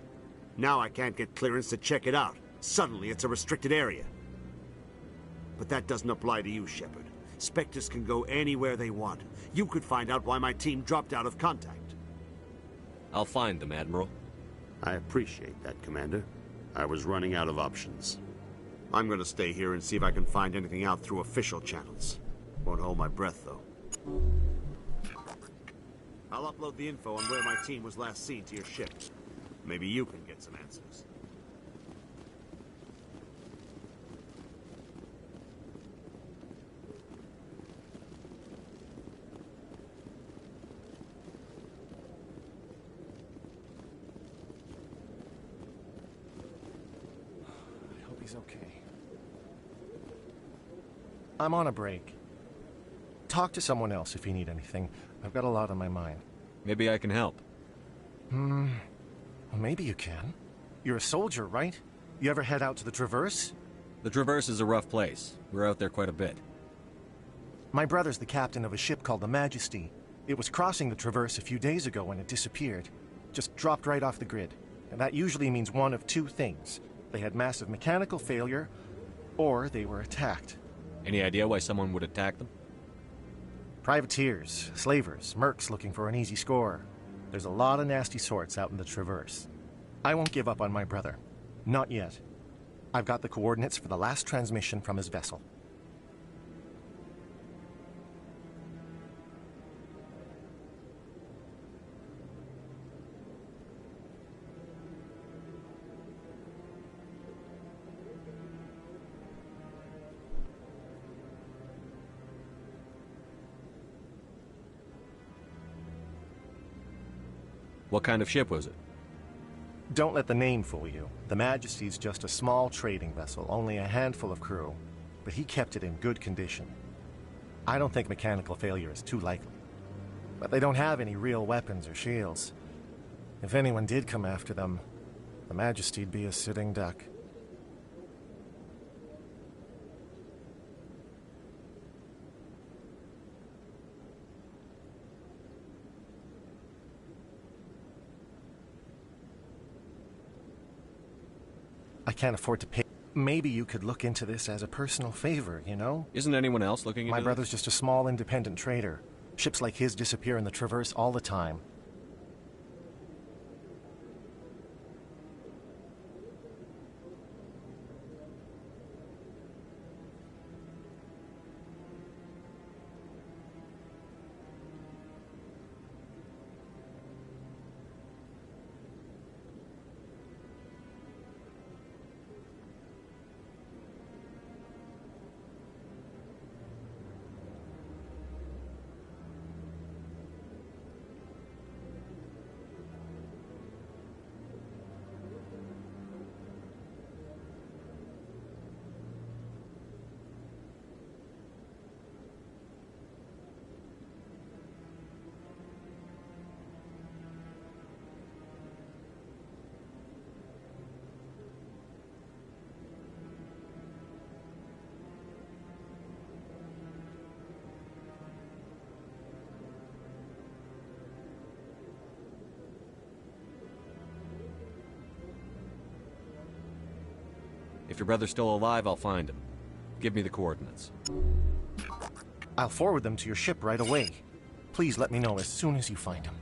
V: Now I can't get clearance to check it out. Suddenly it's a restricted area. But that doesn't apply to you, Shepard. Spectres can go anywhere they want. You could find out why my team dropped out of contact.
L: I'll find them, Admiral.
V: I appreciate that, Commander. I was running out of options. I'm gonna stay here and see if I can find anything out through official channels. Won't hold my breath, though. I'll upload the info on where my team was last seen to your ship. Maybe you can get some answers.
D: I hope he's okay. I'm on a break. Talk to someone else if you need anything. I've got a lot on my mind.
L: Maybe I can help.
D: Well, maybe you can. You're a soldier, right? You ever head out to the Traverse?
L: The Traverse is a rough place. We're out there quite a bit.
D: My brother's the captain of a ship called the Majesty. It was crossing the Traverse a few days ago when it disappeared. Just dropped right off the grid. And that usually means one of two things. They had massive mechanical failure, or they were attacked.
L: Any idea why someone would attack them?
D: Privateers, slavers, mercs looking for an easy score. There's a lot of nasty sorts out in the Traverse. I won't give up on my brother. Not yet. I've got the coordinates for the last transmission from his vessel.
L: What kind of ship was it?
D: Don't let the name fool you. The Majesty's just a small trading vessel, only a handful of crew. But he kept it in good condition. I don't think mechanical failure is too likely. But they don't have any real weapons or shields. If anyone did come after them, the Majesty'd be a sitting duck. I can't afford to pay. Maybe you could look into this as a personal favor, you know?
L: Isn't anyone else looking into
D: My
L: this?
D: brother's just a small independent trader. Ships like his disappear in the Traverse all the time.
L: If your brother's still alive, I'll find him. Give me the coordinates.
D: I'll forward them to your ship right away. Please let me know as soon as you find him.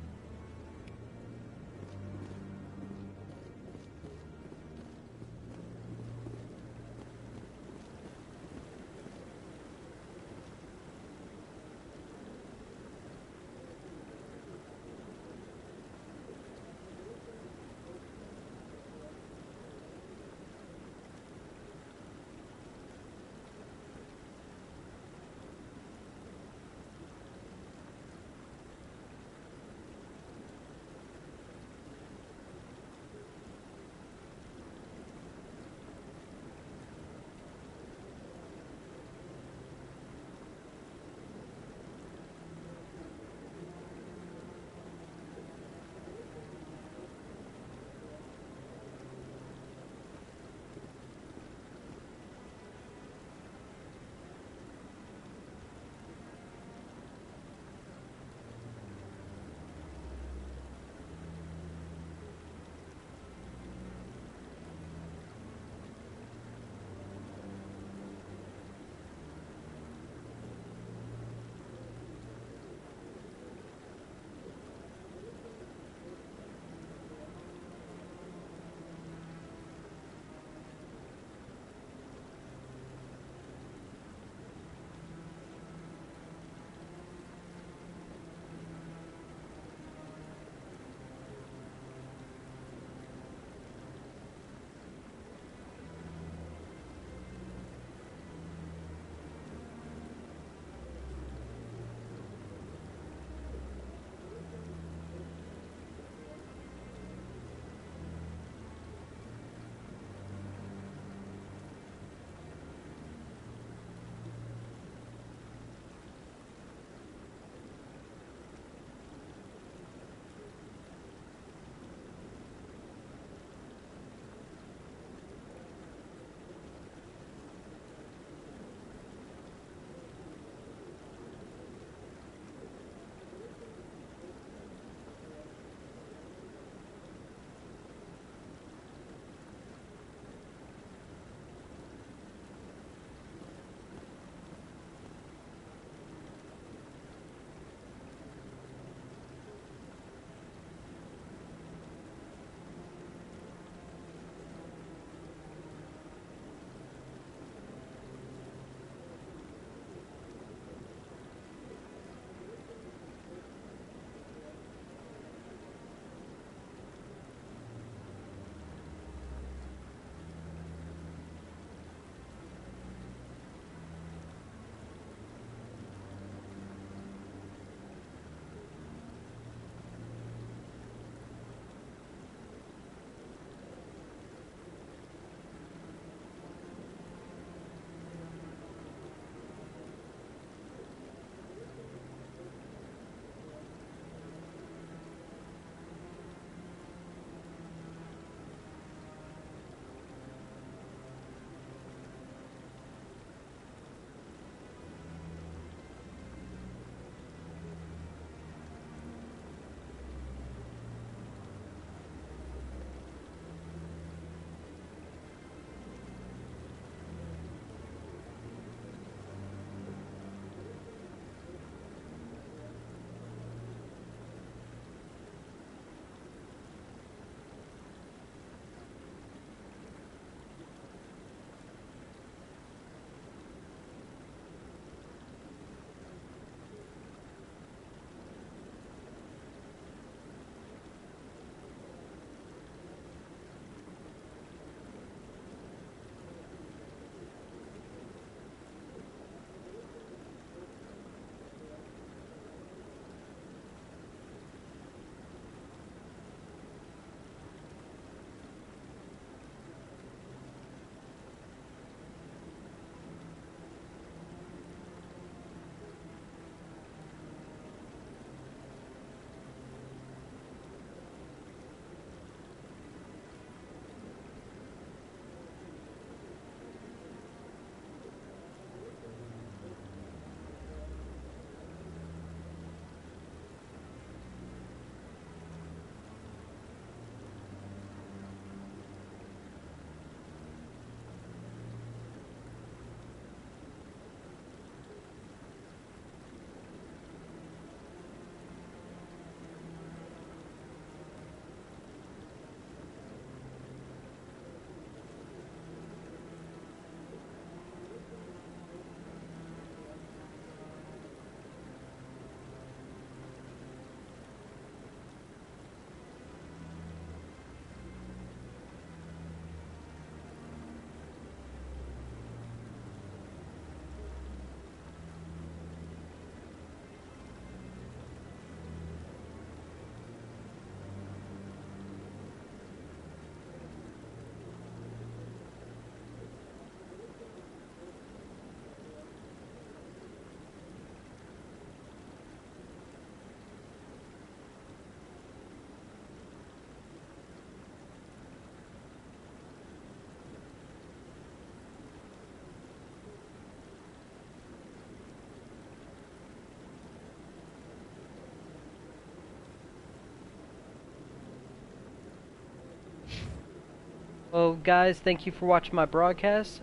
B: Well, guys, thank you for watching my broadcast.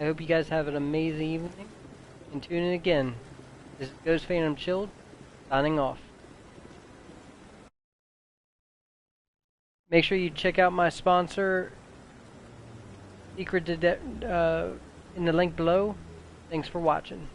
B: I hope you guys have an amazing evening. And tune in again. This is GhostPhantomChiL, signing off. Make sure you check out my sponsor, in the link below. Thanks for watching.